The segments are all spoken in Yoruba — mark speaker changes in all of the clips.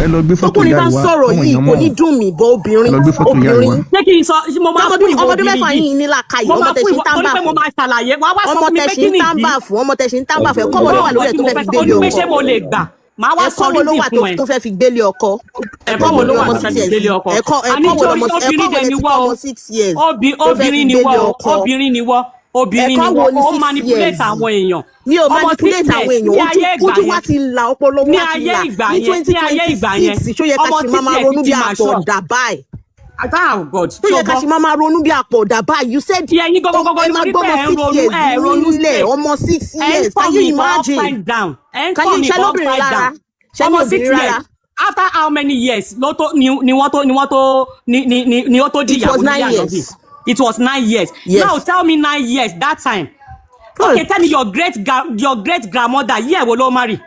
Speaker 1: ẹ lọ gbé fọ́tò
Speaker 2: tọkùnrin
Speaker 1: ìyá
Speaker 2: bá
Speaker 1: ìwà
Speaker 2: sọ̀rọ̀
Speaker 1: àwọn
Speaker 2: yìí
Speaker 1: èèyàn
Speaker 2: kò
Speaker 1: mọ̀
Speaker 2: ní dùn mí bọ́
Speaker 1: ẹ lọ gbé fọ́tò ìyá ìwà.
Speaker 2: obìnrin
Speaker 3: ṣé kí n sọ mo máa fún ìwọ
Speaker 2: ọmọdún
Speaker 3: obìnrin
Speaker 2: mẹ́fà
Speaker 3: yìí
Speaker 2: yìí ní làákàyè
Speaker 3: mo
Speaker 2: ọmọ
Speaker 3: máa
Speaker 2: tẹ̀
Speaker 3: fún
Speaker 2: ṣe ń
Speaker 3: ìwọ
Speaker 2: tàǹbà
Speaker 3: torí pé mo
Speaker 2: fún
Speaker 3: máa ṣàlàyé wá sọ
Speaker 2: ọmọ
Speaker 3: fún mi
Speaker 2: tẹ̀
Speaker 3: pé
Speaker 2: ṣe
Speaker 3: kí
Speaker 2: ń
Speaker 3: ni
Speaker 2: tàǹbà
Speaker 3: ìdí
Speaker 2: fún ọmọ tẹ̀ ṣe ń tàǹbà fún ẹ̀kọ́ wo ló wà lórí ẹ̀ tó fẹ́ fi gbélé
Speaker 3: ó ní pé ṣé
Speaker 2: ọkọ
Speaker 3: mo lè gbà máa wá sọ
Speaker 2: ẹ̀kọ́ wo ló
Speaker 3: reason
Speaker 2: wà
Speaker 3: fún ẹ
Speaker 2: tó fẹ́ fi gbélé ọkọ
Speaker 3: ẹ̀kọ́ wo ló wà tó fẹ́ fi gbélé ọkọ
Speaker 2: ẹ̀kọ́
Speaker 3: àní
Speaker 2: wo
Speaker 3: torí
Speaker 2: lọmọ
Speaker 3: obìnrin dẹ̀ ni wọ́
Speaker 2: ọmọ 6 years tó fẹ́ fi
Speaker 3: obìnrin ni
Speaker 2: gbélé
Speaker 3: wọ́
Speaker 2: ọkọ
Speaker 3: obìnrin ni wọ́ obìnrin ni
Speaker 2: ẹ̀kọ́
Speaker 3: wọ́
Speaker 2: wo ni
Speaker 3: ó
Speaker 2: 6
Speaker 3: manipulate
Speaker 2: years
Speaker 3: àwọn èèyàn
Speaker 2: mi ò manipulate àwọn èèyàn ojú wa ti là ọpọlọ
Speaker 3: ní
Speaker 2: wa ti
Speaker 3: ayé
Speaker 2: là
Speaker 3: ìgbà
Speaker 2: ní
Speaker 3: yẹn ní ayé ìgbà yẹn
Speaker 2: 2026 ṣó yẹ ká ṣe máa ronú bí àpọ̀dà báyìí
Speaker 3: oh God
Speaker 2: ṣó yẹ ká ṣe máa ronú bí àpọ̀dà báyìí you said
Speaker 3: yẹ yín gọgọgọgọ ni mo rí pé ẹ ń ronú
Speaker 2: nílẹ̀ ọmọ 6 years can you imagine can you ṣe lóbìnrin lára ṣe ní obìnrin lára.
Speaker 3: After how many years ló tó ni ó tó di ìyàwó ní àyànbí? It was 9 years.
Speaker 2: Yes.
Speaker 3: Now tell me 9 years that time. Okay, tell me your great grandmother year wo ló marry?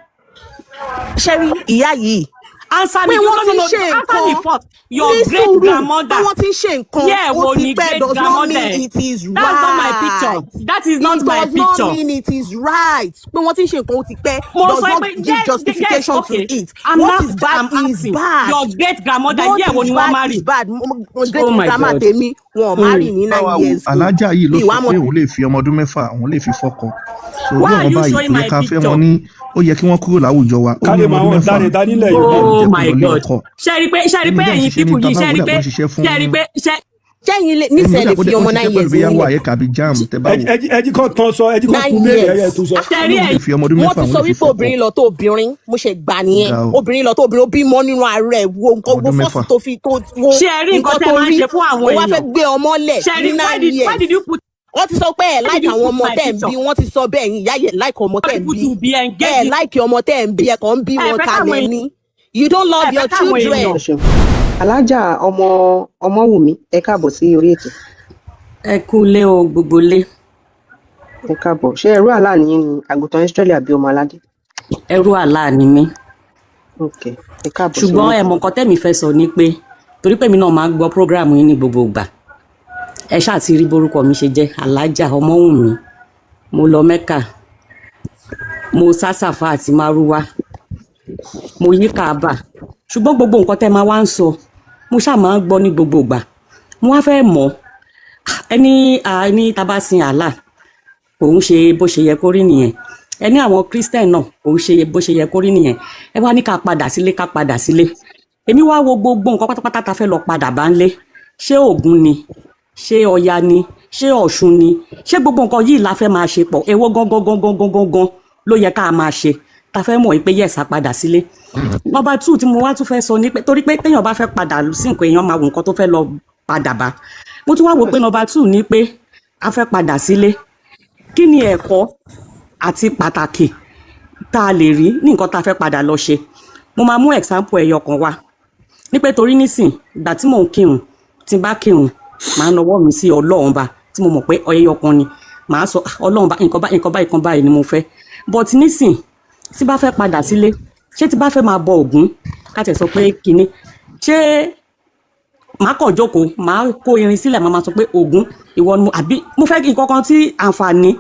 Speaker 2: Ṣẹ́rí ìyá yìí.
Speaker 3: Answer me.
Speaker 2: Pé wọ́n ti ń ṣe
Speaker 3: Answer me first. Your
Speaker 2: ní
Speaker 3: great
Speaker 2: sùúrù
Speaker 3: grandmother.
Speaker 2: pé wọ́n ti ń ṣe nǹkan
Speaker 3: Yeah,
Speaker 2: ó
Speaker 3: wo
Speaker 2: ti
Speaker 3: ni
Speaker 2: pẹ́
Speaker 3: great
Speaker 2: does not
Speaker 3: grandmother?
Speaker 2: mean it is right.
Speaker 3: That's not my picture. That is not my
Speaker 2: It does
Speaker 3: picture.
Speaker 2: not mean it is right. Pé wọ́n ti ń ṣe nǹkan ó ti pẹ́
Speaker 3: Mo
Speaker 2: does
Speaker 3: sọ
Speaker 2: not
Speaker 3: pé
Speaker 2: give justification to it.
Speaker 3: I'm
Speaker 2: What
Speaker 3: not,
Speaker 2: is bad
Speaker 3: I'm
Speaker 2: is
Speaker 3: asking.
Speaker 2: bad.
Speaker 3: Your great grandmother
Speaker 2: What
Speaker 3: year wo
Speaker 2: is
Speaker 3: ni wọ́n
Speaker 2: bad
Speaker 3: marry?
Speaker 2: is bad. Great
Speaker 3: Oh my
Speaker 2: grandma
Speaker 3: God.
Speaker 2: tèmi wọn marry ní 9 years.
Speaker 1: alájà yìí ló
Speaker 2: Ìwà
Speaker 1: sọ
Speaker 2: mọ̀-
Speaker 1: pé òun lè fi ọmọ ọdún mẹ́fà òun lè fi fọ́kọ so
Speaker 3: Why
Speaker 1: bí
Speaker 3: are
Speaker 1: wọn
Speaker 3: you
Speaker 1: báyìí
Speaker 3: showing
Speaker 1: kò yẹ
Speaker 3: my
Speaker 1: ká fẹ́
Speaker 3: picture?
Speaker 1: wọn ní ó yẹ kí wọ́n kúrò láwùjọ wa ó ní
Speaker 4: káde
Speaker 1: ọmọ
Speaker 4: máa
Speaker 1: ọdún
Speaker 4: wọn
Speaker 1: mẹ́fà
Speaker 4: dáre dá nílẹ̀ Yorùbá
Speaker 3: Oh
Speaker 1: jẹ́ kó
Speaker 3: my
Speaker 1: lọ lé
Speaker 3: God.
Speaker 1: ọkọ.
Speaker 3: Ṣé rí pé
Speaker 1: Èmi náà
Speaker 3: ẹ̀yin
Speaker 1: ṣiṣẹ́
Speaker 3: people
Speaker 1: ní
Speaker 3: yìí ṣé rí
Speaker 1: Tabagula
Speaker 3: pé
Speaker 1: tó ń ṣiṣẹ́ fún-
Speaker 3: ṣé rí pé ṣé
Speaker 2: Ṣẹ́yìn nísìnyí lè fi ọmọ 9 years
Speaker 1: nílẹ̀
Speaker 2: nílẹ̀.
Speaker 1: ayé kàbí jam tẹ bá wò
Speaker 4: ẹjí kan tán sọ ẹjí kan
Speaker 2: 9
Speaker 4: kú mẹ́rin
Speaker 2: years.
Speaker 4: ẹ̀yẹ tó sọ.
Speaker 3: ṣé rí
Speaker 1: ó lè
Speaker 3: ẹ̀yin
Speaker 1: fi ọmọ ọdún
Speaker 2: Wọ́n
Speaker 1: mẹ́fà
Speaker 2: ti sọ
Speaker 1: òun lè fi
Speaker 2: wípé
Speaker 1: fọ́kọ
Speaker 2: obìnrin lọ tó obìnrin mo ṣe gbà nìyẹn
Speaker 1: Ga o.
Speaker 2: obìnrin lọ tó obìnrin ó bímọ nínú ara ẹ̀ wo nǹkan wo
Speaker 1: Ọdún
Speaker 2: fọ́ọ̀sì
Speaker 1: mẹ́fà.
Speaker 2: tó fi tó wo
Speaker 3: Ṣé ẹ rí nǹkan tẹ́ máa ń ṣe fún àwọn
Speaker 2: ó wá fẹ́
Speaker 3: èèyàn?
Speaker 2: gbé ọmọ lẹ̀
Speaker 3: ṣé rí
Speaker 2: ní
Speaker 3: why
Speaker 2: 9
Speaker 3: did
Speaker 2: years.
Speaker 3: you put
Speaker 2: Wọ́n ti sọ pé ẹ̀ láìkì
Speaker 3: you
Speaker 2: àwọn
Speaker 3: put
Speaker 2: ọmọ
Speaker 3: my
Speaker 2: tẹ̀ ń bí
Speaker 3: picture?
Speaker 2: wọ́n ti sọ bẹ́ẹ̀ yín ìyá yẹn láìkì ọmọ tẹ̀ ń
Speaker 3: people
Speaker 2: bí
Speaker 3: to be
Speaker 2: ẹ̀
Speaker 3: engaged
Speaker 2: láìkì ọmọ tẹ̀ ń bí ẹ̀ kàn ń bí
Speaker 3: Ẹ
Speaker 2: wọn
Speaker 3: fẹ́ káwọn
Speaker 2: kalẹ̀
Speaker 3: èèyàn-
Speaker 2: ní you don't love
Speaker 3: Ẹ fẹ́
Speaker 2: your
Speaker 3: káwọn èèyàn-
Speaker 2: children.
Speaker 5: alájà ọmọwùmí ẹ káàbọ̀ sí orí ètò.
Speaker 3: ẹ kú lé o gbogbo lé
Speaker 5: ẹ káàbọ̀ ṣé ẹrú àlá nìyẹn ni àgùntàn Ísírẹ́lì àbí ọmọ aládé.
Speaker 3: ẹrú àlá ni mí
Speaker 5: ok ẹ káàbọ̀ sí
Speaker 3: ṣùgbọ́n
Speaker 5: orí
Speaker 3: ẹ
Speaker 5: ètò.
Speaker 3: mọ̀ nǹkan tẹ́mi fẹ́ sọ ni pé torí pé mi náà máa ń gbọ́ prógráàmù yín ní gbogbo ìgbà ẹ ṣáà ti rí borúkọ mi ṣe jẹ́ alájà ọmọwùmí mo lọ mẹ́kà mo sásàfà àti márúwá mo yí káàbà ṣùgbọ́n gbogbo nǹkan tẹ́ máa wá ń sọ mo ṣáà máa ń gbọ́ ní gbogbo ìgbà mo wá fẹ́ mọ̀ ẹni tábà sin àlà òun ṣe bó ṣe yẹ kó rí nìyẹn ẹni àwọn christian náà òun ṣe bó ṣe yẹ kó rí nìyẹn ẹ wá ní ká padà sílé èmi wá wo gbogbo nǹkan pátápátá ta fẹ́ lọ padà bá ń lé ṣé Ògún ni ṣé Ọya ni ṣé Ọ̀ṣun ni ṣé gbogbo nǹkan yìí la fẹ́ máa ṣe pọ̀ èwo gangan ló yẹ ká máa ṣe ta fẹ́ mọ̀ pé yẹ̀sà padà sílé nọ́mbà 2 tí mo wá tún fẹ́ sọ ni pé torí pé téèyàn bá fẹ́ padà sí nǹkan èèyàn máa wo nǹkan tó fẹ́ lọ padà bá mo tún wá wò pé nọ́mbà 2 ni pé a fẹ́ padà sílé kí ni ẹ̀kọ́ àti pàtàkì tá a lè rí ní nǹkan tá a fẹ́ padà lọ ṣe mo máa mú example ẹyọ kan wá ní pé torí nísìn ìgbà tí mò ń kírun tí n bá kírun màá nawọ́ mi sí Ọlọ́run bá tí mo mọ̀ pé ẹyọ kan ni màá sọ Ọlọ́run bá nǹkan báyìí ni mo fẹ́ but nísìn tí bá fẹ́ padà sílé ṣé tí bá fẹ́ máa bọ Ògún ká tẹ̀ sọ pé kinní ṣé màá kàn jókòó màá kó irin sílẹ̀ màá máa sọ pé Ògún ìwọ ni àbí mo fẹ́ kí nǹkan kan tí àǹfààní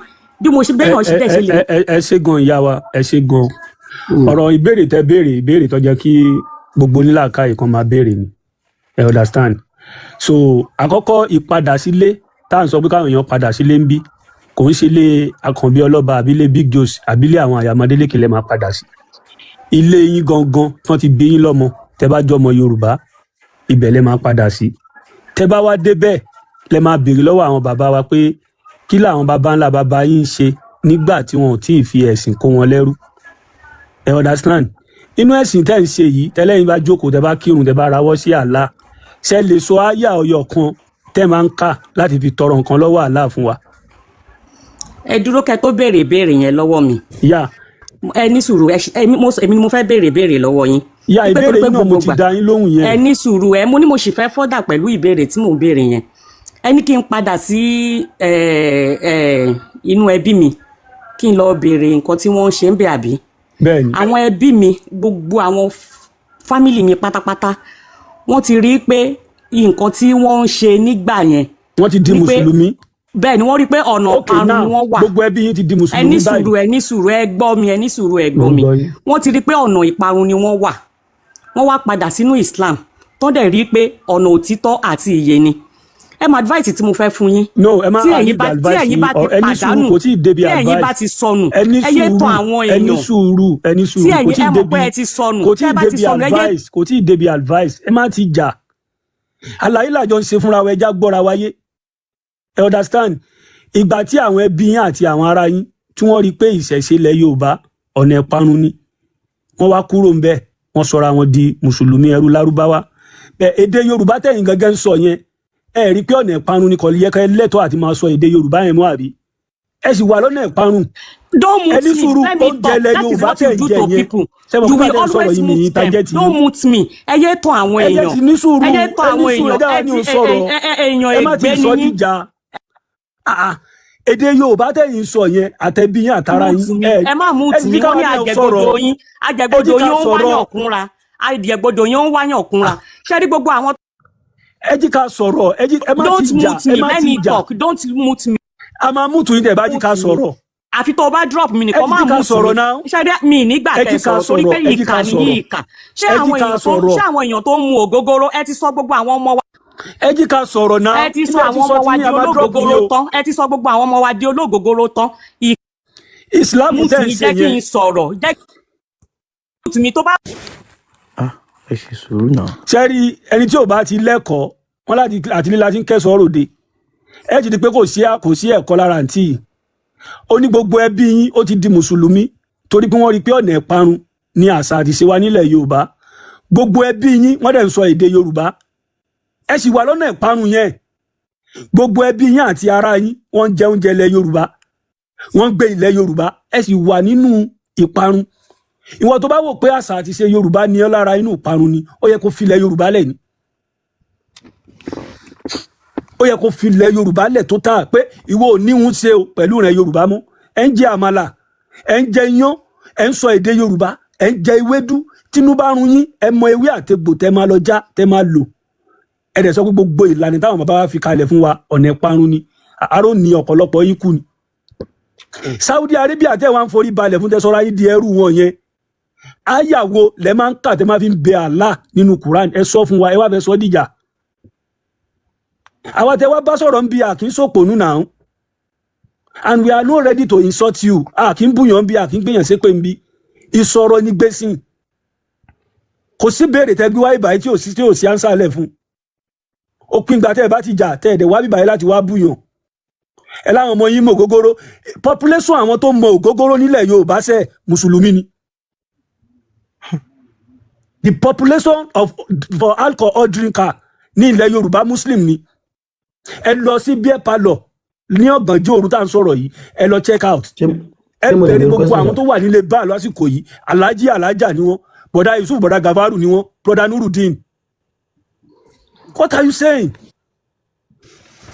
Speaker 3: bí mo ṣe bẹ́ẹ̀ ṣe dẹ̀ ṣe lè.
Speaker 4: ẹ ṣe gan ìyá wa ẹ ṣe gan ọ̀rọ̀ ìbéèrè tẹ ìbéèrè tó jẹ́ kí gbogbo onílàákàyè kan máa béèrè ni ẹ understand so àkọ́kọ́ ìpadà sílé tá à ń sọ pé káwọn èèyàn padà sílé ń bí kò ń ṣe ilé Àkànbí Ọlọ́ba àbílẹ̀ Big Joes àbílẹ̀ àwọn àyàmọ́délékè lẹ́ máa padà sí ilé yín gangan tí wọ́n ti bí yín lọ́mọ tẹ bá jọmọ Yorùbá ibẹ̀ lẹ́ máa padà sí tẹ bá wá débẹ̀ lẹ́ máa béèrè lọ́wọ́ àwọn bàbá wa pé kí làwọn bàbá ńlá bàbá yín ń ṣe nígbà tí wọn ò tí ì fi ẹ̀sìn kó wọn lẹ́rú ẹ understand inú ẹ̀sìn tẹ́ ń ṣe yìí tẹ́lẹ̀yìn bá jókòó tẹ́ bá kírun tẹ́ bá rawọ́ sí Allah ṣe lè sọ àyà ọyọ kan tẹ́ máa ń kà láti fi tọrọ nǹkan lọ́wọ́ Allah fún wa.
Speaker 3: ẹ dúró kẹ́ tó béèrè ìbéèrè yẹn lọ́wọ́ mi.
Speaker 4: yá
Speaker 3: ẹ ní sùúrù èmi ni mo fẹ́ béèrè ìbéèrè lọ́wọ́ yín.
Speaker 4: yá ìbéèrè yìí náà mo ti dá yín lóhùn yẹn.
Speaker 3: ẹ ní sùúrù mo ní mo sì fẹ́ fọ́dà pẹ̀lú ìbéèrè tí mò ń béèrè yẹn ẹ ní kí n padà sí inú ẹbí mi kí n lọ béèrè nǹkan tí wọ́n ń ṣe ń bẹ̀ àbí.
Speaker 4: bẹ́ẹ̀ni.
Speaker 3: àwọn ẹbí mi gbogbo àwọn fámìlì mi pátápátá wọ́n ti rí pé nǹkan tí wọ́n ń ṣe nígbà yẹn.
Speaker 4: wọ́n ti di mùsùlùmí.
Speaker 3: bẹ́ẹ̀ ni wọ́n rí pé ọ̀nà ọ̀parun ni wọ́n wà.
Speaker 4: gbogbo ẹbí yín ti di mùsùlùmí báyìí.
Speaker 3: ẹ ní sùúrù ẹ gbọ́ mi wọ́n ti rí pé ọ̀nà ìparun ni wọ́n wà wọ́n wá padà sínú Islam tó dẹ̀ rí pé ọ̀nà òtítọ́ àti ìyè ni. Ẹ mọ advice tí mo fẹ́ fún yín.
Speaker 4: No, ẹ má
Speaker 3: tí
Speaker 4: need advice
Speaker 3: ẹ̀yin bá ti pàdánù,
Speaker 4: kò tí ì débi
Speaker 3: tí ẹ̀yin bá
Speaker 4: advice.
Speaker 3: ti sọnù, ẹ yé tọ̀ àwọn èèyàn.
Speaker 4: Ẹni sùúrù
Speaker 3: Tí
Speaker 4: kò tí
Speaker 3: ẹ̀yin
Speaker 4: ì
Speaker 3: ẹ mọ̀ pé ẹ
Speaker 4: débi
Speaker 3: ti sọnù,
Speaker 4: kò tí
Speaker 3: tẹ́
Speaker 4: ì
Speaker 3: bá ti
Speaker 4: débi
Speaker 3: sọnù ẹ yé.
Speaker 4: advice, kò tí ì débi advice. Ẹ má ti jà. Àlàyé làjọ ń ṣe fúnra wa, ẹja gbọ́ra wáyé. Ẹ understand? Ìgbà tí àwọn ẹbí yín àti àwọn ará yín tí wọ́n rí pé ìṣẹ̀ṣe ilẹ̀ Yorùbá ọ̀nà ìparun ni, wọ́n wá kúrò ń bẹ̀, wọ́n sọra wọn di mùsùlùmí ẹrú lárúbáwá. Èdè Yorùbá tẹ̀yin gangan ń sọ yẹn, ẹ rí pé ọ̀nà ìparun ni, kò yẹ ká lẹ́tọ̀ọ́ àti máa sọ èdè Yorùbá yẹn mọ́ àbí? Ẹ sì wà lọ́nà ìparun.
Speaker 3: Don't mute
Speaker 4: Ẹni
Speaker 3: me.
Speaker 4: sùúrù
Speaker 3: Let me
Speaker 4: oúnjẹ
Speaker 3: talk.
Speaker 4: ilẹ̀
Speaker 3: That is
Speaker 4: Yorùbá
Speaker 3: what
Speaker 4: tẹ̀
Speaker 3: you
Speaker 4: ń
Speaker 3: do
Speaker 4: jẹ
Speaker 3: to
Speaker 4: yẹn.
Speaker 3: people.
Speaker 4: Ṣé mo
Speaker 3: You
Speaker 4: kí
Speaker 3: will
Speaker 4: bá sọ̀rọ̀
Speaker 3: always
Speaker 4: yìí mi
Speaker 3: mute
Speaker 4: yìí
Speaker 3: them.
Speaker 4: target
Speaker 3: Don't
Speaker 4: yìí?
Speaker 3: mute me. Ẹ yé tọ̀ àwọn
Speaker 4: Ẹ jẹ́
Speaker 3: èèyàn.
Speaker 4: ti ní sùúrù,
Speaker 3: Ẹ yé tọ̀ àwọn
Speaker 4: ẹni sùúrù,
Speaker 3: èèyàn.
Speaker 4: ẹja ni ò sọ̀rọ̀.
Speaker 3: Èèyàn
Speaker 4: Ẹ má ti
Speaker 3: ègbé
Speaker 4: sọ
Speaker 3: ni yín.
Speaker 4: dìjà. Èdè Yorùbá tẹ̀yin sọ yẹn àtẹ̀bí yín àtàrà
Speaker 3: Mute
Speaker 4: yín.
Speaker 3: me. Ẹ má mute mi. Wọ́n ní àjẹgbodò yín. Àjẹgbodò yín ó ń wáyàn kúnra. Àjẹgbodò yín ó ń wáyàn kúnra. Ṣé rí gbogbo àwọn.
Speaker 4: Ẹ jí ká sọ̀rọ̀, ẹ má ti
Speaker 3: Don't
Speaker 4: jà,
Speaker 3: mute
Speaker 4: ẹ
Speaker 3: me.
Speaker 4: má
Speaker 3: Let
Speaker 4: ti
Speaker 3: me
Speaker 4: jà.
Speaker 3: talk. Don't mute me.
Speaker 4: A máa mú tùyín tẹ̀ bá jí ká sọ̀rọ̀.
Speaker 3: Àfi tó o bá drop mi
Speaker 4: Ẹ
Speaker 3: nìkan
Speaker 4: jí
Speaker 3: máa
Speaker 4: ká
Speaker 3: mute
Speaker 4: sọ̀rọ̀
Speaker 3: mi.
Speaker 4: náà.
Speaker 3: Ṣé rí mi nígbà
Speaker 4: Ẹ
Speaker 3: tẹ́
Speaker 4: jí ká
Speaker 3: sọ̀rọ̀ torí pé
Speaker 4: sọ̀rọ̀, ẹ jí
Speaker 3: ìkà
Speaker 4: ká
Speaker 3: ni
Speaker 4: sọ̀rọ̀.
Speaker 3: yín ìkà. Ṣé
Speaker 4: Ẹ jí ká sọ̀rọ̀.
Speaker 3: àwọn èèyàn tó ń mu ògógóró ẹ ti sọ gbogbo àwọn ọmọ wa.
Speaker 4: Ẹ jí ká sọ̀rọ̀ náà.
Speaker 3: Ẹ ti sọ àwọn ọmọ wa di olóògógóró tán. Ẹ ti sọ gbogbo àwọn ọmọ wa di olóògógóró tán.
Speaker 4: Islam
Speaker 3: Mute
Speaker 4: tẹ̀ ń
Speaker 3: mi,
Speaker 4: ṣe
Speaker 3: jẹ́ kí
Speaker 4: yẹn.
Speaker 3: n sọ̀rọ̀. Jẹ́ mute mi tó bá.
Speaker 6: Ẹ ṣe sùúrù náà.
Speaker 4: Ṣẹ́rí ẹni tí ò bá ti lẹ́kọ̀ọ́ wọn láti àtìlẹ́ láti ń kẹ́sọ̀ọ́ ròde. Ẹ ti di pé kò sí ẹ̀kọ́ lára àǹtí yìí. Ó ní gbogbo ẹbí yín ó ti di mùsùlùmí torí pé wọ́n rí pé ọ̀nà ìparun ni àṣà àti ìṣe wa nílẹ̀ Yorùbá. Gbogbo ẹbí yín wọ́n dẹ̀ ń sọ èdè Yorùbá. Ẹ sì wà lọ́nà ìparun yẹn. Gbogbo ẹbí yín àti ará yín wọ́n ń jẹ oúnjẹ ilẹ̀ Yorùbá. Wọ́n ń gbé ilẹ̀ Yorùbá. Ẹ sì wà nínú ìparun. Ìwọ tó bá wò pé àṣà àti ìṣe Yorùbá ní ọ lára inú ìparun ni, ó yẹ kó filẹ̀ Yorùbá lẹ̀ ni. Ó yẹ kó filẹ̀ Yorùbá lẹ̀ tó tà pé ìwọ ò níhun ṣe o pẹ̀lú rẹ̀ Yorùbá mú. Ẹ ń jẹ àmàlà, ẹ ń jẹ iyán, ẹ ń sọ èdè Yorùbá, ẹ ń jẹ ewédú, tínú bá run yín, ẹ mọ ewé àtegbò tẹ máa lọ já, tẹ máa lò. Ẹ dẹ̀ sọ pé gbogbo ìlànà táwọn bàbá wa fi kalẹ̀ fún wa ọ̀nà ìparun ni. Àárò ní ọ̀pọ̀lọpọ̀ yín kù ni. Saudi Arabia tẹ́ wá ń forí balẹ̀ fún tẹ́sọ́ra yín di ẹrú wọn yẹn. Áyàwó lẹ máa ń kà tẹ́ máa fi ń bẹ Allah nínú Quran. Ẹ sọ fún wa, ẹ wá fẹ́ sọ dìjà. Àwa tẹ́ wá bá sọ̀rọ̀ ń bi àkínsòpònú náà. And we are not ready to insult you. Àkín búyàn bí àkín gbìyàn sí pé ń bí. Ìsọ̀rọ̀ ní gbèsìn. Kò sí béèrè tẹ́ gbé wá ìbàyí tí ò sí ánsá lẹ̀ fún. Òpin ìgbà tẹ́ ẹ bá ti jà tẹ́ ẹ̀dẹ̀ wá bíbàyí láti wá búyàn. Ẹ láwọn ọmọ yín mọ ògógóró. Population àwọn tó mọ ògógóró nílẹ̀ Yorùbá ṣe mùsùlùmí ni. The population for alcohol drinker ní ilẹ̀ Yorùbá Muslim ni. Ẹ lọ sí beer parlour ní ọ̀gànjọ́ òru tá à ń sọ̀rọ̀ yìí, ẹ lọ check out. Ẹ bẹ̀rẹ̀ gbogbo àwọn tó wà nílé báà lásìkò yìí, Alhaji Alhaja ni wọ́n, Bọ̀dá Yusuf, Bọ̀dá Gafaru ni wọ́n, Brother Nurudeen. What are you saying?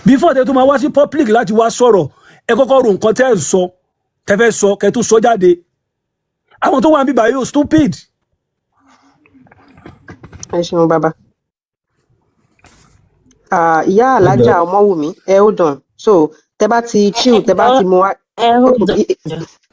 Speaker 4: Before tẹ́ tó máa wá sí public láti wá sọ̀rọ̀, ẹ kọ́kọ́ ro nǹkan tẹ́ ẹ sọ, tẹ́ fẹ́ sọ, kẹ́ tó sọ jáde. Àwọn tó wà níbí báyìí ò stupid.
Speaker 5: Ẹ ṣeun bàbá. Ìyá Alájà Ọmọwùmí, hold on. So tẹ́ bá ti chill, tẹ́ bá ti mú wá.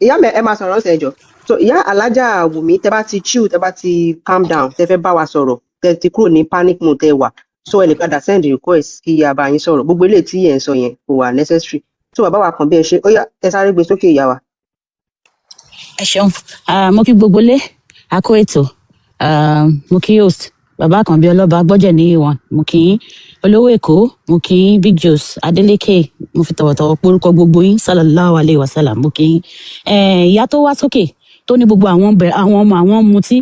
Speaker 5: Ìyá mi ẹ máa sọ̀rọ̀ ọ̀sẹ̀ ẹ̀jọ̀. So ìyá Alájà Wùmí, tẹ́ bá ti chill, tẹ́ bá ti calm down, tẹ́ fẹ́ bá wa sọ̀rọ̀, tẹ́ ti kúrò ní panic mode tẹ́ wà. So ẹ lè padà send request kí ìyá bá yín sọ̀rọ̀. Gbogbo eléyìí tí ẹ̀ ń sọ yẹn kò wà necessary. So bàbá wa kan bí ẹ ṣe, ó yá ẹ sáré gbé sókè ìyá wa.
Speaker 7: Ẹ ṣeun, mo kí gbogbo lé àkó ètò, mo kí host bàbá kan bí ọlọ́ba gbọ́jẹ̀ ní ìwọ̀n, mo kí olówó Èkó, mo kí Big Jos Adeleke, mo fi tọ̀wọ̀tọ̀wọ̀ porúkọ gbogbo yín sallallahu alayhi wa sallam, mo kí ìyá tó wá sókè tó ní gbogbo àwọn ọmọ àwọn mutí.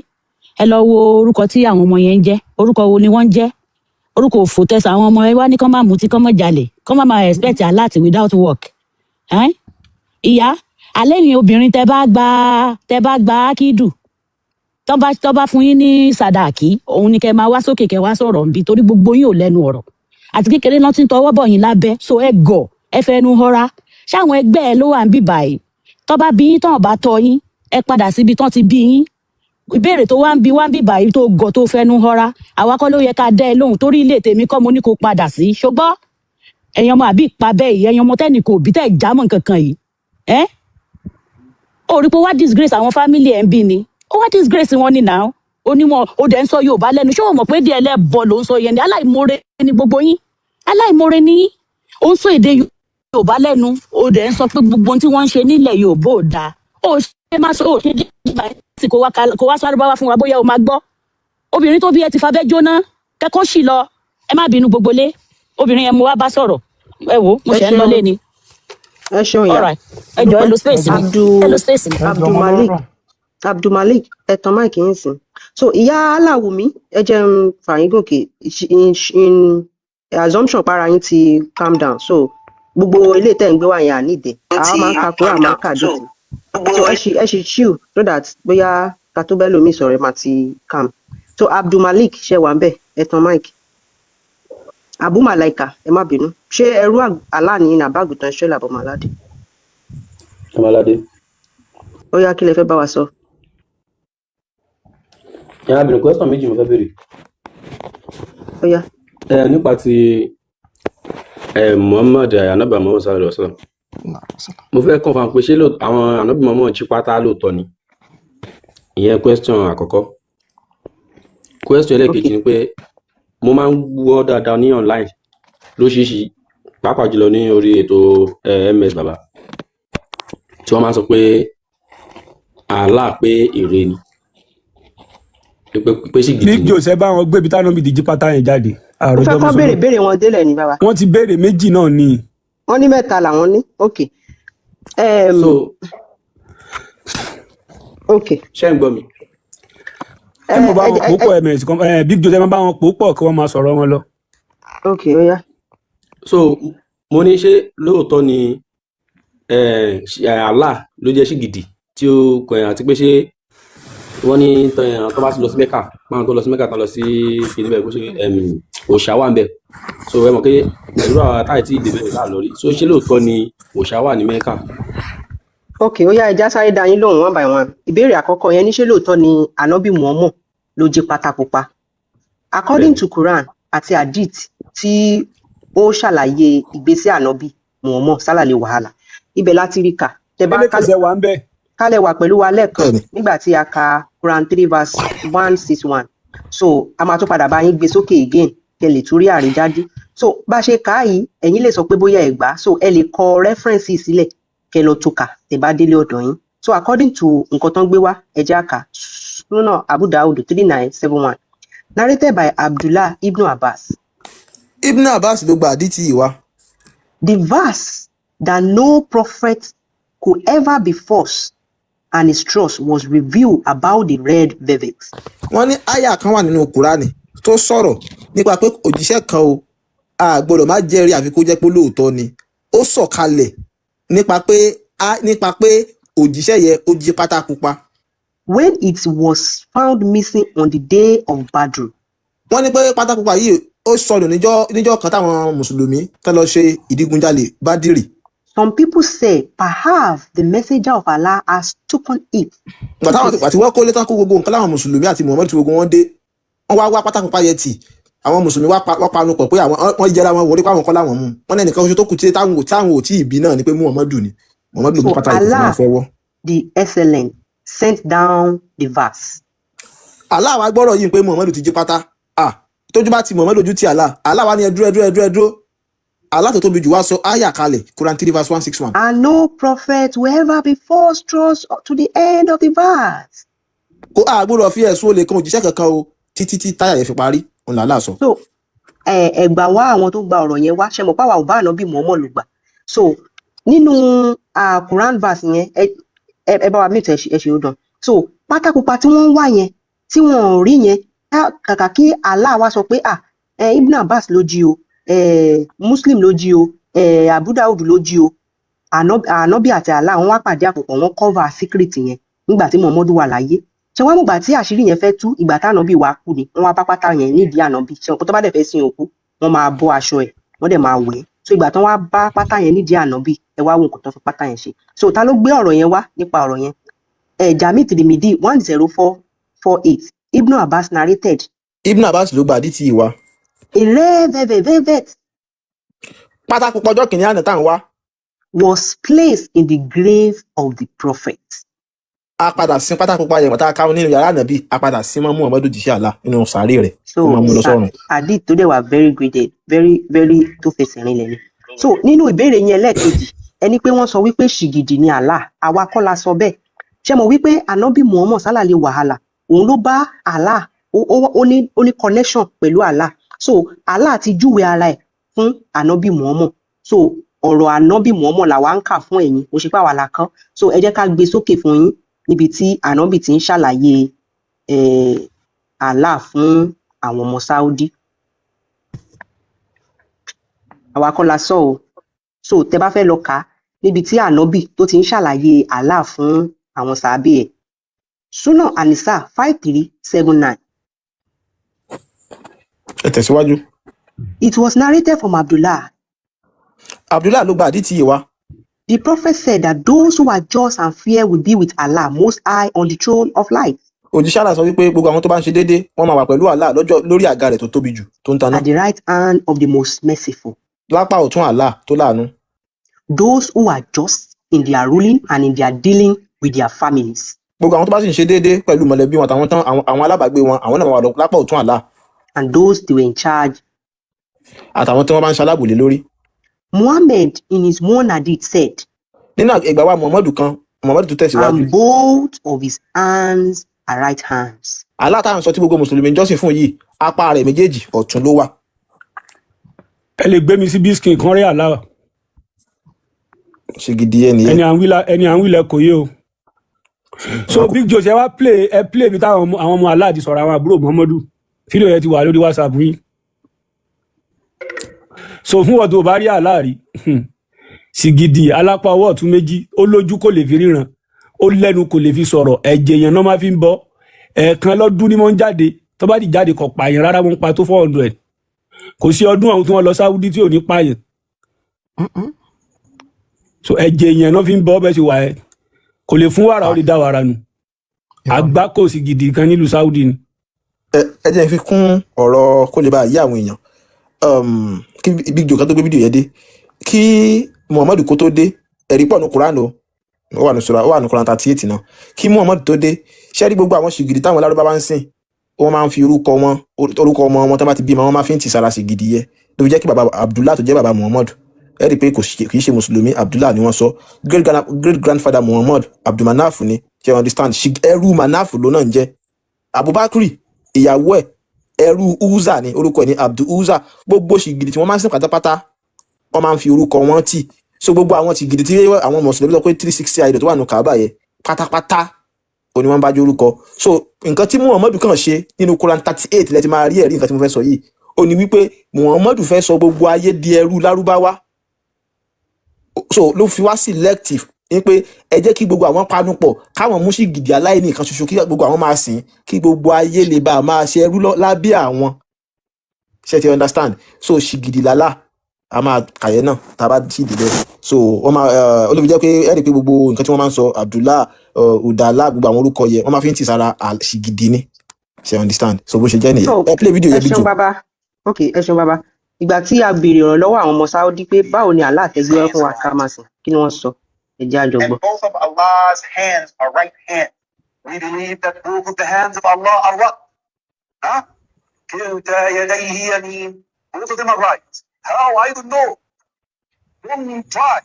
Speaker 7: Ẹ lọ wo orúkọ tí àwọn ọmọ yẹn ń jẹ́, orúkọ wo ni wọ́n ń jẹ́? Orúkọ òfò tẹsán àwọn ọmọ ẹ wá ní kán máa mutí, kán máa jalè, kán máa expect alert without work. Ìyá alẹ́ yìí obìnrin tẹ́ bá gba ákídù tọ́ bá fún yín ní sàdáàkì, òun ni kẹ́ máa wá sókè kẹ́ wá sọ̀rọ̀ nbí torí gbogbo yín ò lẹ́nu ọ̀rọ̀ àti kékeré náà ti ń tọwọ́ bọ̀ yín lábẹ́, so ẹ gọ̀ ẹ fẹnu họra. Ṣáwọn ẹgbẹ́ ẹ ló wà ń bì báyìí, tọ́ bá bí yín tán bá tọ́ yín, ẹ padà síbi tán ti bí yín. Ìbéèrè tó wá ń bí báyìí tó gọ̀ tó fẹnu họra, àwa kọ́ ló yẹ ká dẹ́ ẹ lóhùn torí ilé tèmi kọ́ mo ní kó padà sí, ṣùgbọ́n ẹ̀yin ọmọ àbí ìpa bẹ́ẹ̀ yìí, ẹ̀yin ọmọ tẹ́nì kò bí tẹ́ jámọ̀ kankan yìí. Ó rí pé wá disgrace àwọn family ẹ̀ ń bí ni, ó wá disgrace wọn ni now. onímọ̀ ó dẹ̀ ń sọ Yorùbá lẹ́nu ṣé o mọ̀ pé díẹ̀ lẹ́bọ̀ ló ń sọ yẹn ni aláìmoore ni gbogbo yín aláìmoore ni yín ó ń sọ èdè Yorùbá lẹ́nu ó dẹ̀ ń sọ pé gbogbo ohun tí wọ́n ń ṣe nílẹ̀ Yorùbá ò dáa ó ṣe má sọ ó ṣe dé ìgbà tí kò wá sáré bá wá fún wa bóyá o máa gbọ́ obìnrin tó bí ẹ ti fa bẹ́ jóná kẹ́kọ̀ọ́ sì lọ ẹ má bínú gbogbo lé obìnrin yẹn mo wá bá sọ̀rọ̀ ẹ wò mo ṣe ń lọ lé ni.
Speaker 5: ẹ ṣeun ya
Speaker 7: ẹ jọ ẹ lo space mi
Speaker 5: Abdulmalik ẹ tan máìkì yín sìn so ìyá Aláwùmí ẹ jẹ́ ń fàyín gòkè in assumption para yín ti calm down so gbogbo ilé tẹ̀ ń gbé wá yẹn àníìdè àwọn máa ń ka kúrò àmọ́ kàdé sí so ẹ ṣì chill so that bóyá katobelo mi sọ̀rọ̀ ẹ máa ti calm so Abdulmalik ṣe wà ń bẹ̀ ẹ tan máìkì Abu Malaika ẹ má bínú ṣé ẹrú aláàní ní àbágùtàn ṣẹlẹ àbọmọládé.
Speaker 8: ọmọládé.
Speaker 5: ó yá kí lẹ fẹ́ bá wa sọ.
Speaker 8: ìyá abìnrin question méjì mo fẹ́ béèrè.
Speaker 5: ó yá.
Speaker 8: nípa ti Muhammad anabi Muhammad sallallahu alaihi wasallam mo fẹ́ confirm pé ṣé àwọn anabi Muhammad jí pátá lóòótọ́ ni ìyẹn question àkọ́kọ́. question ẹlẹ́kejì ni pé mo máa ń gbọ́ dáadáa ní online lóṣìṣì pàápàá jùlọ ní orí ètò MS Baba tí wọ́n máa ń sọ pé Allah pé èrè ni pé sì gidi ni.
Speaker 4: Big Jose bá wọn gbé ibi táwọn bìdí jí pátá yẹn jáde.
Speaker 5: mo fẹ́ kọ́ béèrè wọn délẹ̀ ní bàbá.
Speaker 4: wọ́n ti béèrè méjì náà ni.
Speaker 5: wọ́n ní mẹ́ta làwọn ní ok. ok.
Speaker 8: ṣé ń gbọ́ mi.
Speaker 4: ẹ mọ̀ bá wọn pò pọ̀ MS Big Jose máa bá wọn pò pọ̀ kí wọ́n máa sọ̀rọ̀ wọn lọ.
Speaker 5: ok ó yá.
Speaker 8: so mo ní ṣé lóòótọ́ ni Allah ló jẹ́ sí gidi tí ó kọ̀yìn àti pé ṣé wọ́n ní tó bá ti lọ sí Mẹ́kà máa tó lọ sí Mẹ́kà tán lọ sí kìnìún bẹ́ẹ̀ kó ṣe òòṣà wà ń bẹ̀ so ẹ mọ̀ pé ìlú àwọn táì tí ìdè bẹ́ẹ̀ láà lórí so ṣé lóòótọ́ ni òòṣà wà ní Mẹ́kà.
Speaker 5: ok ó yá ẹja sáré dá yín lóhùn one by one ìbéèrè àkọ́kọ́ yẹn ní ṣé lóòótọ́ ni Ànábì Muhammad ló jí pátá pupa according to Quran àti hadith tí ó ṣàlàyé ìgbésí Ànábì Muhammad sálàlẹ wàhálà ibẹ̀ láti rí kà tẹ́ bá kálẹ̀ wà pẹ̀lú wa lẹ́ẹ̀kan nígbà tí a ka Quran 3 verse 161 so a máa tún padà bá yín gbé sókè again kẹ́ lè tún rí àrídájú so bá ṣe kà á yìí ẹ̀yin lè sọ pé bóyá ẹ gbà so ẹ lè kọ reference sílẹ̀ kẹ́ lọ tún kà tẹ́ bá délé ọ̀dọ̀ yín so according to nǹkan tán gbé wá ẹ jẹ́ á kà Sunan Abu Dawud 3971 narrated by Abdullah Ibn Abbas.
Speaker 9: Ibn Abbas ló gba àdìtì yìí wá.
Speaker 5: The verse that no prophet could ever be false and his trust was revealed about the red velvet.
Speaker 9: wọ́n ní àyà kan wà nínú Kùránì tó sọ̀rọ̀ nípa pé òjíṣẹ́ kan o a gbọ́dọ̀ má jẹ́rìí àfi kó jẹ́ pé lóòótọ́ ni ó sọ̀kalẹ̀ nípa pé òjíṣẹ́ yẹn ó jí pátá pupa.
Speaker 5: When it was found missing on the day of Badr.
Speaker 9: wọ́n ní pé pátá pupa yìí ó sọnù níjọ́ kan táwọn mùsùlùmí tán lọ ṣe ìdígunjalè Bádìrì.
Speaker 5: Some people say perhaps the messenger of Allah has taken it.
Speaker 9: Àti wọ́n kó lé tán kó gbogbo nǹkan láwọn mùsùlùmí àti Muhammad tí gbogbo wọn dé wọ́n wá pátá pupa yẹn tì àwọn mùsùlùmí wá panu pọ̀ pé wọ́n jẹ́ra wọn wọlé pàwọn kọ́ láwọn mú wọn lẹ́nìkan oṣù tó kù tí táwọn ò tí ì bí náà ni pé Muhammadu ni Muhammadu ló pátá yìí náà fọwọ́.
Speaker 5: The excellent sent down the verse.
Speaker 9: Allah wá gbọ́rọ̀ yìí pé Muhammadu ti jí pátá tójú bá ti Muhammadu ojú ti Allah wá ní ẹ dúró Allah tó tóbi jù wá sọ àyà kalẹ̀ Quran 3 verse 161.
Speaker 5: And no prophet will ever be false trust to the end of the verse.
Speaker 9: Kó àgbọ̀rọ̀ fi ẹ̀sùn olè kan òjíṣẹ́ kankan o títí tí táyà yẹn fi parí òun làálàá sọ.
Speaker 5: So ẹgbà wá àwọn tó gba ọ̀rọ̀ yẹn wá ṣe mọ̀ páwa ò bá Ànábì Muhammad ló gbà. So nínú Quran verse yẹn ẹ bá wa mìtẹ̀ ẹ ṣe ó dán. So pátákópa tí wọ́n ń wá yẹn tí wọ́n ò rí yẹn kàkà kí Allah wá sọ pé Ibn Abbas ló jí o. Muslim ló jí o Abu Dawud ló jí o Ànábì àti Allah wọ́n wá pàdé àpòpọ̀ wọ́n cover secret yẹn nígbà tí Muhammadu wà láyé ṣé wọ́n mọ̀gbà tí àṣírí yẹn fẹ́ tú ìgbà tí Ànábì wá kú ni wọ́n wá bá pátá yẹn nídìí Ànábì ṣé òkú tó bá dẹ̀ fẹ́ sin òkú wọ́n máa bọ́ aṣọ ẹ̀ wọ́n dẹ̀ máa wẹ̀ so ìgbà tí wọ́n wá bá pátá yẹn nídìí Ànábì ẹ wá wo nǹkan tó fi pátá yẹn ṣe so ta ló gbé ọ̀rọ̀ yẹn wá nípa ọ̀rọ̀ yẹn Jami Tirmidhi 10448 Ibn Abbas narrated.
Speaker 9: Ibn Abbas ló gba àdìtì yìí wá.
Speaker 5: Velvet
Speaker 9: pátá pupa ọjọ́ kìnìún àná tá à ń wá.
Speaker 5: was placed in the grave of the prophet.
Speaker 9: a padà sin pátákó pa yẹn pátá káwọn nínú yàrá ànábì a padà sin mọ́ Muhammadu jíṣẹ́ Allah nínú sàárè rẹ̀
Speaker 5: so
Speaker 9: tó máa mú lọ sọ́run.
Speaker 5: hadith tó dẹ̀ wà very graded very tó fẹsẹ̀ rinlẹ̀ ni. so nínú ìbéèrè yẹn lẹ́ẹ̀kejì ẹni pé wọ́n sọ wípé ṣìgìdì ni Allah àwa kọ́ la sọ bẹ́ẹ̀ ṣé mo wípé ànábì Muhammad sálàlẹ wàhálà òun ló bá Allah ó ní connection pẹ̀lú Allah so Allah ti júwe ara ẹ̀ fún ànábì Muhammad so ọ̀rọ̀ ànábì Muhammad làwa ń kà fún ẹ̀yin ó ṣe pé àwa la kọ́ so ẹ jẹ́ ká gbé sókè fún yín níbi tí ànábì ti ń ṣàlàyé Allah fún àwọn ọmọ Saudi àwa kọ́ la sọ o so tẹ bá fẹ́ lọ kà á níbi tí ànábì tó ti ń ṣàlàyé Allah fún àwọn sàábì ẹ̀ Sunan An-Nisa 5379.
Speaker 9: ẹ tẹ̀síwájú.
Speaker 5: It was narrated from Abdullah.
Speaker 9: Abdullah ló gba àdìtì yìí wá.
Speaker 5: The prophet said that those who are just and fair will be with Allah most high on the throne of life.
Speaker 9: òjíṣẹ́ Allah sọ wípé gbogbo àwọn tó bá ń ṣe déédéé wọ́n máa wà pẹ̀lú Allah lọ́jọ́ lórí àga rẹ̀ tó tóbi jù tó ń taná.
Speaker 5: At the right hand of the most merciful.
Speaker 9: lápá ọ̀tún Allah tó láàánú.
Speaker 5: Those who are just in their ruling and in their dealing with their families.
Speaker 9: gbogbo àwọn tó bá sì ń ṣe déédéé pẹ̀lú mọ̀lẹ́bí wọn àtàwọn tán àwọn alábàágbé wọn àwọn náà máa wà lápá ọ̀tún Allah.
Speaker 5: And those they were in charge.
Speaker 9: àtàwọn tí wọ́n bá ń ṣalábòlé lórí.
Speaker 5: Muhammad in his one hadith said.
Speaker 9: nínú ìgbà wa Muhammadu tó tẹ̀síwájú.
Speaker 5: And both of his hands are right hands.
Speaker 9: Allah táwọn sọ tí gbogbo mùsùlùmí jọ́sìn fún yìí apá rẹ̀ méjèèjì ọ̀tún ló wà.
Speaker 4: ẹ lè gbé mi sí bísíkì kan rí Allah.
Speaker 9: ṣe gidi ẹni yẹn.
Speaker 4: ẹni à ń wílẹ̀ kò yé o. so Big Joe ṣe wá play bí táwọn àwọn ọmọ Allah ti sọ̀rọ̀ àwọn àbúrò Muhammadu fídíò yẹn ti wà lórí WhatsApp yín. so fún wọn tó bá rí Allah rí sìgìdì alápá ọwọ́ ọ̀tún méjì ó lójú kò lè fi ríran ó lẹ́nu kò lè fi sọ̀rọ̀ ẹ̀jẹ̀ yẹn náà máa fi ń bọ́ ẹ̀ẹ̀kan lọ́dún ni wọ́n ń jáde tó bá di jáde kò pààyàn rárá wọ́n ń pa tó 400 kò sí ọdún àwọn tí wọ́n lọ Sáúdí tí ò ní pààyàn so ẹ̀jẹ̀ yẹn náà fi ń bọ́ bẹ́ẹ̀ ṣe wà ẹ́ kò lè fún wàrà ó lè dá wàrà nù àgbá kò sìgìdì kan nílùú Sáúdí ni.
Speaker 9: ẹ jẹ́ fi kún ọ̀rọ̀ kó lè bá yé àwọn èèyàn kí Big Joe kan tó gbé fídíò yẹn dé kí Muhammadu kó tó dé ẹ̀rí pọ̀ ní Kùránì ó wà ní Kùránì 38 náà kí Muhammadu tó dé ṣẹ́rí gbogbo àwọn ṣìgìdì táwọn Lárúbáwá ń sìn wọ́n máa ń fi orúkọ ọmọ wọn tó bá ti bímọ wọ́n máa fi ń tì sára ṣìgìdì yẹ ló fi jẹ́ kí bàbá Abdullah tó jẹ́ bàbá Muhammadu ẹ rí i pé kì í ṣe mùsùlùmí Abdullah ni wọ́n sọ great grandfather Muhammad Abdulmanaf ni ṣe understand ẹrú Manaf ló náà ń jẹ́ Abubakri ìyàwó ẹ̀ ẹrú Uza ni orúkọ ẹ̀ ní Abdul Uza gbogbo ṣìgìdì tí wọ́n máa ń sìn pátápátá wọ́n máa ń fi orúkọ wọn tì so gbogbo àwọn ṣìgìdì tí àwọn mùsùlùmí sọ pé 360 idol tó wà ní Kaaba yẹn pátápátá òní wọ́n bá jẹ́ orúkọ so nǹkan tí Muhammadu kàn ṣe nínú Quran 38 lẹ́tí máa rí ẹ̀rí nǹkan tí mo fẹ́ sọ yìí ó ní wípé Muhammadu fẹ́ sọ gbogbo ayé di ẹrú Lárúbáwá so ló fi wá selective ní pé ẹ jẹ́ kí gbogbo àwọn panupọ̀ káwọn mú ṣìgìdì aláìní nǹkan ṣoṣo kí gbogbo àwọn máa sìn kí gbogbo ayé lè bá a máa ṣe ẹrú lábẹ́ àwọn ṣe ti understand so ṣìgìdì lálá a máa kàyẹ́ náà tá a bá sì dìde so wọ́n máa olóbi jẹ́ pé ẹ rí i pé gbogbo nǹkan tí wọ́n máa ń sọ Abdullah Udala gbogbo àwọn orúkọ yẹn wọ́n máa fi ń tì sára ṣìgìdì ni ṣe understand so bó ṣe jẹ́ nìyẹn ẹ play video yẹn bí jù.
Speaker 5: ẹ ṣeun bàbá ìgbà tí a béèrè ọ̀rọ̀ lọ́wọ́ àwọn ọmọ Saudi pé báwo ni Allah tẹ́gbẹ́ fún wa ká máa sìn kí ni wọ́n sọ ẹ jẹ́ àjọgbọ́.
Speaker 10: And both of Allah's hands are right hands. We believe that both of the hands of Allah are what? Huh? كلتا يديه يمين. Both of them are right. How? I don't know. Don't try.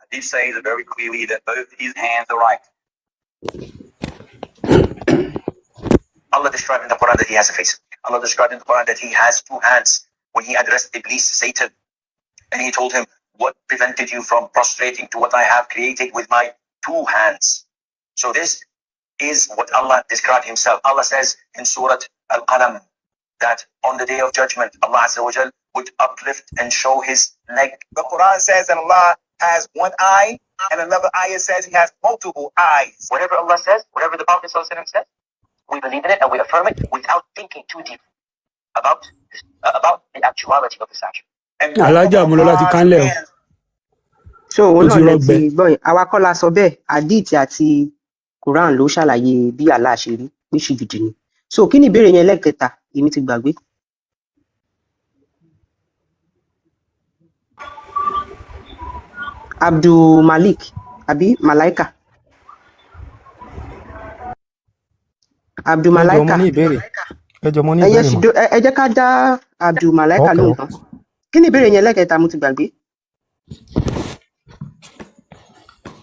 Speaker 10: Hadith says very clearly that both his hands are right. Allah described in the Quran that he has a face. Allah described in the Quran that he has two hands when he addressed Iblis, Satan. And he told him, what prevented you from prostrating to what I have created with my two hands? So this is what Allah described himself. Allah says in Surah Al-Qalam that on the day of judgment, Allah Azza wa Jal would uplift and show his leg. The Quran says that Allah has one eye, and another ayah says he has multiple eyes. Whatever Allah says, whatever the Prophet ﷺ says, we believe in it and we affirm it without thinking too deep about the actuality of this action.
Speaker 4: alájà mo lọ láti kánlẹ̀ o.
Speaker 5: so òun náà lè ti gbọ́ yẹn àwa kọ́ la sọ bẹ́ẹ̀ hadith àti Quran ló ṣàlàyé bí Allah ṣe rí pé ṣìgìdì ni so kí ni ìbéèrè yẹn lẹ́ẹ̀kẹta èmi ti gbàgbé. Abdul Malik àbí Malaika. Abdulmalaika ẹ jẹ́ ká dá Abdulmalaika lóhùn tán. Kí ni ìbéèrè yẹn lẹ́kẹ̀ẹ́ta mo ti gbàgbé?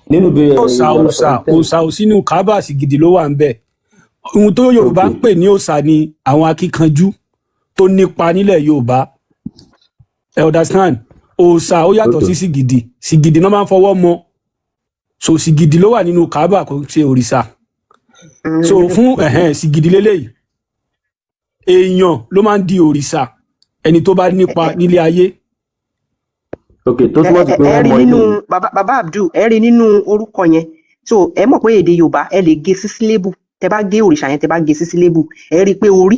Speaker 8: nínú ìbéèrè
Speaker 4: òòṣà ò sínú kábà sí gidi ló wà ń bẹ̀. Ohun tó Yorùbá ń pè ní òòṣà ni àwọn akíkanjú tó nípa nílẹ̀ Yorùbá. Ẹ understand? Òòṣà ó yàtọ̀ sí sìgìdì. Sìgìdì náà máa ń fọwọ́ mọ. So sìgìdì ló wà nínú kábà kò ṣe òrìṣà. So fún sìgìdì lélẹ́yìí èèyàn ló máa ń di òrìṣà ẹni tó bá nípa nílé ayé.
Speaker 8: Ok, tó túmọ̀ sí pé
Speaker 5: wọ́n mọ inú. Bàbá Abdul ẹ rí nínú orúkọ yẹn. So ẹ mọ̀ pé èdè Yorùbá ẹ lè gé sí sílébù. Tẹ bá gé òrìṣà yẹn tẹ bá gé sí sílébù. Ẹ rí i pé orí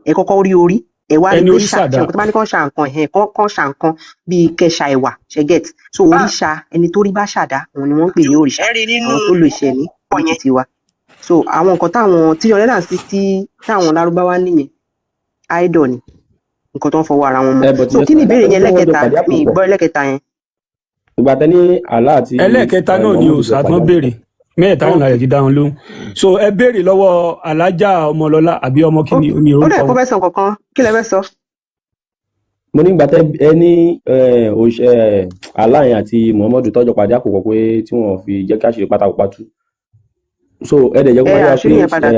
Speaker 5: ẹ kọ́kọ́ rí orí. Ẹ wá rí pé ṣàṣẹ tó bá ní kàn ṣà nǹkan kàn ṣà nǹkan bíi kẹṣà ẹwà ṣẹgẹt. So òrìṣà ẹni tó rí bá ṣàdá òun ni wọ́n ń pè ní òrìṣà. Àwọn tó lo ìṣẹ̀mí ọ̀yẹ́ ti wa. So àwọn nǹkan táwọn 360 táwọn Lárúbáwá nìyẹn idol ni nǹkan tó ń fọwọ́ ara wọn mọ́. So kí ni ìbéèrè yẹn lẹ́kẹ̀ẹ́ta mi gbọ́ lẹ́kẹ̀ẹ́ta yẹn.
Speaker 8: Ìgbà tẹ́ ní àlá àti.
Speaker 4: ẹlẹ́kẹ̀ẹ́ta náà ni òòṣà tán béèrè mẹ́ẹ̀ta náà láyé ti dáhùn lóhùn. So ẹ béèrè lọ́wọ́ Alájà Ọmọlọ́lá àbí ọmọ kí ni omi
Speaker 5: ó dẹ̀ kó fẹ́ sọ kankan kí lẹ fẹ́ sọ.
Speaker 8: mo ní ìgbà tẹ́ ẹ ní àlá yẹn àti Muhammadu tọ́jọ́ pàdé àkókò pé tí wọ́n fi jẹ́ kí àṣírí pátákó pátú. So ẹ dẹ̀ jẹ́ kó wáyà pé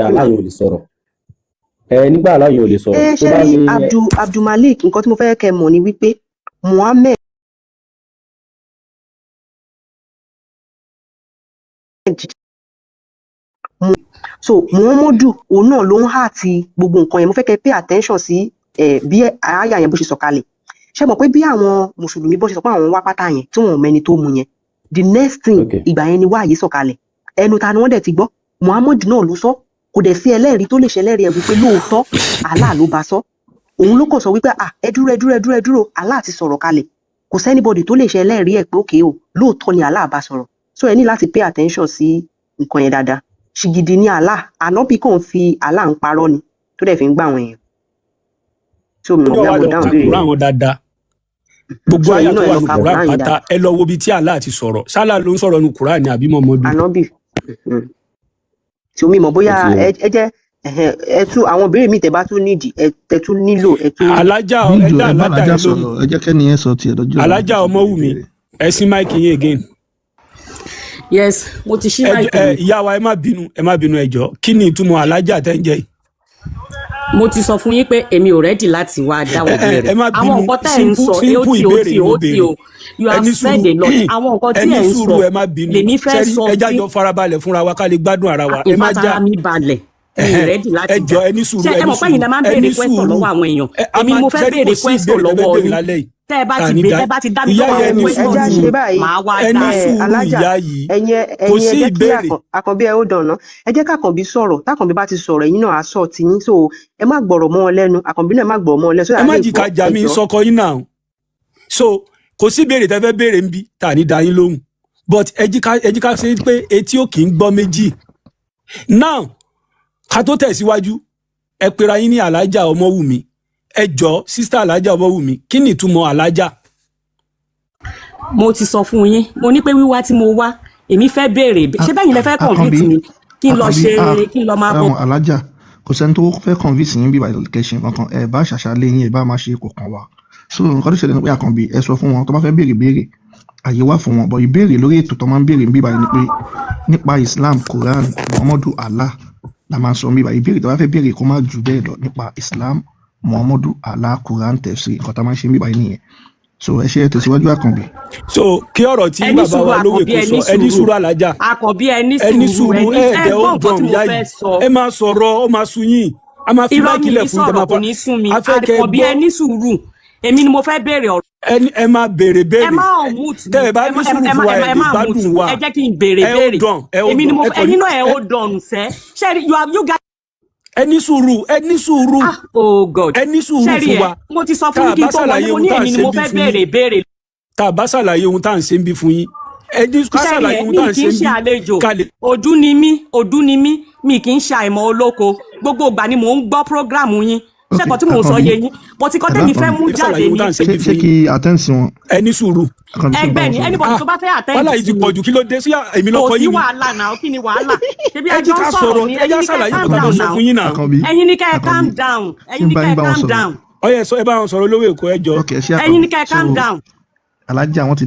Speaker 8: àlá yẹn ò lè sọ̀rọ̀. Nígbà àlá yẹn ò lè sọ̀rọ̀.
Speaker 5: Ṣé rí Abdulmalik nǹkan tí mo fẹ́ kẹ́ mọ̀ ni wípé Muhammed so Muhammadu òun náà ló ń hà ti gbogbo nǹkan yẹn. Mo fẹ́ kẹ́ pay attention sí bí àyà yẹn bó ṣe sọ̀kalẹ̀. Ṣé mọ̀ pé bí àwọn mùsùlùmí bó ṣe sọ pé àwọn wá pátá yẹn tí wọn ò mẹni tó mu yẹn the next thing ìgbà yẹn ni wáyé sọ̀kalẹ̀. Ẹnu ta ni wọ́n dẹ̀ ti gbọ́ Muhammadu náà ló sọ. Kò dẹ̀ sí ẹlẹ́rìí tó lè ṣẹlẹ́rìí ẹ̀ wípé lóòótọ́ Allah ló bá sọ. Òun ló kàn sọ wípé ẹ dúró Allah ti sọ̀rọ̀ kalẹ̀. Kò sẹ́nibọ̀dì tó lè ṣẹlẹ́rìí ẹ̀ pé òkè o lóòótọ́ ni Allah bá sọ̀rọ̀. So ẹ ní láti pay attention sí nǹkan yẹn dáadáa. Ṣìgìdì ni Allah ànábì kàn fi Allah ń parọ́ ni tó dẹ̀ fi ń gbà wọ́n yẹn. So mo gbà mo dáhùn béèrè.
Speaker 4: Gbogbo àyà tó wà ní Kùránì pátá ẹ lọ wo bí tí Allah ti sọ̀rọ̀. Sálà ló ń sọ̀rọ̀ ní Kùránì àbí Muhammadu?
Speaker 5: Ànábì. Tí omi mọ̀ bóyá ẹ jẹ́ ẹ tún àwọn ìbéèrè míì tẹ bá tún nídìí ẹ tún nílò ẹ tún.
Speaker 4: Alájà
Speaker 1: Alájà sọ̀rọ̀ ẹ jẹ́ kẹ́ni yẹn sọ tiẹ̀ lọ́jọ́.
Speaker 4: Alájà Ọmọwùmí ẹ sí máìkì yín again.
Speaker 3: Yes, mo ti ṣí máìkì mi.
Speaker 4: Ìyá wa ẹ má bínú ẹ jọ̀ọ́ kí ni ìtumọ̀ Alájà tẹ́ ń jẹ́ yìí?
Speaker 3: Mo ti sọ fún yín pé èmi ò rẹ́dì láti wá dáwọ́ bẹ̀rẹ̀. Àwọn nǹkan tẹ́ ẹ̀ ń sọ ó ti o. You have said a lot. Àwọn nǹkan tí ẹ̀ ń sọ lèmi fẹ́ sọ
Speaker 4: ẹ jájọ farabalẹ̀ fúnra wa ká lè gbádùn ara wa.
Speaker 3: Ẹ má já mi balẹ̀. Mi ò rẹ́dì láti
Speaker 4: jà. Ṣé
Speaker 3: ẹ mọ̀ pé yìí náà máa ń béèrè question lọ́wọ́ àwọn èèyàn. Èmi mo fẹ́ béèrè question lọ́wọ́ yín. Tẹ́ ẹ bá ti dá mi lọ́wọ́ question yìí máa wá dá ẹ.
Speaker 5: Alájà ẹ̀yin ẹ jẹ́ kí Àkànbí ẹ ó dànù. Ẹ jẹ́ k'Àkànbí sọ̀rọ̀. T'Àkànbí bá ti sọ̀rọ̀ ẹ̀yin náà á sọ tiyín. So ẹ má gbọ̀rọ̀ mọ́ wọn lẹ́nu. Àkànbí náà má gbọ̀rọ̀ mọ́ wọn lẹ́nu.
Speaker 4: Ẹ má jìkà jà mí sọkọ yín náà. So kò sí béèrè tẹ́ fẹ́ béèrè ń bí tà ní dá yín lóhùn. But ẹ jíká ṣe pé etí ò kì í gbọ́ méjì. Now ká tó tẹ̀síwájú ẹ pera yín ní Alájà Ọmọwùmí. Ẹ jọ̀ọ́ sísítà Alájà Ọmọwùmí kí ni ìtumọ̀ Alájà?
Speaker 3: Mo ti sọ fún yín mo ní pé wíwá tí mo wá èmi fẹ́ béèrè ṣé bẹ́ẹ̀ yín lẹ fẹ́ convince mi kí n lọ ṣe kí n lọ máa bọ̀.
Speaker 1: Alájà kò sẹ́ni tó fẹ́ convince yín bí ìbàdàn kẹ́sìn kankan ẹ bá ṣàṣàlẹ̀ yín ẹ bá máa ṣe kò kàn wá. So nǹkan tó ṣẹlẹ̀ ní pé Àkànbí ẹ sọ fún wọn tó bá fẹ́ béèrè àyè wá fún wọn bọ̀ ìbéèrè lórí ètò tó máa ń béèrè bí ìbàdàn ni pé nípa Islam Quran Muhammadu Allah la máa sọ bí ìbàdàn ìbéèrè tó bá fẹ́ béèrè kó má jù bẹ́ẹ̀ lọ nípa Islam Muhammadu Allah Quran tafsir nǹkan tó máa ń ṣe bí ìbàdàn nìyẹn. So ẹ ṣe tẹ̀síwájú Àkànbí.
Speaker 4: So kí ọ̀rọ̀ tí bàbá wa lówe kò sọ ẹni sùúrù Alájà ẹni sùúrù ẹ̀ẹ́dẹ̀ ó dùn yá yìí ẹ máa sọ̀rọ̀ ó máa sun yín a máa fi máìkì lẹ̀ fún ìjọba pa afẹ́kẹ́
Speaker 3: Àkànbí ẹni sùúrù èmi ni mo fẹ́ béèrè ọ̀rọ̀.
Speaker 4: ẹ máa béèrè béèrè
Speaker 3: ẹ má ọ̀mùtù
Speaker 4: tẹ ẹ bá ní sùúrù fún wa ẹ gbádùn wa
Speaker 3: ẹ jẹ́ kí n béèrè béèrè èmi ni mo fẹ́ ẹ̀yin náà ẹ ó dọ̀nù sẹ́ ṣe you guys.
Speaker 4: ẹni sùúrù
Speaker 3: oh God
Speaker 4: ẹni sùúrù fún wa
Speaker 3: mo ti sọ fún yín kí n tó wọlé mo ní èmi ni mo fẹ́ béèrè béèrè.
Speaker 4: tá a bá ṣàlàyé ohun tá à ń ṣe ń bí fún yín ẹni ká ṣàlàyé ohun tá à ń ṣe ń bí
Speaker 3: kalẹ̀. òdú ni mí mi kì í ṣe àìmọ̀ olóko gbogbo ìgbà ni mò ń gbọ́ prógráàmù yín
Speaker 1: ok
Speaker 3: ṣẹ́kọ̀ọ́ tí mò ń sọ
Speaker 1: Àkànbí
Speaker 3: yé yín but nǹkan tẹ́mi fẹ́ mú jáde ní
Speaker 1: ṣé kí àtẹ́ǹsì wọn
Speaker 4: ẹni sùúrù
Speaker 1: Àkànbí ṣe bá
Speaker 3: ẹgbẹ́
Speaker 1: wọn
Speaker 3: ni
Speaker 1: sọ̀rọ̀
Speaker 3: anybody tó bá fẹ́
Speaker 4: wàhálà yìí ti
Speaker 3: àtẹ́ǹdì
Speaker 4: pọ̀ jù kí ló dé sí èmi lọ́kọ
Speaker 3: kò sí
Speaker 4: yìí ni
Speaker 3: wàhálà náà kí ni wàhálà ṣebí
Speaker 4: ẹ jí
Speaker 3: ẹjọ́
Speaker 4: ká
Speaker 3: sọ̀rọ̀
Speaker 4: sọ̀rọ̀
Speaker 3: ni
Speaker 4: ẹ já ṣàlàyé nǹkan tó sọ fún yín náà
Speaker 1: Àkànbí
Speaker 3: ẹ̀yin ní kẹ́ ẹ calm
Speaker 1: Àkànbí
Speaker 3: down
Speaker 1: kí
Speaker 3: ẹ̀yin
Speaker 1: n
Speaker 3: ní
Speaker 1: bá
Speaker 3: kẹ́
Speaker 1: yín
Speaker 3: ẹ
Speaker 1: bá wọn
Speaker 3: calm
Speaker 1: sọ̀rọ̀
Speaker 3: down
Speaker 4: ọyẹ sọ ẹ bá wọn sọ̀rọ̀ olówó èkó ẹjọ
Speaker 1: ok ẹ ṣe
Speaker 3: ẹ̀yin ní
Speaker 1: Àkànbí
Speaker 3: kẹ́ ẹ
Speaker 1: so
Speaker 3: calm down
Speaker 1: alájà wọn ti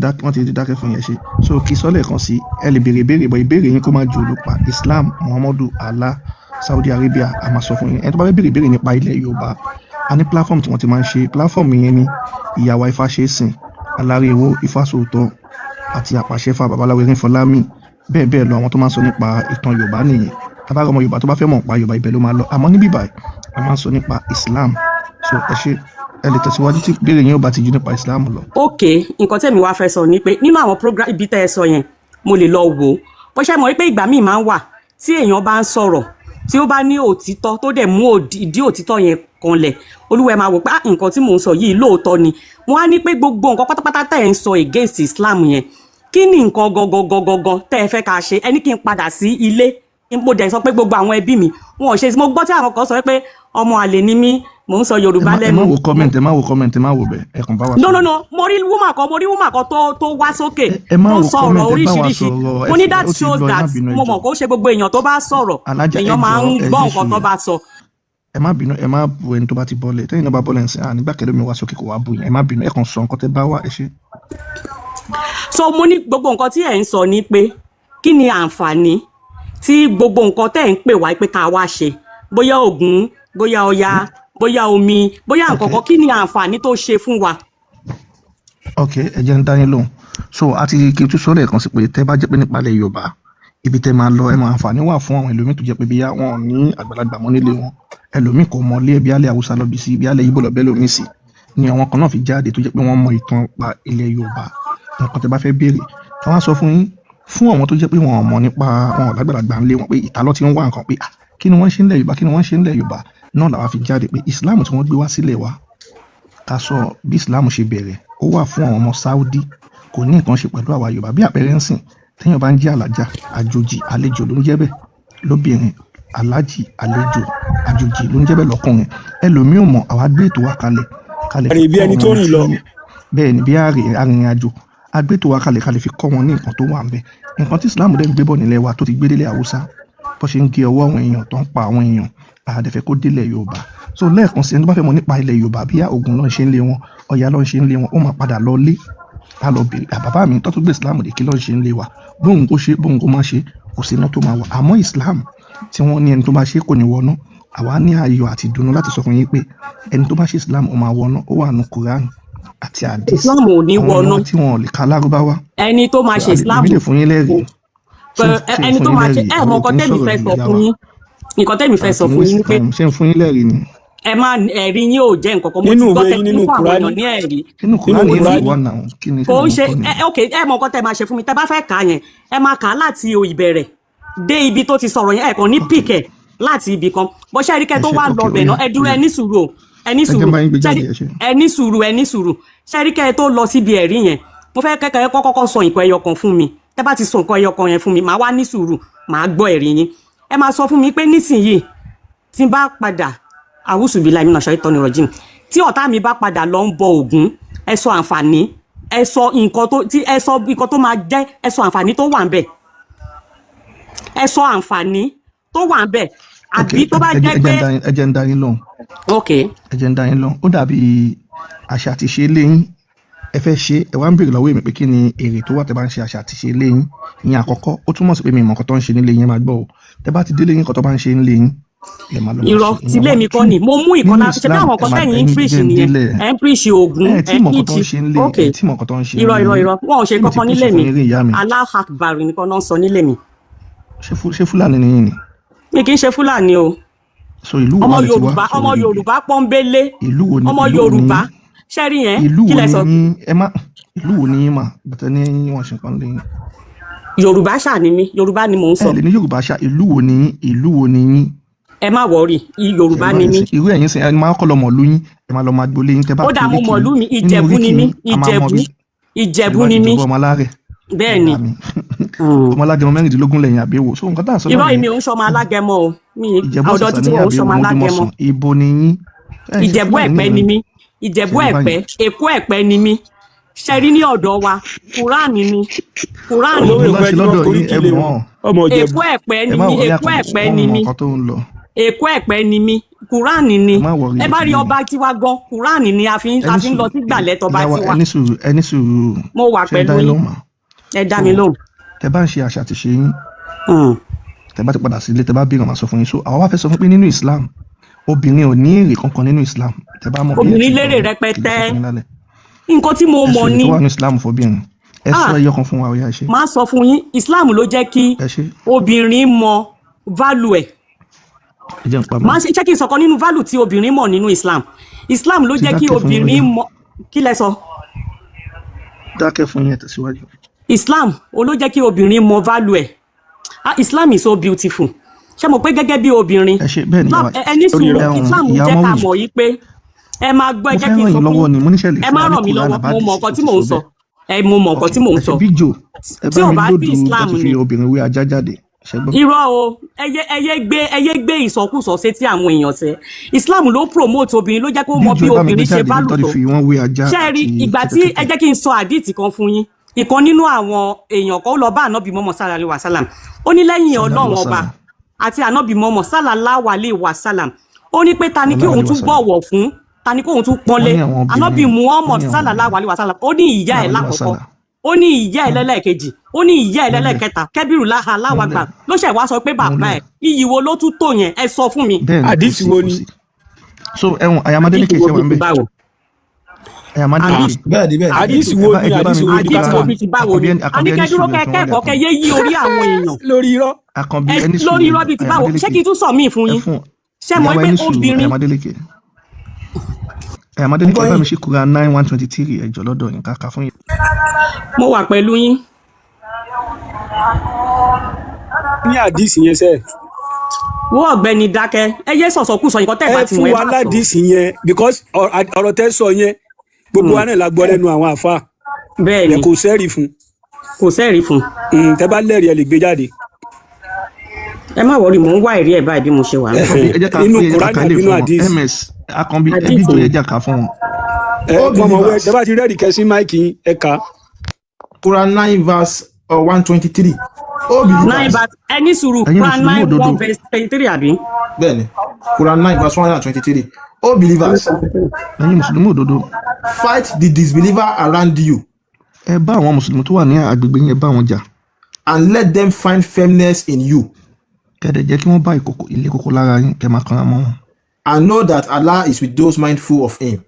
Speaker 1: dákẹ́ fún yẹn ṣe so kí sọ́lẹ̀ kan sí ẹ lè béèrè ìbéèrè bọ̀ ìbéèrè yín kó má ju olùpa Islam Muhammadu Allah Saudi Arabia a máa sọ fún yín ẹni tó bá fẹ́ béèrè ìbéèrè nípa ilẹ̀ Yorùbá a ní platform tí wọ́n ti máa ń ṣe platform yẹn ní ìyàwó Ifáṣẹ́sìn Aláréwó Ifásòótọ́ àti Àpàṣẹfà Babaláwo Erinfọlámi bẹ́ẹ̀ bẹ́ẹ̀ lọ àwọn tó máa ń sọ nípa ìtàn Yorùbá nìyẹn tábàrọ̀ ọmọ Yorùbá tó bá fẹ́ mọ̀ nípa Yorùbá ibẹ̀ ló máa lọ àmọ́ níbí báyìí a máa ń sọ nípa Islam so ẹ ṣe ẹ lè tẹ̀síwájú tí ìbéèrè yín ò bá ti ju nípa Islam lọ.
Speaker 3: ok nǹkan tẹ́mi wá fẹ́ sọ ni pé nínú àwọn program ibi tẹ́ ẹ sọ yẹn mo lè lọ wò ó bó ṣe mọ̀ wípé ìgbà míì máa ń wà tí èèyàn bá ń sọ̀rọ̀ tí ó bá ní òtítọ́ tó dẹ̀ mú ìdí òtítọ́ yẹn kanlẹ̀ olúwa ẹ máa wò pé nǹkan tí mò ń sọ yìí lóòótọ́ ni wọ́n á ní pé gbogbo nǹkan pátápátá tẹ́ ẹ ń sọ against Islam yẹn kí ni nǹkan gangan tẹ́ ẹ fẹ́ ká ṣe ẹni kí n padà sí ilé mo dẹ̀ sọ pé gbogbo àwọn ẹbí mi wọn ò ṣe mo gbọ́ tí àwọn kan sọ pé ọmọ àlè ni mí mò ń sọ Yorùbá lẹ́nu.
Speaker 1: ẹ má wo comment ẹ má wo bẹ́ẹ̀ ẹ kàn bá wa sọ̀rọ̀.
Speaker 3: no mo rí woman kan tó wá sókè
Speaker 1: ẹ má
Speaker 3: tó
Speaker 1: wo
Speaker 3: sọ ọ̀rọ̀
Speaker 1: comment ẹ bá wa
Speaker 3: oríṣiríṣi
Speaker 1: sọ̀rọ̀
Speaker 3: mo ní that shows that mo mọ̀ kó ṣe gbogbo èèyàn tó bá sọ̀rọ̀
Speaker 1: Alájà,
Speaker 3: èèyàn máa ń gbọ́ nǹkan tó bá sọ.
Speaker 1: ẹ má bínú ẹ má bu ẹni tó bá ti bọ́lẹ̀ tẹ́yìn náà bá bọ́lẹ̀ ǹsìn nígbà kẹlẹ́ mi wá sókè kò wá bù yín ẹ má bínú ẹ kàn sọ nǹkan tẹ́ bá wà ẹ ṣe.
Speaker 3: so mo ní gbogbo nǹkan tí ẹ̀ ń sọ ni pé kí ni àǹfààní tí gbogbo nǹkan tẹ́ ẹ̀ ń pè wá pé ká wá ṣe bóyá Ògún bóyá Ọya bóyá omi bóyá nǹkan kan kí ni àǹfààní tó ṣe fún wa.
Speaker 1: ok ẹ jẹ́ ń dá yín lóhùn so àti kí n tún sọ lẹ́ẹ̀kan sí pé tẹ́ bá jẹ́ pé nípa ilẹ̀ Yorùbá ibi tẹ́ máa lọ ẹ máa àǹfààní wà fún àwọn ẹlòmíì tó jẹ́ pé bíyá wọn ò ní àgbàlagbà mọ́ nílé wọn ẹlòmíì kò mọ ilé bí alẹ́ Haúsá lọ bí sí bí alẹ́ Ìgbò lọ bẹ́ẹ̀ lómi sí ni àwọn kan náà fi jáde tó jẹ́ pé wọ́n mọ ìtàn pa ilẹ̀ Yorùbá nǹkan tẹ́ bá fẹ́ béèrè wọ́n á sọ fún yín fún àwọn tó jẹ́ pé wọn ò mọ̀ nípa wọn ò lágbàlagbà ńlé wọn pé ìtàlọ́ ti ń wá nǹkan pé kí ni wọ́n ṣe ńlẹ̀ Yorùbá kí ni wọ́n ṣe ńlẹ̀ Yorùbá náà làwa fi jáde pé Islam tí wọ́n gbé wá sílẹ̀ wa ká sọ bí Islam ṣe bẹ̀rẹ̀ ó wà fún àwọn ọmọ Saudi kò ní nǹkan ṣe pẹ̀lú àwa Yorùbá bí àpẹẹrẹ ń sìn téèyàn bá ń jẹ́ alájà àjòjì àlejò ló ń jẹ́ bẹ́ẹ̀ lóbìnrin alájì àlejò àjòjì ló ń jẹ́ bẹ́ẹ̀ lọ́kùnrin ẹlòmíì ò mọ̀ àwa gbé ètò wa kalẹ̀
Speaker 4: rìn bí ẹni tó rìn lọ
Speaker 1: bẹ́ẹ̀ ni bí arìnrìn àjò a gbé ètò wa kalẹ̀ fi kọ́ wọn ní nǹkan tó wà ń bẹ̀ nǹkan tí Islam dẹ̀ ń gbé bọ̀ nílẹ̀ wa tó ti gbé délé Haúsá bó ṣe ń gé ọwọ́ àwọn èèyàn tó ń pa àwọn èèyàn àdẹ̀fẹ́ kó délẹ̀ Yorùbá so lẹ́ẹ̀kan sí ẹni tó bá fẹ́ mọ̀ nípa ilẹ̀ Yorùbá bí Ògún lọ́n ṣe ń lé wọn Ọya lọ́n ṣe ń lé wọn ó máa padà lọ lé a lọ bèrè bàbá mi tó gbé Islam dé kí lọ́n ṣe ń lé wa bóun kó ṣe bóun kó má ṣe kò sí iná tó máa wà àmọ́ Islam tí wọ́n ní ẹni tó bá ṣe kò ní wọná àwa ní ayọ̀ àti ìdùnnú láti sọ fún yín pé ẹni tó bá ṣe Islam ó máa wọná ó wà nù Quran àti hadith
Speaker 3: Islam ò ní wọná
Speaker 1: tí wọn ò lè ka Lárúbáwá
Speaker 3: ẹni tó máa ṣe Islam
Speaker 1: èmi lè fún yín lẹ́rìí
Speaker 3: ẹni tó máa ṣe mọ nǹkan tẹ́mi fẹ́ sọ fún yín nǹkan tẹ́mi fẹ́ sọ fún yín pé
Speaker 1: ṣé ń fún yín lẹ́rìí ni.
Speaker 3: ẹ má ẹ̀rí yín ò jẹ́ nǹkan kan mo ti gbọ́ tẹ́mi fún àwọn èèyàn ní ẹ̀rí.
Speaker 1: nínú Kùránì yìí wà náà kí ni.
Speaker 3: kò ń ṣe ok ẹ mọ nǹkan tẹ́ máa ṣe fún mi tẹ́ bá fẹ́ kà á yẹn ẹ máa kà á láti ìbẹ̀rẹ̀ dé ibi tó ti sọ̀rọ̀ yẹn ẹ kàn ní pìkẹ̀ láti ibì kan bó ṣe rí kẹ́ tó wà lọ bẹ̀ náà ẹ dúró ẹ ní sùúrù ẹ ní sùúrù ṣe rí kẹ́ tó lọ síbi ẹ̀rí yẹn mo fẹ́ kẹ́kẹ́ kọ́kọ́ sọ nǹkan ẹyọ kan fún mi tẹ́ bá ti sọ nǹkan ẹyọ kan yẹn fún mi màá wá ní sùúrù màá gbọ́ ẹ̀rí yín ẹ máa sọ fún mi pé nísìnyìí tí n bá padà àwùsùbíláì mínà ṣàítánì rọ̀jìm tí ọ̀tá mi bá padà lọ ń bọ Ògún ẹ sọ àǹfààní ẹ sọ nǹkan tó máa jẹ́ ẹ sọ àǹfààní tó wà ń bẹ̀ ẹ sọ àǹfààní tó wà ń bẹ̀ àbí tó bá jẹ́ pé.
Speaker 1: ẹ jẹ́ ń dá yín lóhùn.
Speaker 3: ok
Speaker 1: ẹ jẹ́ ń dá yín lóhùn ó dàbí àṣà àti ṣe léyìn ẹ fẹ́ ṣe ẹ wá ń béèrè lọ́wọ́ èmi pé kí ni èrè tó wà tẹ́ bá ń ṣe àṣà àti ṣe léyìn ìyẹn àkọ́kọ́ ó túmọ̀ sí pé mi mọ̀ nǹkan tó ń ṣe nílé yín máa gbọ́ o tẹ́ bá ti délé yín nǹkan tó bá ń ṣe nílé yín
Speaker 3: irọ́ tílé mi kọ́ ni mo mú ìkan láti ṣe bí àwọn kan tẹ̀yìn ń píríṣì nìyẹn ẹ̀ ń píríṣì Ògún ẹ̀ ń píríṣì ok irọ́ wọn ò ṣe kankan nílé mi Allah Akbar nìkan náà ń sọ nílé mi.
Speaker 1: ṣé Fúlàní ni yín ni.
Speaker 3: mi kì í ṣe Fúlàní o ọmọ Yorùbá ọmọ Yorùbá pọ́nbélé ọmọ Yorùbá ṣẹ́rí yẹn kí lẹ sọ.
Speaker 1: ìlú wo ni yín mà bàtẹ́ ní wọ́n ṣe nǹkan lé yín.
Speaker 3: Yorùbá ṣáà ni mí Yorùbá ni mò ń sọ.
Speaker 1: ẹ lè ní Yorùbá ṣáà ìlú wo ni yín.
Speaker 3: ẹ má wọrí Yorùbá ni mí.
Speaker 1: irú ẹ̀yin sìn ẹ máa kọ́ lọ mọ̀lú yín ẹ máa lọ máa gbolé yín tẹ́ bá.
Speaker 3: ó dà mọ́ mọ̀lú mi Ìjẹ̀bú ni mí Ìjẹ̀bú ni mí. bẹ́ẹ̀ ni.
Speaker 1: ọmọ alágẹmọ mẹ́rìndínlógún lẹ́yìn àbẹ̀wò so nǹkan tá à ń sọ náà.
Speaker 3: irọ́ mi ò ń ṣọmọ alágẹmọ o mi ọ̀dọ́ títí ò ń ṣọmọ alágẹmọ.
Speaker 1: ibo ni yín
Speaker 3: Ìjẹ̀bú Ẹ̀pẹ́ ni mí Ìjẹ̀bú Ẹ̀pẹ́ Èkó Ẹ̀pẹ́ ni mí ṣẹ́rí ní ọ̀dọ̀ wa Kùránì ni Èkó Ẹ̀pẹ́ ni mí Èkó Ẹ̀pẹ́ ni mí Èkó Ẹ̀pẹ́ ni mí Kùránì ni ẹ bá rí ọba tiwa gan Kùránì ni a fi ń lọ sí gbàlẹ́ tọba tiwa.
Speaker 1: ẹni sùúrù
Speaker 3: mo wà pẹ̀lú yín ẹ dá mi lóhùn.
Speaker 1: tẹ bá ń ṣe àṣà àti ṣe yín tẹ bá ti padà sílé tẹ bá bí ìrànmọ́ sọ fún yín so àwa wá fẹ́ sọ fún pé nínú Islam obìnrin ò ní èrè kankan nínú Islam tẹ bá mọ̀ bí
Speaker 3: obìnrin lérè rẹpẹtẹ nǹkan tí mo mọ̀ ni
Speaker 1: tó wà ní Islam fọbìnrin ẹ sọ ẹyọ kan fún wa ọyá ṣe.
Speaker 3: máa sọ fún yín Islam ló jẹ́ kí obìnrin mọ value ẹ̀ máa ṣe kí n sọ̀kan nínú value tí obìnrin mọ̀ nínú Islam ló jẹ́ kí obìnrin mọ kí lẹ sọ.
Speaker 1: dákẹ́ fún yín tẹ̀síwájú.
Speaker 3: Islam ló jẹ́ kí obìnrin mọ value ẹ̀ Islam is so beautiful ṣé mo pé gẹ́gẹ́ bí obìnrin ẹni sùúrù Islam jẹ́ ká mọ̀ yí pé ẹ máa gbọ́ ẹ jẹ́ kí n sọ fún ẹ máa ràn mí lọ́wọ́ mo mọ̀ nǹkan tí mò ń sọ mo mọ̀ nǹkan tí mò ń sọ tí ò bá sí Islam ni
Speaker 1: obìnrin wí ajá jáde.
Speaker 3: irọ́ o ẹyẹ gbé ìsọkúsọ sétí àwọn èèyàn sẹ́ Islam ló promote obìnrin ló jẹ́ kó mọ bí obìnrin ṣe bá lò tó ṣe rí ìgbà tí ẹ jẹ́ kí n sọ àdìtì kan fún yín ìkan nínú àwọn èèyàn kan ó lọ bá ànábì Muhammad sallallahu alaihi wasallam ó ní lẹ́yìn Ọlọ́run ọba àti ànábì Muhammad sallallahu alaihi wasallam ó ní pé ta ni kí òun tún bọ̀wọ̀ fún ta ni kí òun tún pọ́nlé ànábì Muhammad sallallahu alaihi wasallam ó ní ìyá ẹ̀ lákọ̀ọ́kọ́ ó ní ìyá ẹ̀ lẹ́lẹ́kejì ó ní ìyá ẹ̀ lẹ́lẹ́kẹta kẹ́bírù láha láwàgbà ló ṣẹ̀ wá sọ pé bàbá ẹ̀ iyì wo ló tún tó yẹn ẹ sọ fún mi.
Speaker 4: àdìsí wo ni.
Speaker 1: so ẹ̀wọ̀n Ayamadéleke ṣe wà ń bẹ̀.
Speaker 4: àdìsí wo ni àdìsí wo
Speaker 3: ni ti báwo ni àníkẹ́dúró kẹ́kẹ́kọ̀ọ́ kẹ́ yé yí orí àwọn èèyàn
Speaker 4: lórí irọ́
Speaker 3: lórí irọ́ bíi ti báwo ṣé kí n tún sọ míì fún yín ṣé mo pé obìnrin.
Speaker 1: Ayamadéleke bá mi ṣe Quran 9:123 ẹjọ́ lọ́dọ̀ yín kàkà fún yín.
Speaker 3: mo wà pẹ̀lú yín.
Speaker 4: ní àdìsí yẹn sẹ́ẹ̀.
Speaker 3: wọ́n ọ̀gbẹ́ni dákẹ́ ẹ yé sọ̀sọ̀kú sọ nǹkan tẹ́ ẹ bá ti wọ́n ẹ bá sọ.
Speaker 4: ẹ fún wa ládìsí yẹn because ọ̀rọ̀ tẹ́ sọ yẹn gbogbo wa náà la gbọ́ lẹ́nu àwọn àfa.
Speaker 3: bẹ́ẹ̀ni
Speaker 4: kò sẹ́ẹ̀rì fún.
Speaker 3: kò sẹ́ẹ̀rì fún.
Speaker 4: tẹ́ bá lẹ́rìí ẹ lè gbé jáde.
Speaker 3: ẹ má wọrí mò ń wá ẹ̀rí ẹ̀ báyìí bí mo ṣe wà.
Speaker 4: inú Kùránì àbí inú àdìsí.
Speaker 1: ms akànbí ẹbí tó yẹ jà ká fún wọn.
Speaker 4: mọ̀mọ́ wẹ́ tẹ́ bá ti rẹ́ẹ̀dì kẹ́sí máìkì ẹ kà.
Speaker 9: Quran 9:123.
Speaker 3: ẹni sùúrù Quran 9:123 àbí.
Speaker 9: bẹ́ẹ̀ni Quran 9:123. All believers.
Speaker 1: ẹ̀yin mùsùlùmí òdodo.
Speaker 9: fight the disbeliever around you.
Speaker 1: ẹ bá àwọn mùsùlùmí tó wà ní agbègbè yẹn bá wọn jà.
Speaker 9: and let them find firmness in you.
Speaker 1: kẹ́dẹ̀ jẹ́ kí wọ́n bá ilé kókó lára yín kẹ́ máa kanra mọ́ wọn.
Speaker 9: and know that Allah is with those mindful of him.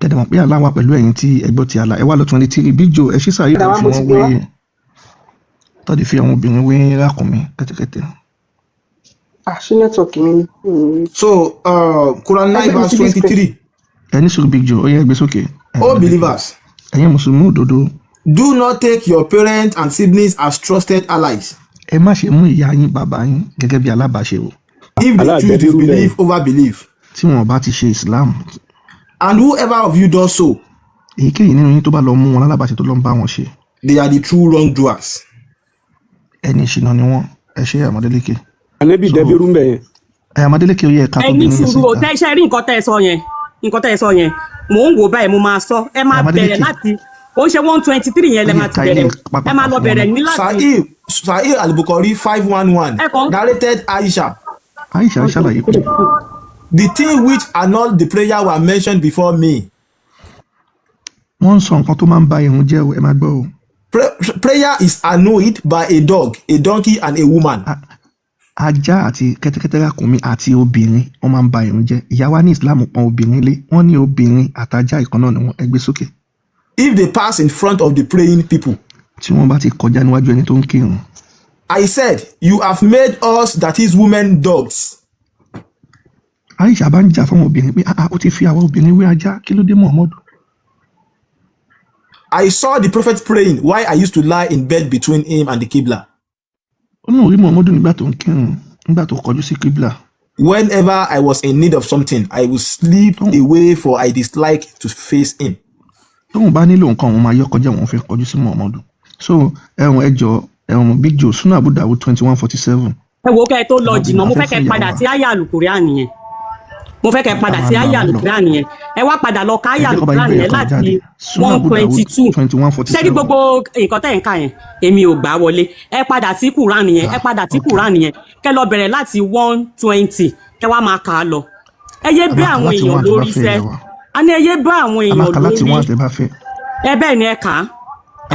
Speaker 1: kẹ́dẹ̀ mọ̀ pé Allah wà pẹ̀lú ẹ̀yin tí ẹgbọ́ ti Allah ẹ wá lọ 23 Big Joe ẹ ṣí sàárè kan fi wọ́n wé tọ́dí fi àwọn obìnrin wé rákùnmí kẹ́tẹ́kẹ́tẹ́.
Speaker 5: ṣé nẹ́tíwọ̀kì mi ni.
Speaker 9: so Quran 9:23.
Speaker 1: ẹni sùúrù Big Joe ó yẹ ẹgbẹ́ sókè.
Speaker 9: all believers.
Speaker 1: ẹ̀yin mùsùlùmí òdodo.
Speaker 9: do not take your parents and siblings as trusted allies.
Speaker 1: ẹ má ṣe mú ìyá yín bàbá yín gẹ́gẹ́ bí alábàáṣe o.
Speaker 9: if they choose to believe over believe.
Speaker 1: tí wọn bá ti ṣe Islam.
Speaker 9: and whoever of you does so.
Speaker 1: èyíkéyìí nínú yín tó bá lọ mú wọn lálábàáṣe tó lọ ń bá wọn ṣe.
Speaker 9: they are the true wrongdoers.
Speaker 1: ẹni ìṣìnà ni wọn ẹ ṣe Ayamadéleke.
Speaker 4: ànábì dẹbírú ń bẹ yẹn.
Speaker 1: Ayamadéleke ó yẹ ká tó bí
Speaker 3: ẹni sùúrù ò tẹ́ ṣe rí nǹkan tẹ́ ẹ sọ yẹn mò ń wò báyìí mo máa sọ ẹ máa bẹ̀rẹ̀ láti ó ṣe 123 yẹn lẹ máa ti bẹ̀rẹ̀ ẹ máa lọ bẹ̀rẹ̀ ní láti.
Speaker 9: Sahih al-Bukhari 511 narrated Aisha.
Speaker 1: Aisha ṣàlàyé pé.
Speaker 9: the thing which annulled the prayer were mentioned before me.
Speaker 1: wọ́n sọ nǹkan tó máa ń ba irun jẹ́ o ẹ máa gbọ́ o.
Speaker 9: prayer is annulled by a dog, a donkey and a woman.
Speaker 1: ajá àti kẹ́tẹ́kẹ́tẹ́ ràkúnmí àti obìnrin wọ́n máa ń ba irun jẹ́ ìyá wa ní Islam pọ́n obìnrin lé wọ́n ní obìnrin àtajá ìkan náà ni wọ́n ẹgbẹ́ sókè.
Speaker 9: if they pass in front of the praying people.
Speaker 1: tí wọ́n bá ti kọjá níwájú ẹni tó ń kírun.
Speaker 9: I said you have made us that is women dogs.
Speaker 1: Aisha bá ń jà fún obìnrin pé ó ti fi àwọn obìnrin wé ajá kí ló dé Muhammadu.
Speaker 9: I saw the prophet praying while I used to lie in bed between him and the Qibla.
Speaker 1: ó náà rí Muhammadu nígbà tó ń kírun nígbà tó kọjú sí Qibla.
Speaker 9: Whenever I was in need of something, I would sleep away for I dislike to face him.
Speaker 1: tóun bá nílò nǹkan òun máa yọ kọjá òun fẹ́ kọjú sí Muhammadu. so ẹ̀wọ̀n Big Joe Sunan Abu Dawud 21:47.
Speaker 3: ẹ wo kẹ́ ẹ tó lọ jìnnà mo fẹ́ kẹ́ padà sí àyá Al-Qur'an nìyẹn mo fẹ́ kẹ́ padà sí àyà alukuran yẹn ẹ wá padà lọ ká àyà alukuran yẹn láti 122 ṣé ní gbogbo nǹkan tẹ̀ ń kà yẹn èmi ò gbà wọlé ẹ padà sí kuran yẹn ẹ padà sí kuran yẹn kẹ́ lọ bẹ̀rẹ̀ láti 120 kẹ́ wá máa kà á lọ ẹ yé bẹ́ àwọn èèyàn lórí sẹ́ a ní ẹ yé bẹ́ àwọn èèyàn lórí ẹ bẹ́ẹ̀ ni ẹ kà á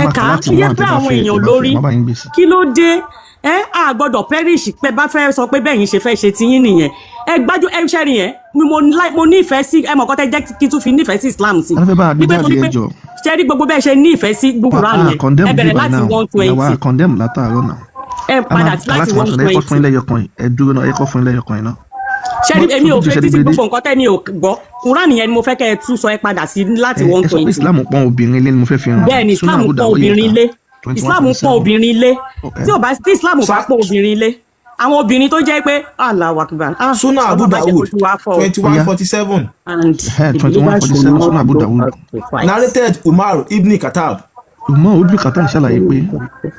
Speaker 3: ẹ yé bẹ́ àwọn èèyàn lórí kí ló dé a gbọ́dọ̀ perish pé bá fẹ́ sọ pé bẹ́ẹ̀ yín ṣe fẹ́ ṣe tiyín nìyẹn ẹ gbájú ẹ ṣẹ́rin yẹn mo nífẹ̀ẹ́ sí ẹ mọ̀ kọ́ tẹ́ jẹ́ kí tún fi nífẹ̀ẹ́ sí Islam sí wípé torí pé ṣẹ́rí gbogbo bẹ́ẹ̀ ṣe nífẹ̀ẹ́ sí gbogbo ra yẹn ẹ bẹ̀rẹ̀ láti 120 ẹ padà láti 120
Speaker 1: ẹ dúró náà ẹ kọ́ fún ilé ẹ̀kọ́ yẹn náà.
Speaker 3: ṣẹ́rí èmi ò fẹ́ títí gbogbo nǹkan tẹ́ mi ò gbọ́ Quran yẹn ni mo fẹ́ kẹ́ ẹ tún sọ ẹ padà sí láti 120.
Speaker 1: ẹ sọ pé Islam pọ́n obìnrin lé ni mo fẹ́ fi hàn.
Speaker 3: bẹ́ẹ̀ ni Islam pọ́n obìnrin lé Islam pọ́n obìnrin lé tí ò bá tí Islam bá pọ́n obìnrin lé àwọn obìnrin tó jẹ́ pé Allahu Akbar.
Speaker 9: Sunnah Abu Dawud 2147
Speaker 3: and
Speaker 1: 2147 Sunnah Abu Dawud
Speaker 9: narrated Umar ibn Khattab.
Speaker 1: Umar ibn Khattab ṣàlàyé pé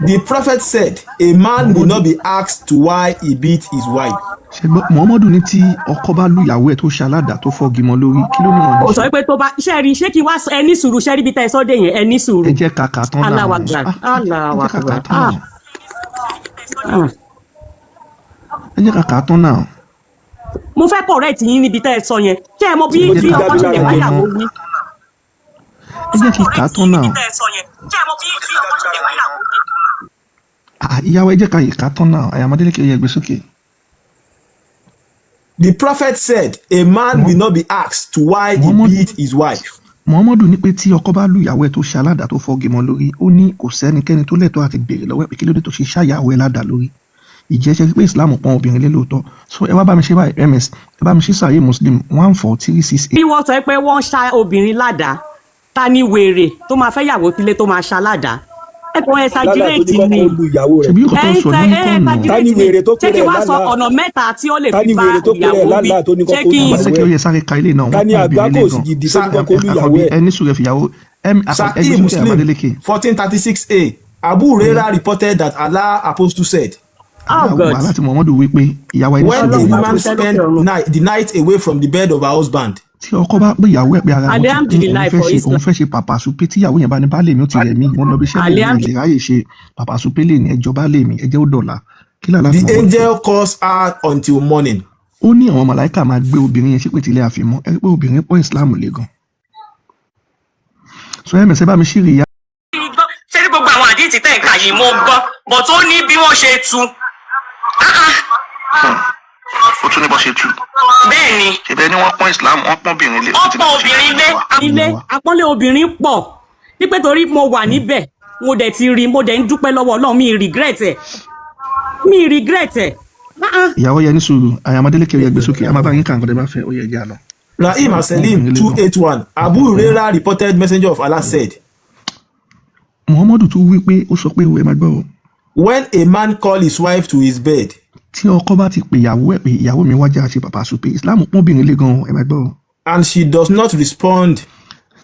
Speaker 9: the prophet said a man will not be asked to why he beat his wife.
Speaker 1: ṣùgbọ́n Muhammadu ní tí ọkọ bá lu ìyàwó ẹ̀ tó ṣaládàá tó fọ́gi mọ́ lórí kí ló ní wọn ní.
Speaker 3: ó sọ pé tó bá iṣẹ́ rí ṣé kí wá ẹ ní sùúrù ṣẹ́rí bí tẹ́ ẹ sọ́dẹ̀ yẹn ẹ ní sùúrù.
Speaker 1: ẹ jẹ́ kàkà tán náà
Speaker 3: Allahu Akbar Allahu Akbar
Speaker 1: ẹ jẹ́ kàkà tán náà.
Speaker 3: mo fẹ́ correct yín níbi tẹ́ ẹ sọ yẹn kí ẹ mọ bí ọkọ ṣe lè wáyàwó wí.
Speaker 1: ẹ jẹ́ kí kà tán náà. ìyàwó ẹ jẹ́ ká yìí kà tán náà àyàmọ́délé kí ẹ yẹ gbé sókè.
Speaker 9: The prophet said a man will not be asked to why he beat his wife.
Speaker 1: Muhammadu ní pé tí ọkọ bá lu ìyàwó ẹ̀ tó ṣe aládàá tó fọ́gi mọ́ lórí ó ní kò sẹ́nikẹ́ni tó lẹ́tọ̀ọ́ àti béèrè lọ́wọ́ ẹ̀ pé kí ló dé tó ṣe ṣàyàwó ẹ̀ ládàá lórí. ìjẹ́sẹ̀ pé Islam pọ́n obìnrin lé lóòótọ́ so ẹ wá bá mi ṣe báyìí ms ẹ bá mi ṣe Sahih Muslim 14368.
Speaker 3: bí wọ́n sọ pé wọ́n ṣá obìnrin ládàá ta ni wèrè tó máa fẹ́ yàwó sílé tó máa ṣá ládàá ẹ̀kọ́ ẹ̀ ṣàjírètì ni
Speaker 1: ṣebí nǹkan tó ń sọ ní kọ́ọ̀nù
Speaker 3: ṣé kí wàá sọ ọ̀nà mẹ́ta tí ó lè fi bá ìyàwó mi ṣé kí n
Speaker 1: ṣe kí ó yẹ sáré ka ilé náà wọ́n kọ́ obìnrin lé gan ẹni sùúrù ẹ̀fìyàwó
Speaker 9: Sahih Muslim 1436a Abu Hurairah reported that Allah Apostle said.
Speaker 1: Láti Muhammadu wípé ìyàwó ẹni
Speaker 9: when a woman spend the night away from the bed of her husband.
Speaker 1: tí ọkọ bá pé ìyàwó ẹ pé ara òun fẹ́ ṣe pàpàṣùpé tí ìyàwó yẹn bá ní baálé mi ó ti rẹ̀ mí mo lọ bí iṣẹ́ lè lè ráyè ṣe pàpàṣùpé lè ní ẹjọ́ baálé mi ẹjẹ́ ó dọ̀la kí lálá fún
Speaker 9: the angel calls her until morning.
Speaker 1: ó ní àwọn màláìka máa gbé obìnrin yẹn ṣépè tílé àfimọ́ ẹ pé obìnrin pọ́ Islam lé gan. sọ ẹ mẹsẹ bá mi ṣírí ìyá.
Speaker 3: ṣé ní gbogbo àwọn àdìtì tẹ̀ ń kà yìí mo gbọ́ bọ̀ tó ní bí wọ́n ṣe tu.
Speaker 1: ó tún ní bó ṣe tú.
Speaker 3: bẹ́ẹ̀ ni.
Speaker 1: ṣèbẹ́ ni wọ́n pọ́n Islam wọ́n pọ́n obìnrin lé.
Speaker 3: wọ́n pọ́n obìnrin lé àpọ́nlé obìnrin pọ̀ nípé torí mo wà níbẹ̀ mo dẹ̀ ti rí mo dẹ̀ ń dúpẹ́ lọ́wọ́ Ọlọ́run mi regret ẹ̀.
Speaker 1: ìyàwó yẹn ní sùúrù àyàmọ́délé kiri ẹgbẹ́ sókè a máa bá yín kà nǹkan tẹ́ bá fẹ́ ó yẹ ẹjẹ́ àná.
Speaker 9: Rahim Aselim 281 Abu Hurairah reported messenger of Allah said.
Speaker 1: Muhammadu tún wí pé ó sọ pé ìwé máa gbọ́ o.
Speaker 9: When a man call his wife to his bed.
Speaker 1: tí ọkọ bá ti pè ìyàwó ẹ̀ pé ìyàwó mi wájà ṣe pàpàṣùpé Islam pọ́n obìnrin lé gan ẹ máa gbọ́ o.
Speaker 9: And she does not respond.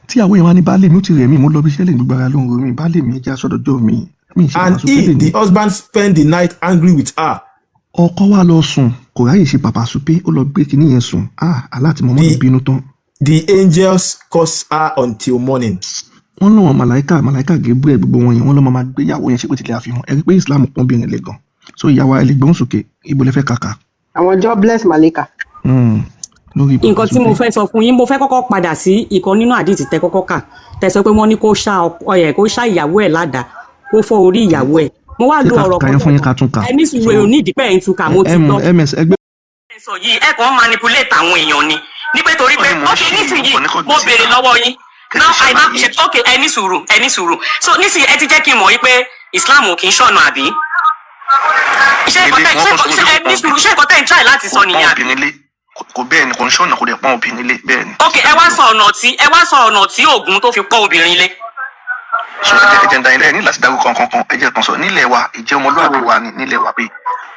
Speaker 1: tí ìyàwó yẹn wá ní baálé mi ó ti rẹ̀ mí mo lọ bí iṣẹ́ lè gbogbo ara lóhùn mi baálé mi ẹja sọ́dọ̀jọ́ mi.
Speaker 9: And he the husband spend the night angry with her.
Speaker 1: ọkọ wa lọ sùn kò ráyè ṣe pàpàṣùpé ó lọ gbé kinní yẹn sùn aláàtì Muhammadu bínú tán.
Speaker 9: The angels curse her until morning.
Speaker 1: wọ́n lọ wọn màláìka Gabriel gbogbo wọn yẹn wọ́n lọ máa gbé ìyàwó yẹn ṣépè tílé àfihàn ẹ rí pé Islam pọ́n obìnrin lé gan so ìyàwó ẹ lè gbóhùn sókè ibo lẹ fẹ́ kàkà.
Speaker 5: àwọn jobless malika.
Speaker 3: nǹkan tí mo fẹ́ sọ fún yín mo fẹ́ kọ́kọ́ padà sí ìkan nínú àdìtì tẹ kọ́kọ́ kà tẹ sọ pé wọ́n ní kó ṣá ìyàwó ẹ̀ ládàá kó fọ́ orí ìyàwó ẹ̀ mo wá lo ọ̀rọ̀ kan ẹni sùúrù èrò ní ìdípẹ́ ẹ̀ ń túkà mo ti gbọ́. sọ yìí ẹ kàn manipulate àwọn èèyàn ni nípé torí pé ok nísìnyí mo béèrè lọ́wọ́ yín now I have ṣe ok ẹni sùúrù so nísìnyí ẹ ti jẹ́ kí n mọ̀ yí pé Islam kì í ṣọ̀nà àbí ṣé nǹkan tẹ́ ń try láti sọ nìyẹn.
Speaker 1: kò bẹ́ẹ̀ ni kò ń ṣọ̀nà kò dẹ̀ pọ́n obìnrin lé bẹ́ẹ̀ ni.
Speaker 3: ok ẹ wá sọ ọ̀nà tí Ògún tó fi pọ́n obìnrin lé.
Speaker 1: so ẹ̀jẹ̀ ń da ilé ní láti dárúkọ kankan ẹ̀jẹ̀ kan sọ nílẹ̀ wa ìjẹ́ ọmọlúwàbí wa nílẹ̀ wa pé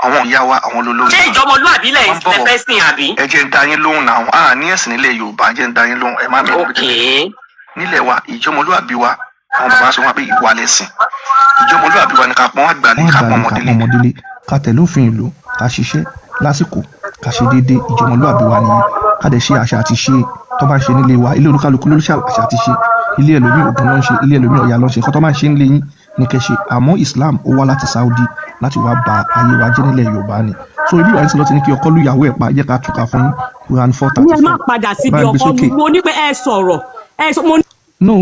Speaker 1: àwọn ìyá wa àwọn olólórí.
Speaker 3: ṣé ìjọmọlúwàbí lẹ̀ ń fẹ́ sìn àbí.
Speaker 1: ẹ̀jẹ̀ ń da yín lóhùn náà ní ẹ̀sìn nílẹ̀ Yorùbá ẹ̀jẹ̀ ń da yín lóhùn ẹ̀ má mi.
Speaker 3: ok
Speaker 1: nílẹ̀ wa ìjọmọlúwàbí wa àwọn bàbá sọ wọn pé ìwà lẹ̀sìn ìjọmọlúwàbí wa ni ká pọ́n àgbà ní ká pọ́n ọmọdélé ká tẹ̀lé òfin ìlú ká ṣiṣẹ́ lásìkò ká ṣe déédéé ìjọmọlúwàbí wa nìyẹn ká dẹ̀ ṣe àṣà àti ṣe tó bá ń ṣe nílé wa ilé olúkálukú ló ṣe àṣà àti ṣe ilé ẹlòmíì Ògùn ló ń ṣe ilé ẹlòmíì Ọ̀yà ló ń ṣe kó tó máa ń ṣe nílé yín ní kẹ́ṣe àmọ́ Islam ó wá láti Saudi láti wá ba ayé wa jẹ́ nílẹ̀ Yorùbá ni so ibi ìwà ìṣẹ̀lẹ̀ ti ní kí ọkọ lùyàwó ẹ̀ pa jẹ́ ká túká fún Quran 4:34.
Speaker 3: ẹ má padà síbi ọkọ mo ní pé ẹ sọ̀rọ̀ mo ní.
Speaker 1: no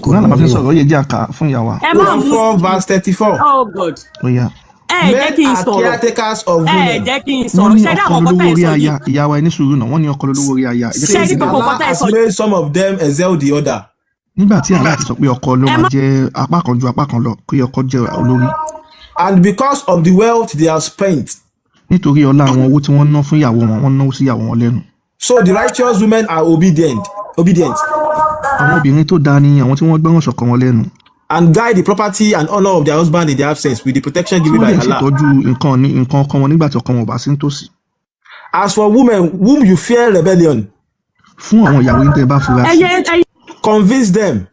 Speaker 1: Quran àbáfẹ́ sọ̀rọ̀ yẹ jẹ́ àká fún ìyàwó.
Speaker 3: ẹ má mú
Speaker 9: 4 verse 34.
Speaker 3: oh God.
Speaker 1: ó yá.
Speaker 3: ẹ jẹ́ kí n sọ̀rọ̀
Speaker 9: caretakers of women.
Speaker 3: ẹ jẹ́ kí n sọ̀rọ̀ ṣé dá àwọn kọ́tà ẹ̀ sọ yìí.
Speaker 1: ìyàwó ẹni sùúrù náà wọ́n ní ọkọ lólówó orí aya.
Speaker 3: ṣé ní gbogbo kọ́tà ẹ̀ sọ yìí.
Speaker 9: Allah has made some of them excel the other.
Speaker 1: nígbà tí Allah ti sọ pé ọkọ ló máa jẹ́ apá kan ju apá kan lọ kí ọkọ jẹ́ olórí.
Speaker 9: And because of the wealth they have spent.
Speaker 1: nítorí ọlá àwọn owó tí wọ́n ná fún ìyàwó wọn wọ́n náwó sí ìyàwó wọn lẹ́nu.
Speaker 9: So the righteous women are obedient.
Speaker 1: àwọn obìnrin tó dáa ni àwọn tí wọ́n gbọ́ràn sọ̀kọ wọn lẹ́nu.
Speaker 9: And guide the property and honor of their husband in their absence with the protection given by Allah.
Speaker 1: tí wọ́n lè ṣètọ́jú nǹkan ọkọ wọn nígbà tí ọkọ wọn ò bá sí nítòsí.
Speaker 9: As for women whom you fear rebellion.
Speaker 1: fún àwọn ìyàwó yín tẹ́ ẹ bá fura sí.
Speaker 9: Convince them.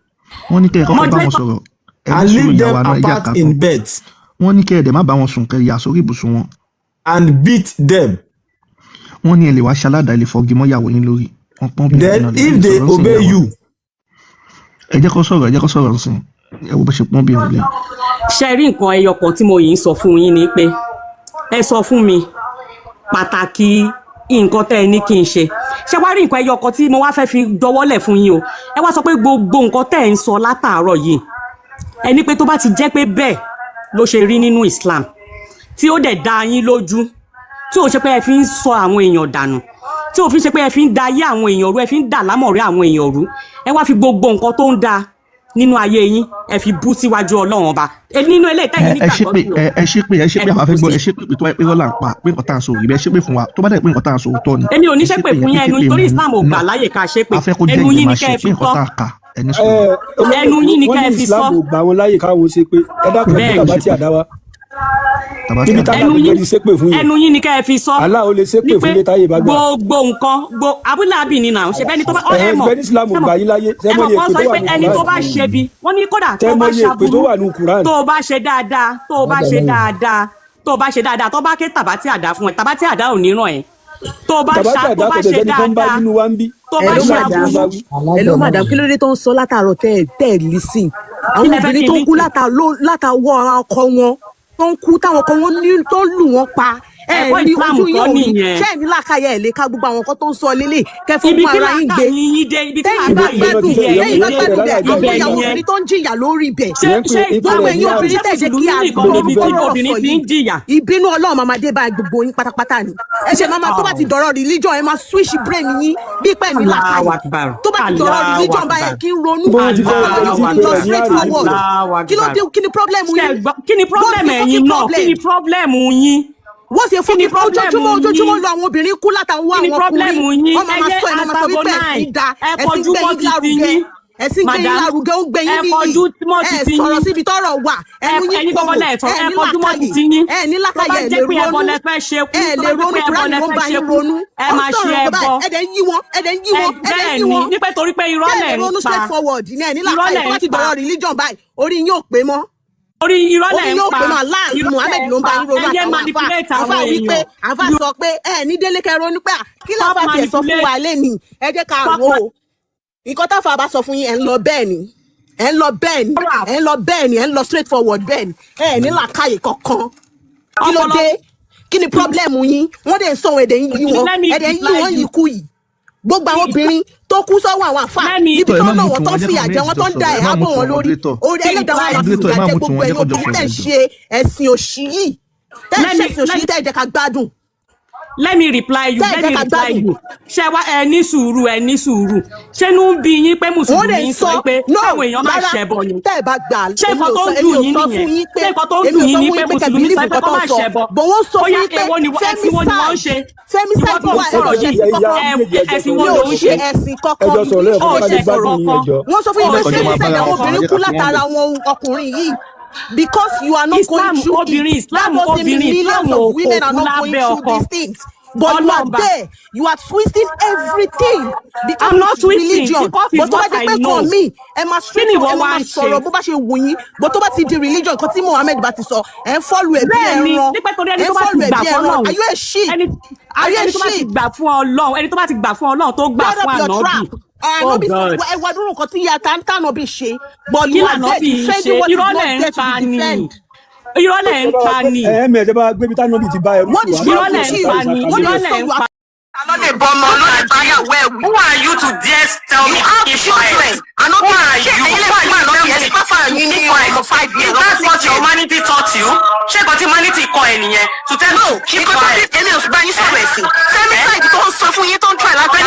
Speaker 1: wọ́n ní kẹ́ ẹ kọ́kọ́ bá wọn sọ̀rọ̀.
Speaker 9: And leave them apart in bed.
Speaker 1: wọ́n ní kẹ́ ẹ dẹ̀ má bá wọn sùn kẹ́ yà sórí ibùsùn wọn.
Speaker 9: And beat them.
Speaker 1: wọ́n ní ẹ lè wá ṣaládà ẹ lè fọ́gi mọ́ ìyàwó yín lórí.
Speaker 9: Then if they obey you.
Speaker 1: ẹ jẹ́ kó sọ̀rọ̀ sí ẹ wo bó ṣe pọ́n bí ìrìn lẹ́yìn.
Speaker 3: ṣe rí nǹkan ẹyọ kan tí mo yìí ń sọ fún yín ni pé ẹ sọ fún mi pàtàkì nǹkan tẹ́ ẹ ní kí n ṣe ṣé wá rí nǹkan ẹyọ kan tí mo wá fẹ́ fi dọwọ́lẹ̀ fún yín o ẹ wá sọ pé gbogbo nǹkan tẹ́ ẹ ń sọ látàárọ̀ yìí ẹ ní pé tó bá ti jẹ́ pé bẹ́ẹ̀ ló ṣe rí nínú Islam tí ó dẹ̀ dá yín lójú tí ò ṣe pé ẹ fi ń sọ àwọn èèyàn dànù tí ò fi ṣe pé ẹ fi ń da ayé àwọn èèyàn rú ẹ fi ń dà lámọ̀rẹ́ àwọn èèyàn rú ẹ wá fi gbogbo nǹkan tó ń da nínú ayé yín ẹ fi bú síwájú Ọlọ́run ọba nínú eléyìí tẹ́yìn nígbà tó
Speaker 1: ẹ ṣe pé àwọn afẹ́gbọ́ ẹ ṣe pé tó wáyé pé rọ́là ń pa pé nǹkan tá à ń sọ òrì bẹ́ẹ̀ ṣe pé fún wa tó bá dẹ̀ pé nǹkan tá à ń sọ òótọ́ ni.
Speaker 3: èmi ò ní ṣe pé fún yín ẹnu nítorí Islam ò gbà láyè ká ṣe pé ẹnu yín ni kẹ́ ẹ fi tọ́ ẹnu yín ni kẹ́ ẹ fi sọ.
Speaker 4: Islam ò gbà wọn láyè káwọn ṣe pé ẹ dákun ẹ bàbá tí àdá wa níbi táwọn àgbẹ̀ ti ṣépè fún yín
Speaker 3: ẹnu yín ni kẹ́ ẹ fi sọ.
Speaker 4: Allah ò lè ṣépè fún létà yìí bá gbà.
Speaker 3: gbogbo nǹkan abúlábì ni náà ṣe bẹ́ẹ̀ ni tó bá ọ̀rẹ́ mọ̀
Speaker 4: ẹgbẹ́ ní Islam ò gbà yín láyé sẹ́mọ̀ yẹ pé tó wà ní
Speaker 3: ẹni tó bá ṣe bí wọ́n ní kódà tó bá ṣàbùrú tó bá ṣe dáadáa tó bá ṣe dáadáa tó bá ké tàbátì àdá fún ẹ tàbátì àdá ò ní ràn ẹ́ tó bá ṣe dáadáa tó bá ṣe àbùrú.
Speaker 2: Hello madam kí ló dé tó ń sọ látàárọ̀ tẹ́ ẹ̀ lísìn àwọn obìnrin tó ń kú látàwọ̀ ọkọ wọn tó ń kú táwọn ọkọ wọn tó ń lù wọ́n pa ẹ ní ojú yóò ní ṣé ní làákàyè ẹ lè ká gbogbo àwọn nǹkan tó ń sọ lélẹ̀ kẹfọ mú ara yín gbé tẹ̀yin bá gbádùn gbogbo ìyàwó obìnrin tó ń jìyà lórí ibẹ̀ gbogbo ẹ̀yin obìnrin tẹ̀sẹ̀ kí àgbọ̀rọ̀ sọ yìí ìbínú Ọlọ́run máa dé bá gbogbo yín pátápátá ni ẹ ṣe máa tó bá ti dọ̀rọ̀ religion ẹ máa switch brain yín bí pẹ́ ní làákàyè tó bá ti dọ̀rọ̀ religion báyẹn kí n ronú lọ straight forward kí ni problem yín
Speaker 3: kí ni problem ẹ̀yin náà kí ni problem yín
Speaker 2: wọ́n ṣe fún mi ojoojúmọ́ lọ àwọn obìnrin kú látàwọn àwọn ọkùnrin wọ́n máa sọ ẹ̀ máa sọ wípé ẹ̀sìn da ẹ̀sìn gbé yín lárugẹ ó gbé yín níyì ẹ̀ sọ̀rọ̀ síbi tọ́rọ̀ wà ẹnu yín kò ẹ̀ ní lákàyè ẹ̀ lè ronú kúránì ló bá yín ronú ẹ̀dẹ̀ ń yí wọn
Speaker 3: nípa torí pé irọ́ lẹ̀ ń
Speaker 2: ronú straight forward ní ẹ̀ ní lákàyè tó bá ti dọ̀rọ̀ religion báyìí orí yín ò pé mọ́
Speaker 3: orí irọ́ lẹ̀ ń pa
Speaker 2: láàrin Muhammed ló ń bá yín ronú àtàwọn àfa wípé àfa sọ pé ẹ ní délé kẹ ronú pé kí ló fà tiẹ̀ sọ fún wa lẹ́nìí ẹ jẹ́ ká wò ó nǹkan táfà bá sọ fún yín ẹ ń lọ bẹ́ẹ̀ ni ẹ ń lọ straight forward bẹ́ẹ̀ ni ẹ ní làákàyè kankan kí ló dé kí ni problem yín wọ́n dẹ̀ ń sọ ẹ̀dẹ̀ ń yí wọn yìí kú yìí gbogbo àwọn obìnrin tó kú sọ́wọ́ àwọn àfà níbi tó náà wọ́n tó ń fìyà jẹ wọ́n tó ń da ẹ̀ ábò wọn lórí orí ẹlẹ́dàá wọn máa fìyà jẹ gbogbo ẹ̀yin obìnrin tẹ̀ ṣe ẹ̀sìn òṣì yìí tẹ̀ ṣe ẹ̀sìn òṣì yìí tẹ̀ jẹ́ ká gbádùn.
Speaker 3: Let me reply you ṣe wá ẹ ní sùúrù ṣé inú bí yín pé mùsùlùmí sọ pé káwọn èèyàn máa ṣẹbọ ni
Speaker 2: tẹ́ ẹ bá gbà
Speaker 3: ṣé nǹkan tó ń dùn yín nìyẹn ṣé nǹkan tó ń dùn yín ni pé mùsùlùmí sọ pé kó máa ṣẹbọ bóyá èwo ni ẹ̀sìn wo ni wọ́n ń ṣe
Speaker 2: fẹ́mísà tó wà
Speaker 3: ẹ̀sìn wo ló ń ṣe
Speaker 2: ẹ̀sìn kọ́kọ́ wọ́n sọ fún yín pé fẹ́mísà àwọn obìnrin kú látara àwọn ọkùnrin yìí. Because you are not going through it. That doesn't mean millions of women are not going through these things. but you are there, you are twisting everything because
Speaker 3: I'm not
Speaker 2: it's
Speaker 3: twisting
Speaker 2: religion.
Speaker 3: because
Speaker 2: But
Speaker 3: it's
Speaker 2: tó bá
Speaker 3: what
Speaker 2: jẹ́
Speaker 3: I
Speaker 2: pé
Speaker 3: know.
Speaker 2: kan mi, ẹ máa straight
Speaker 3: Kí ni
Speaker 2: forward, ẹ
Speaker 3: ìwọ wá
Speaker 2: máa
Speaker 3: ń
Speaker 2: sọ̀rọ̀
Speaker 3: ṣe?
Speaker 2: bó bá ṣe wù yín. But tó bá ti di religion, nǹkan tí Mohammed bá ti sọ, ẹ ń follow ẹ̀ bí
Speaker 3: Bẹ́ẹ̀ni,
Speaker 2: ẹran.
Speaker 3: nípa torí ẹni
Speaker 2: Ẹ
Speaker 3: tó
Speaker 2: ń
Speaker 3: bá ti
Speaker 2: follow ẹ̀
Speaker 3: gbà
Speaker 2: bí
Speaker 3: fún
Speaker 2: ẹran.
Speaker 3: Ọlọ́run.
Speaker 2: Are you a sheep? Are you a
Speaker 3: Ẹni tó bá ti
Speaker 2: sheep?
Speaker 3: gbà fún Ọlọ́run, ẹni tó bá ti gbà fún Ọlọ́run tó gbà
Speaker 2: Load
Speaker 3: fún
Speaker 2: up your
Speaker 3: Ànábì.
Speaker 2: trap.
Speaker 3: Oh
Speaker 2: Ànábì
Speaker 3: God.
Speaker 2: ẹ wá dúró nǹkan tí ìyá Tànàbí ṣe. But
Speaker 3: Kí
Speaker 2: you are there
Speaker 3: l'Ànábì ń ṣe?
Speaker 2: defending what is
Speaker 3: Irọ́
Speaker 2: not
Speaker 3: lẹ̀ ń
Speaker 2: there to
Speaker 3: pa
Speaker 2: be
Speaker 3: ni.
Speaker 2: defended.
Speaker 3: Irọ́ lẹ̀ ń pa ni.
Speaker 4: Ẹ̀ẹ́mẹ̀ ẹ̀ bá gbé bí Tànàbí ti bá ẹrú
Speaker 2: What
Speaker 4: sí
Speaker 2: is
Speaker 4: wa
Speaker 2: wrong
Speaker 3: Irọ́ lẹ̀
Speaker 2: with
Speaker 3: ń
Speaker 2: you?
Speaker 3: pa ni.
Speaker 2: What
Speaker 3: Irọ́
Speaker 2: is
Speaker 3: lẹ̀
Speaker 2: wrong
Speaker 3: ń
Speaker 2: with
Speaker 3: pa.
Speaker 10: Who are you to dare tell me to keep quiet? Who are you? If that's what your humanity taught you, ṣé kò tí humanity kọ́ ẹ nìyẹn? To tell me to keep quiet. Femicide tó ń sọ fún yín tó ń try láti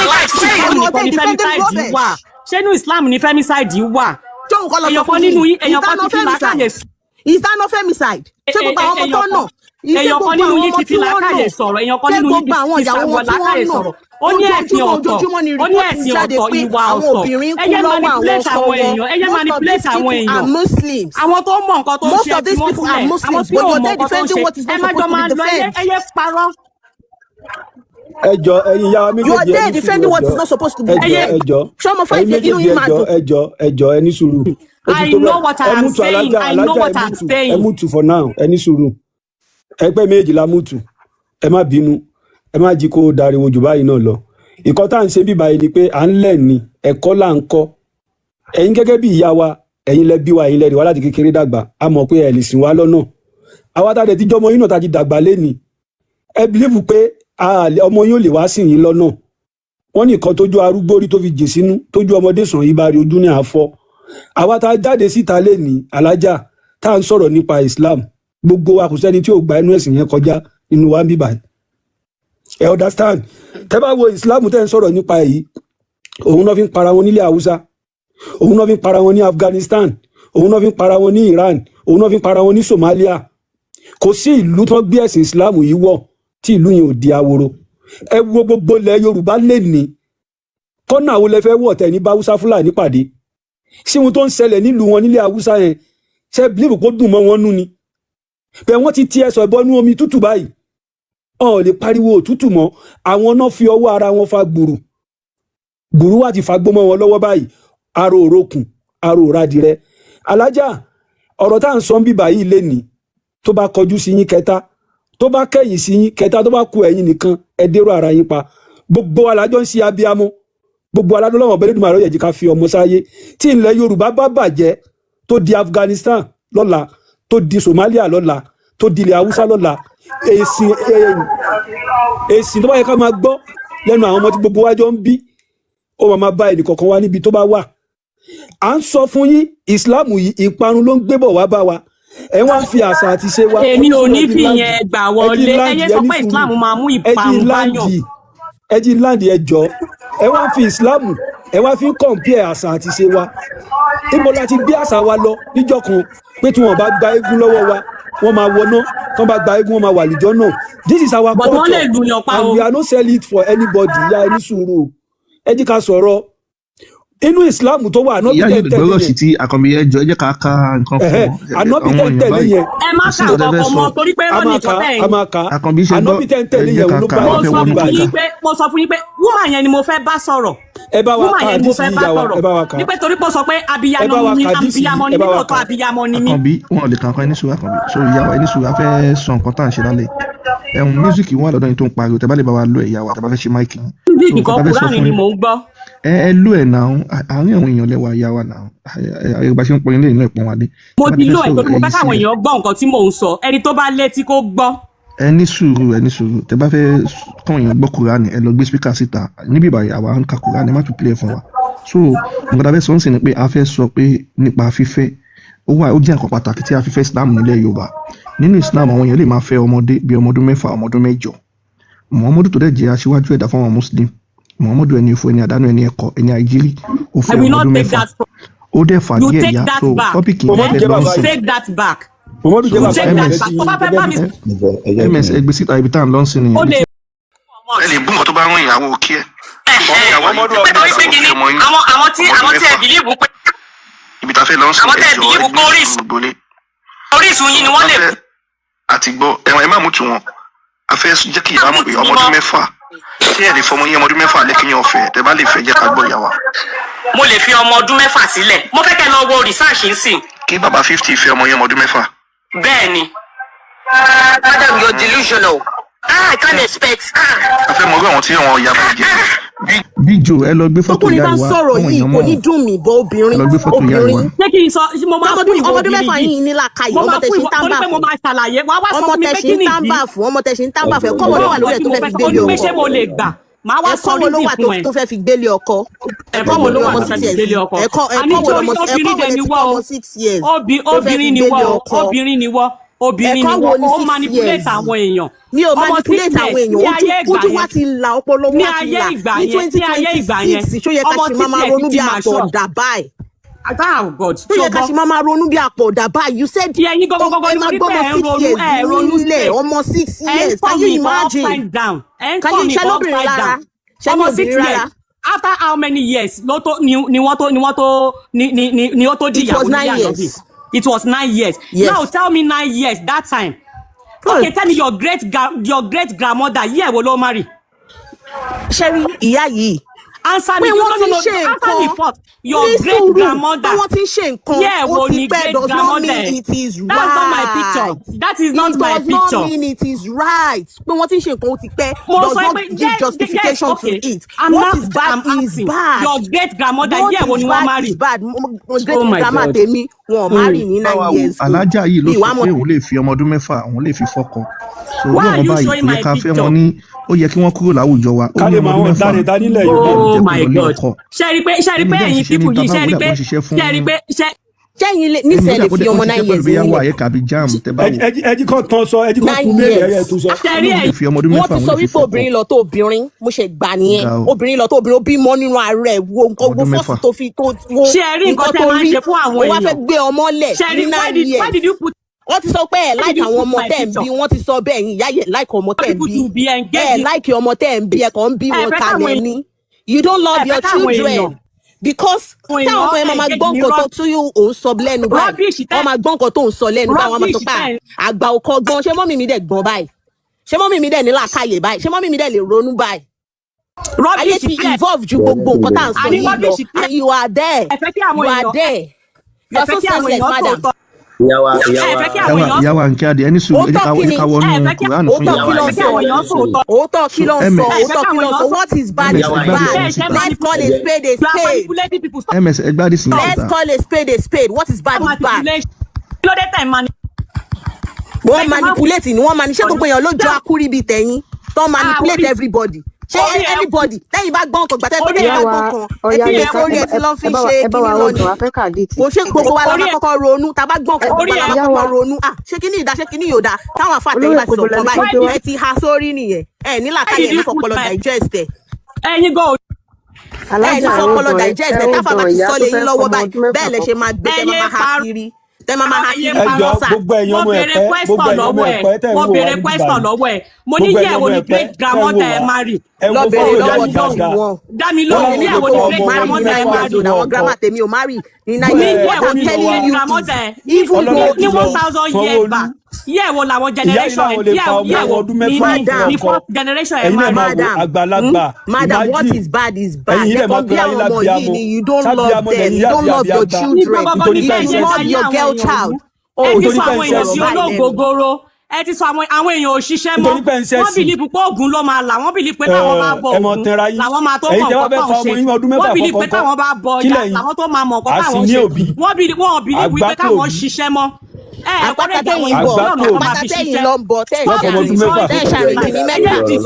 Speaker 3: Ṣé ìlú nìkan ni femicide wà? Ṣé inú Islam ni femicide wà? Èèyàn kan nínú yín, èèyàn kan ti fi làákàyè sọ̀rọ̀.
Speaker 2: Is that not femicide? Ṣé gbogbo àwọn ọmọ tó nà?
Speaker 3: Èèyàn kan nínú yín ti fi làákàyè sọ̀rọ̀. Èèyàn kan nínú yín ti fi àwọn làákàyè sọ̀rọ̀. Ó ní ẹ̀sìn ọ̀tọ̀, ó ní ẹ̀sìn ọ̀tọ̀, ìwà ọ̀tọ̀. Ẹ yẹ manipulate àwọn èèyàn, ẹ yẹ manipulate àwọn èèyàn. Àwọn tó mọ nǹkan tó ń ṣe ẹ̀sìn wọn sílẹ̀, àwọn tí ò mọ nǹkan tó ń ṣe, ẹ má jọ máa lọ, ẹ yẹ parọ́.
Speaker 4: Ẹjọ́ ẹ̀yin ìyá wa méjèèjì
Speaker 2: You are there defending what is not supposed to be.
Speaker 4: ẹjọ́
Speaker 2: Ṣọmọ fún
Speaker 4: ẹ̀yin
Speaker 2: ìdí inú
Speaker 4: méjèèjì
Speaker 2: yín máa dùn.
Speaker 4: ẹjọ́ ẹ ní sùúrù.
Speaker 3: I know what I am saying. I know what I'm saying.
Speaker 4: Ẹ mútu for now, ẹ ní sùúrù. Ẹgbẹ́ méjì la mútu. Ẹ má bínú. Ẹ má jí kó dariwo jù báyìí náà lọ. Ìkọ́ tá à ń ṣe bíbá yìí ni pé à ń lẹ̀ ní ẹ̀kọ́ là ń kọ́. Ẹ̀yin gẹ́gẹ́ bí ìyá wa, ẹ̀yin lẹ bí wa, ẹ̀yin lẹ rí wa láti kékeré dàgbà. A mọ̀ pé ẹ lè sìn wá lọ́nà. Àwa tá a dẹ̀ ti jọmọ yín náà tá a ti dàgbà lénìí. Ẹ bìlífù pé ọmọ yín ò lè wá sìn yín lọ́nà. Wọ́n ní nǹkan tójú arúgbó rí tó fi jè sínú, tójú ọmọdé sàn yí bá rí ojú ní àfọ́. Àwa tá a jáde síta lénìí alájà tá à ń sọ̀rọ̀ nípa Islam. Gbogbo wa kò sẹ́ni tí ò gba inú ẹ̀sìn yẹn kọjá nínú wa ń bíbá yìí. Ẹ understand? Tẹ́ bá wo Islam tẹ́ ń sọ̀rọ̀ nípa èyí, òun náà fi ń para wọn nílẹ̀ Haúsá, òun náà fi ń para wọn ní Afghanistan, òun náà fi ń para wọn ní Iran, òun náà fi ń para wọn ní Somalia. Kò sí ìlú tó gbé ẹ̀sìn Islam yìí wọ̀ tí ìlú yẹn ò di ahoro. Ẹ wo gbogbo ilẹ̀ Yorùbá lè ní kọ́nà wo lẹ fẹ́ wọ̀ tẹ̀ ní bá Haúsá Fúlàní pàdé. Sí ohun tó ń ṣẹlẹ̀ nílùú wọn nílẹ̀ Haúsá yẹn ṣe bílíìfù kó dùn mọ́ wọn nú ni. Bẹ́ẹ̀ wọ́n ti ti ẹsọ̀ ìbọnú omi tútù báyìí. Ọ̀ lè pariwo òtútù mọ́, àwọn náà fi ọwọ́ ara wọn fa gbùrù. Gbùrù wà ti fagbó mọ́ wọn lọ́wọ́ báyìí. Aro òrokùn, aro òradìrẹ. Alájà, ọ̀rọ̀ tá à ń sọ ń bíbà yìí lé ní tó bá kọjú sí yín kẹta, tó bá kẹ̀yìn sí yín kẹta, tó bá ku ẹ̀yin nìkan ẹ dérò ara yín pa. Gbogbo alájọ ń ṣe abiyamọ. Gbogbo aládọ́lọ́wọ̀ bẹ́lẹ́dùnmọ̀ àrọ́ yẹ̀jì ká fi ọmọ sáyé. Tí ilẹ̀ Yorùbá bá bàjẹ́ tó di Afghanistan lọ́la, tó di Somalia lọ́la, tó di ilẹ̀ Haúsá lọ́la, èsì tó bá yẹ ká máa gbọ́ lẹ́nu àwọn ọmọ tí gbogbo wájọ́ ń bí, ó máa bá ẹnì kọ̀ọ̀kan wá níbi tó bá wà. À ń sọ fún yín, Islam yìí ìparun ló ń gbébọ̀ wá bá wa. Ẹ wá ń fi àṣà àti ṣe wa.
Speaker 3: Èmi ò ní fi yẹn gbà wọlé. Ẹyẹ sọ pé Islam máa mú ìparun báyọ̀.
Speaker 4: Ẹ jí láǹdì ẹjọ́. Ẹ wá ń fi Islam, ẹ wá fi ń compare àṣà àti ṣe wa. Níbo la ti gbé àṣà wa lọ níjọ́ kan pé tí wọ́n bá gba eégún lọ́wọ́ wa, wọ́n máa wọná, tí wọ́n bá gba eégún wọ́n máa wà lìjọ́ náà. This is our culture and we are not selling it for anybody. Ya ẹni sùúrù. Ẹ jí ká sọ̀rọ̀. Inú Islam tó wà ànábì tẹ̀ tẹ̀lé yẹn.
Speaker 1: Ìyá yìí sí ti àkànbí ẹjọ́ ẹ jẹ́ ká ká nǹkan fún wọn.
Speaker 4: Ànábì tẹ̀ tẹ̀lé yẹn.
Speaker 3: Ẹ má kà ọkọ̀ mọ́ torí pé ó ní ìkọ́ tẹ̀ yín.
Speaker 1: Àkànbí ṣe gbọ́
Speaker 4: Ànábì tẹ̀ tẹ̀lé yẹn ló bá
Speaker 3: mo sọ fún yín pé woman yẹn ni mo fẹ́ bá sọ̀rọ̀.
Speaker 4: Ẹ bá wa ká àdìsí ìyá wa, ẹ bá wa ká.
Speaker 3: Nípa torí pé ó sọ pé abiyamọ ni mí lóòótọ́ abiyamọ ni mí.
Speaker 1: Àkànbí wọn ò lè kàn kan ẹni sùúrù Àkànbí. So ìyá wa ẹni sùúrù a fẹ́ sọ nǹkan tá à ń ṣe lálẹ́. Mísíkì wọn lọ́dọ̀ yìí tó ń pariwo tẹ́ bá lè bá wa lo ẹ̀yà wa tẹ́ bá fẹ́ ṣe máìkì.
Speaker 3: Mísíkì kan Kùránì ni mò ń gbọ́.
Speaker 1: Ẹ lú ẹ̀ náà àárín àwọn èèyàn lẹ́wà ìyá wa náà àyẹ̀bá ṣe ń pọnyin lẹ́yìn náà ìpọ́n wa dé.
Speaker 3: Mo ti lo ẹ̀ tó mo fẹ́ káwọn èèyàn gbọ́ nǹkan tí mò ń sọ ẹni tó bá létí kó gbọ́.
Speaker 1: Ẹ ní sùúrù tẹ́ bá fẹ́ káwọn èèyàn gbọ́ Kùránì ẹ lọ gbé spíkà síta níbí ìbàyà àwa ń ka Kùránì má tún play fún wa. So nǹkan tá a fẹ́ sọ ń sìn ni pé a fẹ́ sọ pé nípa fífẹ́ ó jẹ́ nǹkan pàtàkì tí a fi fẹ́ Islam nílẹ̀ Yorùbá. Nínú Islam àwọn èèyàn lè máa fẹ́ ọmọdé bíi ọmọdún 6 ọmọdún 8. Muhammadu tó dẹ̀ jẹ́ aṣíwájú ẹ̀dá fún àwọn Muslim. Muhammadu ẹni ìfọ ẹni àdánù ẹni ẹ̀kọ́ ẹni àìjírí ó fẹ́ ọmọdún 6. Ó dẹ̀ fà díẹ̀ yá so tọ́pìkì yẹn fẹ́ lọ́sìn.
Speaker 3: Take that back.
Speaker 1: MS ẹgbẹ́ síta ibi tá à ń lọ́sìn nìyẹn. Ẹ lè bú nǹkan tó bá rán ìyàwó òkè ẹ̀.
Speaker 10: Àwọn tí ẹ bìlíìfù pé.
Speaker 1: Ibi tá a fẹ́ lọ́sìn
Speaker 10: àwọn tẹ̀ bìlíìfù pé orísun yìí ni wọ́n lè.
Speaker 1: Àti gbọ́ ẹ̀wọ̀n ẹ má mú tu wọn. a fẹ́ jẹ́ kí ìyá mọ̀ pé ọmọ ọdún mẹ́fà tí ẹ̀ lè fọmọ yín ọmọ ọdún mẹ́fà lẹ́kìnyìn ọ̀fẹ́ tẹ́ bá lè fẹ́ jẹ́ ká gbọ́ ìyá wa.
Speaker 3: mo lè fi ọmọ ọdún mẹ́fà sílẹ̀ mo fẹ́ kẹ́ lọ wo research ń sìn.
Speaker 1: kí bàbá 50 fẹ́ ọmọ yín ọmọ ọdún mẹ́fà.
Speaker 3: bẹ́ẹ̀ ni. Madam, you're delusional. I can't expect.
Speaker 1: a fẹ́ mọ orí àwọn tí àwọn ìyá bá jẹ́. Big Joe ẹ lọ gbé fọ́tò ìyá wa
Speaker 2: ọkùnrin bá sọ̀rọ̀ yìí kò ní dùn mí bọ́ obìnrin.
Speaker 1: ẹ lọ gbé fọ́tò ìyá wa.
Speaker 3: ṣé kí n sọ mo máa fún ìwọ
Speaker 2: ọmọdún mẹ́fà yìí ní làkàyè ọmọ tẹ̀sí ń tàǹbà fún ọmọ tẹ̀sí ń tàǹbà fún ọmọ tẹ̀sí ń tàǹbà fún ẹ̀kọ́ wo ló wà lórí ẹ̀ tó fẹ́ fi gbélé ọkọ ẹ̀kọ́ wo ló wà tó fẹ́ fi gbélé ọkọ ẹ̀kọ́ wo ló wà tó fẹ́ fi gbélé ọkọ ẹ̀kọ́ wo ló ọmọ 6 years
Speaker 3: obìnrin ni wọ́ obìnrin ni wọ́n ó manipulate àwọn èèyàn.
Speaker 2: mi ò manipulate àwọn èèyàn ojú wa ti là ọpọlọ wa ti là ní 2026 ṣó yẹ ká ṣe máa ronú bí àpọ̀dà báyìí. ṣó yẹ ká ṣe máa ronú bí àpọ̀dà báyìí. You said
Speaker 3: ẹ̀yin gọ́gọ́gọ́gọ́ ni wọ́n pẹ́
Speaker 2: nílẹ̀ ọmọ 6 years can you imagine? Can you ṣe lóbìnrin lára ṣe ní obìnrin rárá.
Speaker 3: After how many years ló tó ni ó tó di ìyàwó ní àyọ̀bí? It was 9 years.
Speaker 2: Yes.
Speaker 3: Now tell me 9 years that time. Okay, tell me your great grandmother year wo ló marry?
Speaker 2: Sherry, ìyá yìí.
Speaker 3: Answer me. Answer me first. Your great grandmother.
Speaker 2: Wọ́n ti ṣe nǹkan.
Speaker 3: Yeah, wo ni great grandmother.
Speaker 2: It is right.
Speaker 3: That's not my picture. That is not my picture.
Speaker 2: It does not mean it is right. Pé wọ́n ti ṣe nǹkan ó ti pẹ́. Does not give justification to it. What is bad is bad.
Speaker 3: Your great grandmother year wo ni wọ́n marry?
Speaker 2: What is bad is bad. Great grandma tèmi wọ́n marry ní 9 years.
Speaker 1: Alájà yìí ló sọ pé òun lè fi ọmọ ọdún mẹ́fà òun lè fi fọ́kọ. So bí ọmọ báyìí kò yẹ ká fẹ́ wọn ní ó yẹ kí wọ́n kúrò láwùjọ wa.
Speaker 4: Ká lè máa wọn dáre dání lẹ̀ yìí.
Speaker 3: Oh my God. Ṣé rí pé ẹ̀yin people yìí ṣé rí pé
Speaker 2: ṣẹ́yìn nífẹ̀ẹ́ lè fi ọmọ 9 years nílẹ̀.
Speaker 4: ẹjí kan tán sọ ẹjí kan kú mẹ́rẹ̀ ẹ̀yẹ tó sọ.
Speaker 2: wọ́n ti sọ wípé obìnrin lọ tó obìnrin mo ṣe gbà nìyẹn obìnrin lọ tó obìnrin ó bímọ nínú ara ẹ̀ wo nǹkan wo fọ́ọ̀sì tó fi tó wo nǹkan tó rí ó wá fẹ́ gbé ọmọ lẹ̀ ní 9 years. Wọ́n ti sọ pé ẹ̀ láìkì àwọn ọmọ tẹ̀ ń bí wọ́n ti sọ bẹ́ẹ̀ yín ìyá yẹn láìkì ọmọ tẹ̀ ń bí ẹ̀ láìkì ọmọ tẹ̀ ń bí ẹ̀ kàn ń bí wọn kalẹ̀ ní. You don't love your children because táwọn ọmọ yẹn máa gbọ́ nǹkan tó tún òun sọ lẹ́nu báyìí wọ́n máa gbọ́ nǹkan tó ń sọ lẹ́nu báyìí wọ́n máa sọ pé àgbà òkọ gan ṣé mọ́mì mi dẹ̀ gbọ́n báyìí ṣé mọ́mì mi dẹ̀ ní làákàyè báyìí ṣé mọ́mì mi dẹ̀ lè ronú báyìí. ayé ti evolve ju gbogbo nǹkan tá à ń sọ yìí lọ and you are there you are there you are so senseless madam.
Speaker 1: Ìyàwó àǹkí adé ẹni sùn ẹ jẹ́ ká wọnú Kùránì fún ìyàwó.
Speaker 2: Òótọ́ kí ló ń sọ what is bad is bad. Let's call a spade a spade.
Speaker 1: MS ẹgbẹ́ àdìsí ní ọ̀tá.
Speaker 2: Let's call a spade a spade. What is bad is bad. Wọ́n manipulate ni wọ́n manipulate. Ṣé gbogbo èèyàn ló jọ akúrí bíi tẹ̀yìn? Tó manipulate everybody. Ṣé anybody lẹ́yìn bá gbọ́n kan gbàtẹ́ gbọ́dọ̀ ìbá gbọ́n kan ẹ ti lè sórí ẹ ti lọ́ fi ṣe kíní lọ́ni kò ṣe gbogbo wa la máa kọ́kọ́ ronú tá a bá gbọ́n kan gbogbo wa la máa kọ́kọ́ ronú ṣé kíní ìdá ṣé kíní yóò dá táwọn afáàtẹ̀yìn bá ti sọ kan báyìí ẹ ti ha sórí nìyẹn ẹ ní làákàyè ní fọpọlọ digest ẹ.
Speaker 3: ẹ̀yin go
Speaker 2: ẹ ní fọpọlọ digest ẹ táfà bá ti sọ lé yín lọ́wọ́ báyìí bẹ́ẹ̀ lẹ ṣe máa gbé tẹ́ máa ha kiri
Speaker 4: gbogbo ẹ̀yin ọmọ ẹ̀pẹ́ gbogbo ẹ̀yin ọmọ ẹ̀pẹ́ tẹ̀ ń wò wá
Speaker 3: bèrè question lọ́wọ́ ẹ̀ mo ní yẹ̀wò ní great grandmother ẹ̀ marry
Speaker 2: lọ bèrè lọ́wọ́ dọ́ọ̀mù
Speaker 3: dami lóhùn ní yẹ̀wò ní great grandmother ẹ̀ marry
Speaker 2: àwọn grandma tèmi ò marry ní
Speaker 3: ní yẹ̀wò ní great grandmother ẹ̀ even though ní 1000 years back yẹ̀wò làwọn generation yẹ̀wò ní fourth generation ẹ̀ marry.
Speaker 2: Madam, what is bad is bad. Ẹ̀kọ́ bí àwọn ọmọ yìí ni you don't love them, you don't love your children, you love your girl child.
Speaker 3: Ẹ ti sọ àwọn èèyàn sí olóògógóró ẹ ti sọ àwọn èèyàn òṣìṣẹ́ mọ́ wọ́n bìlípù pé Ògún ló máa là wọ́n bìlípù pé káwọn máa bọ Ògún làwọn máa tó mọ̀ nǹkan tó ń ṣe wọ́n bìlípù pé káwọn bá bọ ọjà làwọn tó máa mọ̀ nǹkan káwọn ṣe wọ́n bìlípù pé káwọn ṣiṣẹ́ mọ́.
Speaker 2: Àpáta tẹ̀yìn bọ̀ àpáta tẹ̀yìn lọ bọ̀ tẹ̀ ṣàrìndì ní Mẹ́kà tẹ̀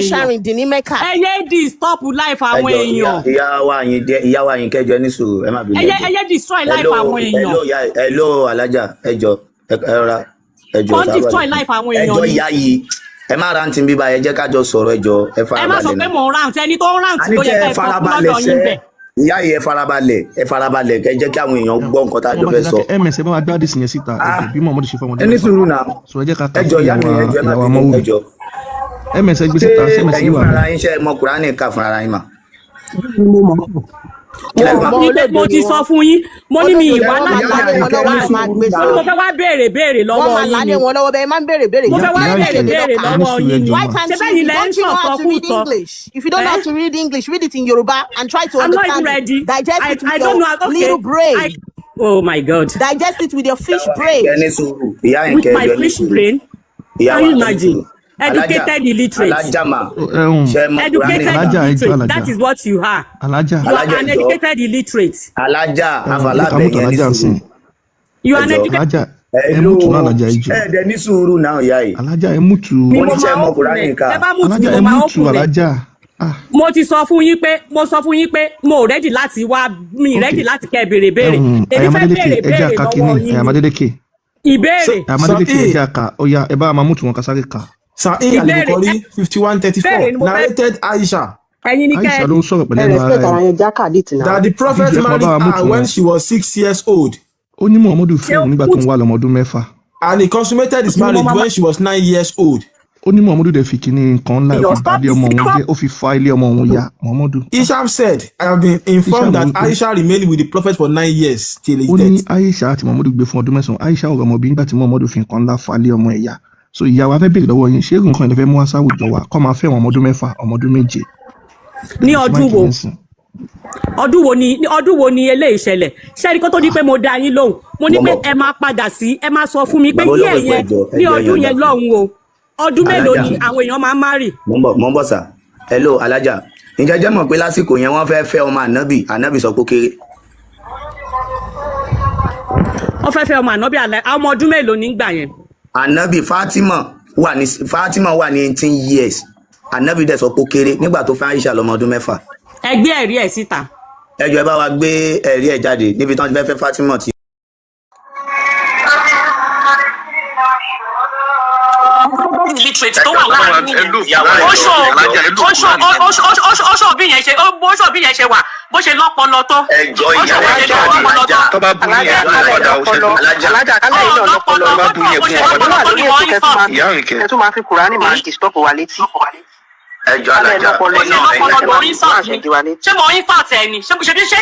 Speaker 2: ṣàrìndì ní Mẹ́kà.
Speaker 3: ẹyẹ destroy life àwọn èèyàn.
Speaker 11: ìyàwó àyìn kẹjọ ní sùúrù ẹ má bínú.
Speaker 3: ẹyẹ destroy life àwọn èèyàn.
Speaker 11: hello alájà ẹjọ ẹrọra ẹjọ
Speaker 3: sábà destroy life àwọn èèyàn.
Speaker 11: ẹjọ ìyá yìí ẹ má rántí bíbá ẹ jẹ́ kájọ sọ̀rọ̀ ẹjọ ẹ farabalẹ̀.
Speaker 3: ẹ má sọ pé mò ń rántí ẹni tó ń rántí tó yẹ ká ẹ fọkàn lọ́dọ̀ yín bẹ̀.
Speaker 11: ìyá yìí ẹ farabalẹ̀ kẹ jẹ́ kí àwọn èèyàn gbọ́ nǹkan tá a jọ fẹ́ sọ.
Speaker 1: ms ẹ bá wa gbé àdìsí yẹn síta bí mọ̀mọ́dé ṣe fọmọdé.
Speaker 11: ẹni sùúrù náà
Speaker 1: ẹjọ
Speaker 11: ìyá mi ẹjọ má bínú ẹjọ.
Speaker 1: ms ẹ gbé síta ṣé ms
Speaker 11: ẹ̀yin fúnra yín ṣe mọ Kùránì ká fúnra yín mà.
Speaker 3: mo ti sọ fún yín mo ní mi ìwà láti wá mo fẹ́ wá béèrè lọ́wọ́ yín ni mo fẹ́ wá béèrè lọ́wọ́ yín ni ṣé bẹ́ẹ̀ ni lẹ́ ń sọ̀tọ̀ kú tọ̀.
Speaker 2: If you don't know how to read English, read it in Yoruba and try to understand
Speaker 3: I'm not ready.
Speaker 2: Digest it with
Speaker 3: I don't know.
Speaker 2: your little brain.
Speaker 3: Oh my God.
Speaker 2: Digest it with your fish brain.
Speaker 3: With my fish brain? Can you imagine? Educated illiterate. Educated illiterate. That is what you are. You are an educated illiterate. You are an educated.
Speaker 1: Emutu náà alájà ìjọ.
Speaker 11: Ẹ̀ẹ́dẹ̀ ní sùúrù náà ìyá yìí.
Speaker 1: Alájà emutu.
Speaker 11: Oníṣẹ́ ọmọkùnrin nìkan.
Speaker 1: Alájà emutu alájà.
Speaker 3: Mo ti sọ fún yín pé mo ready láti wá mi ready láti kẹ́ béèrè. Èmi fẹ́ béèrè lọ́wọ́ yín.
Speaker 1: Ayamadéleke.
Speaker 3: Ìbéèrè.
Speaker 1: Ayamadéleke ẹja ká oya ẹ bá máa mútu wọn kásáré ká.
Speaker 9: Sa'id Al-Bukhari 51:34 narrated Aisha.
Speaker 1: Aisha ló ń sọ̀rọ̀ pẹ̀lú ẹnu ara
Speaker 9: rẹ̀. That the prophet married her when she was 6 years old.
Speaker 1: Ó ní Muhammadu fẹ́ òun nígbà tó ń wà lọ́mọ ọdún 6.
Speaker 9: And he consummated his marriage when she was 9 years old.
Speaker 1: Ó ní Muhammadu dẹ̀ fi kíní nǹkan ńlá ìpàdé ọmọ òun jẹ́ ó fi fa ilé ọmọ òun ya Muhammadu.
Speaker 9: Isham said, I have been informed that Aisha remained with the prophet for 9 years till his death.
Speaker 1: Ó ní Aisha àti Muhammadu gbé fún ọdún 9. Aisha ọ̀rọ̀ ọmọbìnrin nígbà tí Muhammadu fi nǹkan ńlá fa ilé ọmọ ẹ̀ ya. So ìyá wa fẹ́ béèrè lọ́wọ́ yín ṣé nǹkan ìlẹ́fẹ́ mú aṣáwùjọ jọ wa kọ́ máa fẹ́ wọn ọmọ ọdún 6 ọmọ ọdún 7.
Speaker 3: Ní ọdún wo ni eléyìí ṣẹlẹ̀ ṣẹ́rí kó tó di pé mo dá yín lóhùn mo ní pé ẹ máa padà sí ẹ máa sọ fún mi pé yẹ́ yẹn ní ọdún yẹn lọ́hùn o ọdún mélòó ni àwọn èèyàn máa ń márì.
Speaker 11: mo ń bọ̀ sà hello alájà ǹjẹ́ jẹ́ mọ̀ pé lásìkò yẹn wọ́n fẹ́ ọmọ ànábì sọ pé kéré.
Speaker 3: wọ́n fẹ́ ọmọ ànábì ọmọ ọdún mélòó nígbà yẹn.
Speaker 11: ànábì Fatima wà ní 18 years ànábì dẹ̀ sọ pé kéré nígbà tó fẹ́ Aisha lọ́mọ ọdún 6.
Speaker 3: Ẹ gbé ẹ̀rí ẹ̀ síta.
Speaker 11: Ẹ jọ̀ọ́ ẹ bá wa gbé ẹ̀rí ẹ̀ jáde níbi tí wọ́n ti fẹ́ Fatima ti.
Speaker 3: Illiterate tó wà láàrin yẹn oṣù bí yẹn ṣe wà bó ṣe lọ́pọlọ tó.
Speaker 11: Ẹjọ́ ìyá alájà
Speaker 12: tó bá bu yẹn padà
Speaker 5: alájà kálẹ̀ yìí náà lọ́pọlọ
Speaker 12: bá bu yẹn ìyá rìn kẹ́.
Speaker 5: ẹ tún máa fi Kùránì máa kì í stọ́pù wa létí.
Speaker 11: Ẹjọ́ alájà
Speaker 3: ṣé mo yín fàtẹ ni ṣé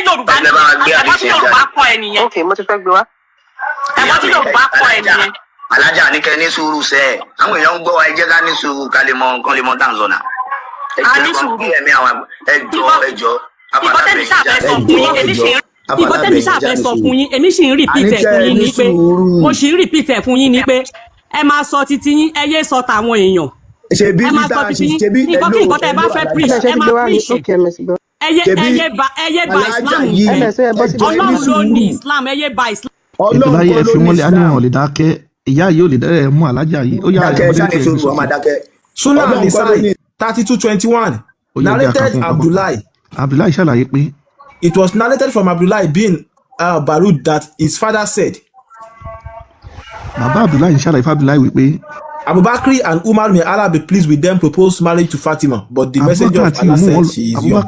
Speaker 3: Yorùbá ni ẹ̀wọ́n tí Yorùbá kọ ẹ nìyẹn.
Speaker 5: Ok mo ti fẹ́ gbé wa.
Speaker 3: Ẹ̀wọ́n tí Yorùbá kọ ẹ nìyẹn.
Speaker 11: Alájà ní kẹ́ ní sùúrù sẹ́ àwọn èèyàn ń gbọ́ wa ẹ jẹ́ ká ní sùúrù ká lè mọ dáńsọ̀nà.
Speaker 3: A ní sùúrù.
Speaker 11: Ẹjọ́
Speaker 3: ìbọn tẹ́mi ṣàfẹ́ sọ fún yín èmi sì ń repeat ẹ̀ fún yín ni pé mo sì ń repeat ẹ̀ fún yín ni pé ẹ máa sọ títí yín ẹ yé sọ tàwọn èèyàn ẹ máa sọ títí yín nǹkan kí nǹkan tẹ́ ẹ bá fẹ́ preach ẹ máa preach ẹ yé ba Islam Ọlọ́run ló ní Islam ẹ yé ba Islam.
Speaker 1: Ètò láyé ẹ fi wọ́n lé àníwọ̀n lè dákẹ́ ìyá yìí ò lè dẹ́rẹ́ mú alájà yìí ó yà
Speaker 9: Sunan An-Nisa'i 32:21 narrated Abdullahi
Speaker 1: ṣàlàyé pé.
Speaker 9: It was narrated from Abdullahi bin Barud that his father said.
Speaker 1: Bàbá Abdullahi ṣàlàyé fún Abdullahi wípé.
Speaker 9: Abubakar and Umar may Allah be pleased with them proposed marriage to Fatima but the messenger of Allah said she is young.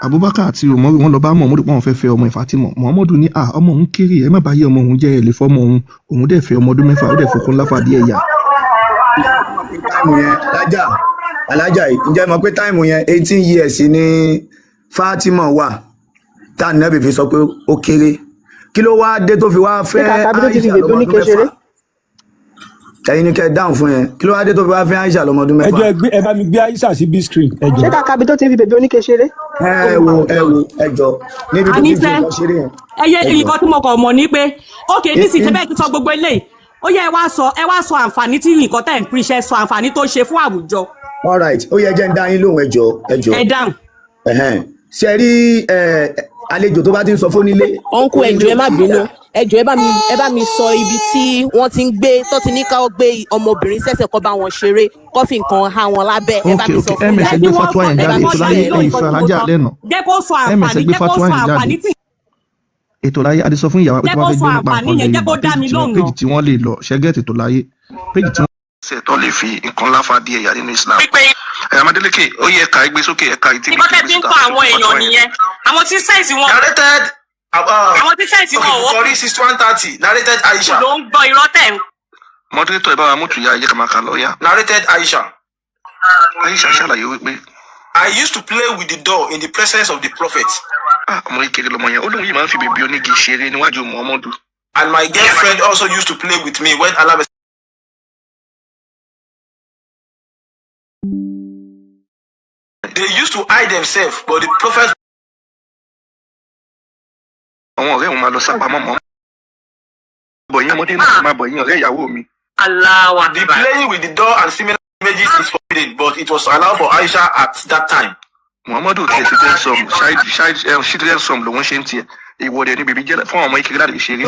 Speaker 1: Abubakar àti Umar wọn lọ bá Muhammadu pé wọn fẹ́ fẹ́ ọmọ Fatima Muhammadu ní ọmọ òun kéré ẹ má bá yé ọmọ òun jẹ́ ẹ lè fọ́ ọmọ òun dẹ̀ fẹ́ ọmọ ọdún 6 ó dẹ̀ fòkun láfa díẹ̀ yá.
Speaker 11: Alájà yìí ǹjẹ́ mọ̀ pé táìmù yẹn 18 years ni Fatima wà tá Ànábì fi sọ pé ó kéré kí ló wá dé tó fi wá fẹ́ Aisha lọ́mọdún 6. Ẹ̀yin ni kẹ́ dáhùn fún yẹn kí ló wá dé tó fi wá fẹ́ Aisha lọ́mọdún 6.
Speaker 4: ẹjọ́ ẹ bá mi gbé Aisha sí big screen ẹjọ́.
Speaker 5: Ṣé kàkà bí tó ti fi bèbè oníke ṣeré.
Speaker 11: Ẹ wo ẹjọ́ níbi tó ti fi nǹkan ṣeré yẹn.
Speaker 3: Ẹyẹ nǹkan tí mo kàn mọ̀ ní pé ókè nísìnyí tẹ́bẹ̀ ti sọ gbogbo eléyìí ó yẹ ẹ wá sọ àǹfààní tí nǹkan tẹ̀ ń pín iṣẹ́ sọ àǹfààní tó ṣe fún àwùjọ.
Speaker 11: All right ó yẹ jẹ́ ń dá yín lóhùn ẹjọ́.
Speaker 3: Ẹ dáhùn.
Speaker 11: Ṣe rí àlejò tó bá ti ń sọ fún nílé.
Speaker 2: Ọ̀nkú ẹjọ́ ẹ má bínú ẹjọ́ ẹ bá mi sọ ibi tí wọ́n ti ń gbé tó ti ní ká gbé ọmọbìnrin sẹ́sẹ̀ kọ́ bá wọn ṣeré kó fi nǹkan ha wọn lábẹ́ ẹ bá mi sọ fún mi.
Speaker 1: ms gbé fatuwa yẹn jáde ètò láyé ẹ̀yìn fún alájà lẹ́nu ms gbé fatuwa yẹn jáde ètò láyé adé sọ fún ìyàwó pé tí wọ́n fẹ́ gbé nípa nǹkan lẹ́yìn péjì tí wọ́n lè lọ ṣẹ́gẹ́tì ètò láyé péjì tí wọ́n ṣe tó lè fi nǹkan láfa díẹ̀ yà nínú Islam. Amadeleke ó yẹ ẹ̀ka ẹgbẹ́ sókè ẹ̀ka ìtì.
Speaker 3: ìbọn tẹ́ fi ń kọ́ àwọn èèyàn nìyẹn àwọn tí sáìsì wọn. àwọn tí sáìsì wọn wọ́n.
Speaker 9: Bukhari 61:30 narrated Aisha.
Speaker 3: ló ń gbọ́ irọ́ tẹ̀ ń.
Speaker 1: mọ́tòlétò ẹ̀ bá wa mútu ya ẹ̀jẹ̀ kàmá kà lọ́ọ́yà.
Speaker 9: Narrated Aisha.
Speaker 1: Aisha ṣàlàyé wípé.
Speaker 9: I used to play with the doll in the presence of the prophet.
Speaker 1: ọmọ ìkéré lọmọ yẹn olóhùn yìí máa ń fi bèbí onígi ṣeré níwájú Muhammadu.
Speaker 9: And my girlfriend also used to play with me when Allah. They used to hide themselves, but the prophet.
Speaker 1: àwọn ọ̀rẹ́ wọn máa lọ sápamọ́ mọ́ bọ̀yìn ọmọdé náà máa bọ̀yìn ọ̀rẹ́ ìyàwó mi.
Speaker 9: The playing with the door and similar images is forbidden, but it was allowed for Aisha at that time.
Speaker 1: Muhammadu ti children sum lòun ṣe ń tiẹ̀ ìwọ́de ní bèbí jẹ́ fún ọmọ ìkéré láti ṣeré.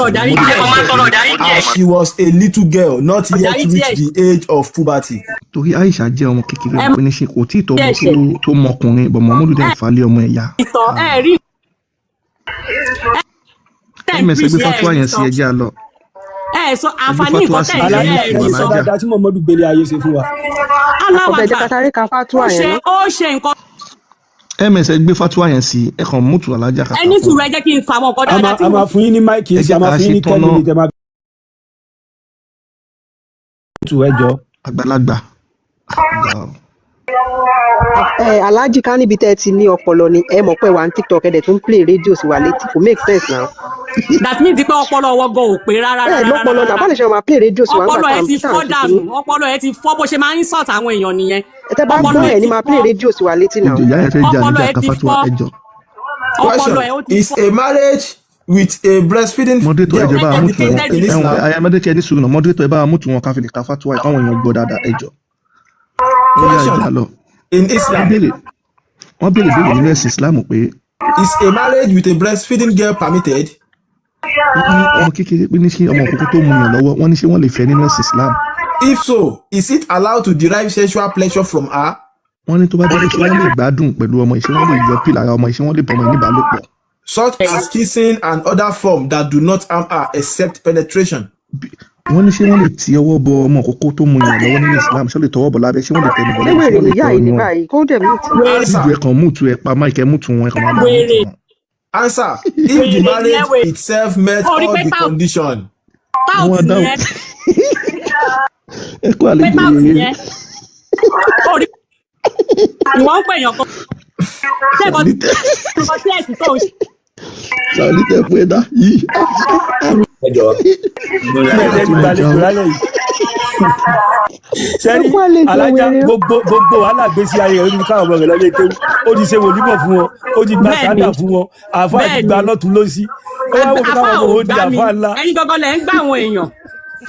Speaker 9: As she was a little girl, not yet reached the age of puberty.
Speaker 1: torí Aisha jẹ́ ọmọ kékeré ọmọ ní ṣe kò tí ì tó mọkùnrin bọ̀ Muhammadu dẹ̀ falẹ̀ ọmọ ẹ̀yà. ẹ̀mẹ̀sẹ̀ gbé fatuwa yẹn sí ẹjẹ́ àlọ́.
Speaker 2: sọ àǹfààní nǹkan tẹ̀ ẹ́ rí sọ.
Speaker 4: dáadáa tí Muhammadu gbélé ayé ṣe fún wa.
Speaker 2: ó ṣe nǹkan.
Speaker 1: ẹ̀mẹ̀sẹ̀ gbé fatuwa yẹn sí ẹ̀kan mútu alájà kàkà.
Speaker 2: ẹni sùúrù ẹ jẹ́ kí n fa àwọn ọkọ̀ dáadáa tí
Speaker 4: a máa fún yín ní máìkì sí a máa fún yín ní tẹ́lẹ̀ ní tẹ́lẹ̀. mútu ẹjọ́.
Speaker 1: àgbàlagbà.
Speaker 5: Alhaji ká níbi tẹ́ ẹ ti ní ọpọlọ ni ẹ mọ̀ pé wà ní TikTok ẹ̀ dẹ̀ tún play rédíò sí wa létí kò make sense now.
Speaker 2: that means pé ọpọlọ ọwọ́ gan ò pé rárá.
Speaker 5: lọ́pọlọ náà báwo ni ṣe máa play rédíò sí wa nígbà
Speaker 2: ọpọlọ ẹ ti fọ́ dànù ọpọlọ ẹ ti fọ́ bó ṣe máa ń insult àwọn èèyàn nìyẹn.
Speaker 5: ẹ bá gbọ́ ẹ̀ ní máa play rédíò sí wa létí náà.
Speaker 1: ìyá ẹ fẹ́ jà níjà káfátuwa ẹjọ́.
Speaker 9: Is a marriage with a breastfeeding
Speaker 1: mọ́détọ̀ ẹjọ́ bá mútu wọn ayámẹ́dẹ́kẹ́ ní sùúrù náà mọ́détọ̀ ẹ bá mútu wọn káfíńdì káfátuwa ẹ̀ káwọn èèyàn gbọ́ dáadáa ẹjọ́.
Speaker 9: In Islam,
Speaker 1: wọ́n béèrè nínú ẹ̀sìn Islam pé.
Speaker 9: Is a marriage with a breastfeeding girl permitted?
Speaker 1: ọmọ kékeré pé ní ṣe ọmọ òkúkú tó mu yàn lọ́wọ́ wọ́n ní ṣé wọ́n lè fẹ́ nínú ẹ̀sìn Islam.
Speaker 9: If so, is it allowed to derive sexual pleasure from her?
Speaker 1: wọ́n ní tó bá jẹ́ pé wọ́n lè gbádùn pẹ̀lú ọmọ ìṣe wọ́n lè yọ pìlà ara ọmọ ìṣe wọ́n lè bọ́ ọmọ ìníbàálòpọ̀.
Speaker 9: Such as kissing and other forms that do not harm her except penetration.
Speaker 1: wọ́n ní ṣé wọ́n lè ti ọwọ́ bọ ọmọ òkúkú tó mu yàn lọ́wọ́ nínú Islam ṣé wọ́n lè tọwọ́ bọ̀ lábẹ́ ṣé wọ́n lè tẹnu bọ̀ lẹ́yìn ṣé wọ́n lè tẹ ọyún wọn. ìdíje kan mútu ẹ pa máìkẹ́ mútu wọn ẹ kàn máa bá mútu wọn.
Speaker 9: Answer: if the marriage itself met all the conditions.
Speaker 1: wọ́n dáhùn ẹ kó àlejò yẹn.
Speaker 2: ìwọ́n ń pè yàn kan.
Speaker 1: sàlí tẹ fún ẹ̀dá yìí.
Speaker 4: sẹ́ni alájà gbogbo wàhálà gbèsè ayé orí káwọn ọmọ rẹ̀ lọ́lé kéwù ó ti ṣe wòlíbọ̀ fún wọn ó ti gba sáńdà fún wọn àfa ti gba lọ́tún lọ́sí ó wá wò kí káwọn ọmọ ó di àfa ńlá.
Speaker 2: ẹ̀yin gangan lẹ ń gbà àwọn èèyàn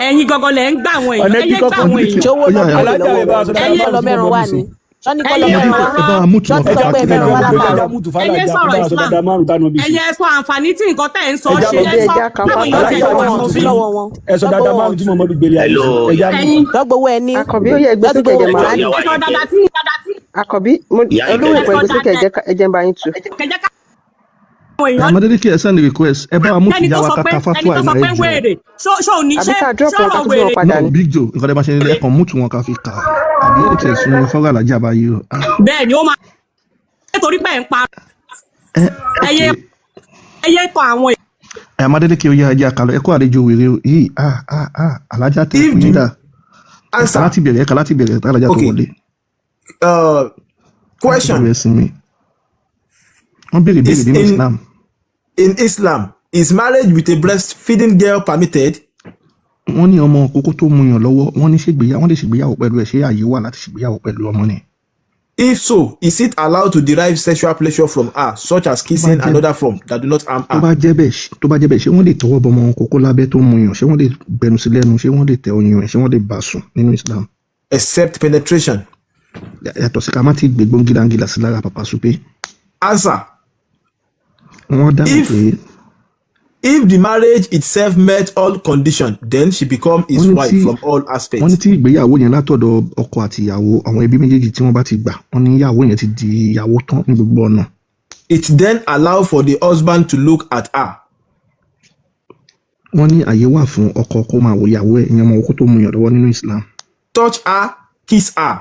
Speaker 2: ẹ̀yin gangan lẹ ń gbà àwọn èèyàn
Speaker 4: ọ̀nà kíkọ́ kan ní
Speaker 7: ṣòwò
Speaker 4: alájà rẹ̀ bá a sọ
Speaker 7: ẹ̀yin lọ mẹ́rin wà ní sọ́ni kọ́ lọ mẹ́rin wá sọ́ni sọ pé mẹ́rin wá lápá
Speaker 2: ẹ̀yẹ sọ̀rọ̀ Islam ẹ̀yẹ sọ àǹfààní tí nǹkan tẹ̀ ń sọ ṣe
Speaker 4: ẹ sọ dáadáa máa ń tí Muhammadu gbélé ayé
Speaker 7: lọ́gbọ̀wọ́ ẹni
Speaker 5: Àkànbí ó yẹ ẹgbẹ́ sókè ẹ̀jẹ̀ máa ní. Àkànbí olówó ìpò ẹgbẹ́ sókè ẹ̀jẹ̀ ń bá yín tu.
Speaker 1: Amadedeke ẹ send request ẹ bá mútu ìyá wa kaka fatuwa ẹ̀ náà ẹ jù.
Speaker 5: Àbíká drop wọn ká tó bí wọn padà ní.
Speaker 1: Big Joe nǹkan tẹ́ bá ṣe ní ẹ̀kan mútu wọn ká fi kà á àbí ẹ̀ tẹ̀ sún fọ́gà làjà báyìí o.
Speaker 2: bẹ́ẹ̀ ni ó máa nítorí pé ẹ̀ ń pa ẹyẹ tọ àwọn.
Speaker 1: Amadedeke ó yẹ ajá kalọ ẹ kó àlejò wèrè o yìí alájà tẹ fún yín dà ẹ̀ka láti bẹ̀rẹ̀ alájà tó wọlé.
Speaker 9: Question.
Speaker 1: wọ́n béèrè nínú Islam.
Speaker 9: In Islam, is marriage with a breastfeeding girl permitted?
Speaker 1: wọ́n ní ọmọ kókó tó mu yàn lọ́wọ́ wọ́n ní wọ́n lè ṣègbéyàwó pẹ̀lú ẹ̀ ṣé àyè wà láti ṣègbéyàwó pẹ̀lú ọmọ ni.
Speaker 9: If so, is it allowed to derive sexual pleasure from her, such as kissing and other forms that do not harm her?
Speaker 1: tó bá jẹ́ bẹ́ẹ̀ ṣé wọ́n lè tọwọ́ bọ ọmọ kókó lábẹ́ tó mu yàn ṣé wọ́n lè gbẹnu sí lẹ́nu ṣé wọ́n lè tẹ ọyàn ẹ̀ ṣé wọ́n lè bá sùn nínú Islam.
Speaker 9: Except penetration.
Speaker 1: yàtọ̀ sí ká má ti gbégbó gíláńgílà sí lára pàpà súpé.
Speaker 9: Answer:
Speaker 1: wọ́n dáhùn pé.
Speaker 9: If the marriage itself met all conditions, then she become his wife from all aspects.
Speaker 1: wọ́n ní tí ìgbéyàwó yẹn látọ̀dọ̀ ọkọ àti ìyàwó àwọn ẹbí méjèèjì tí wọ́n bá ti gbà wọ́n ní ìyàwó yẹn ti di ìyàwó tán ní gbogbo ọ̀nà.
Speaker 9: It then allow for the husband to look at her.
Speaker 1: wọ́n ní àyè wà fún ọkọ kó máa wo ìyàwó ẹ̀ ìyẹn ọmọ okó tó mu yàn lọ́wọ́ nínú Islam.
Speaker 9: Touch her, kiss her.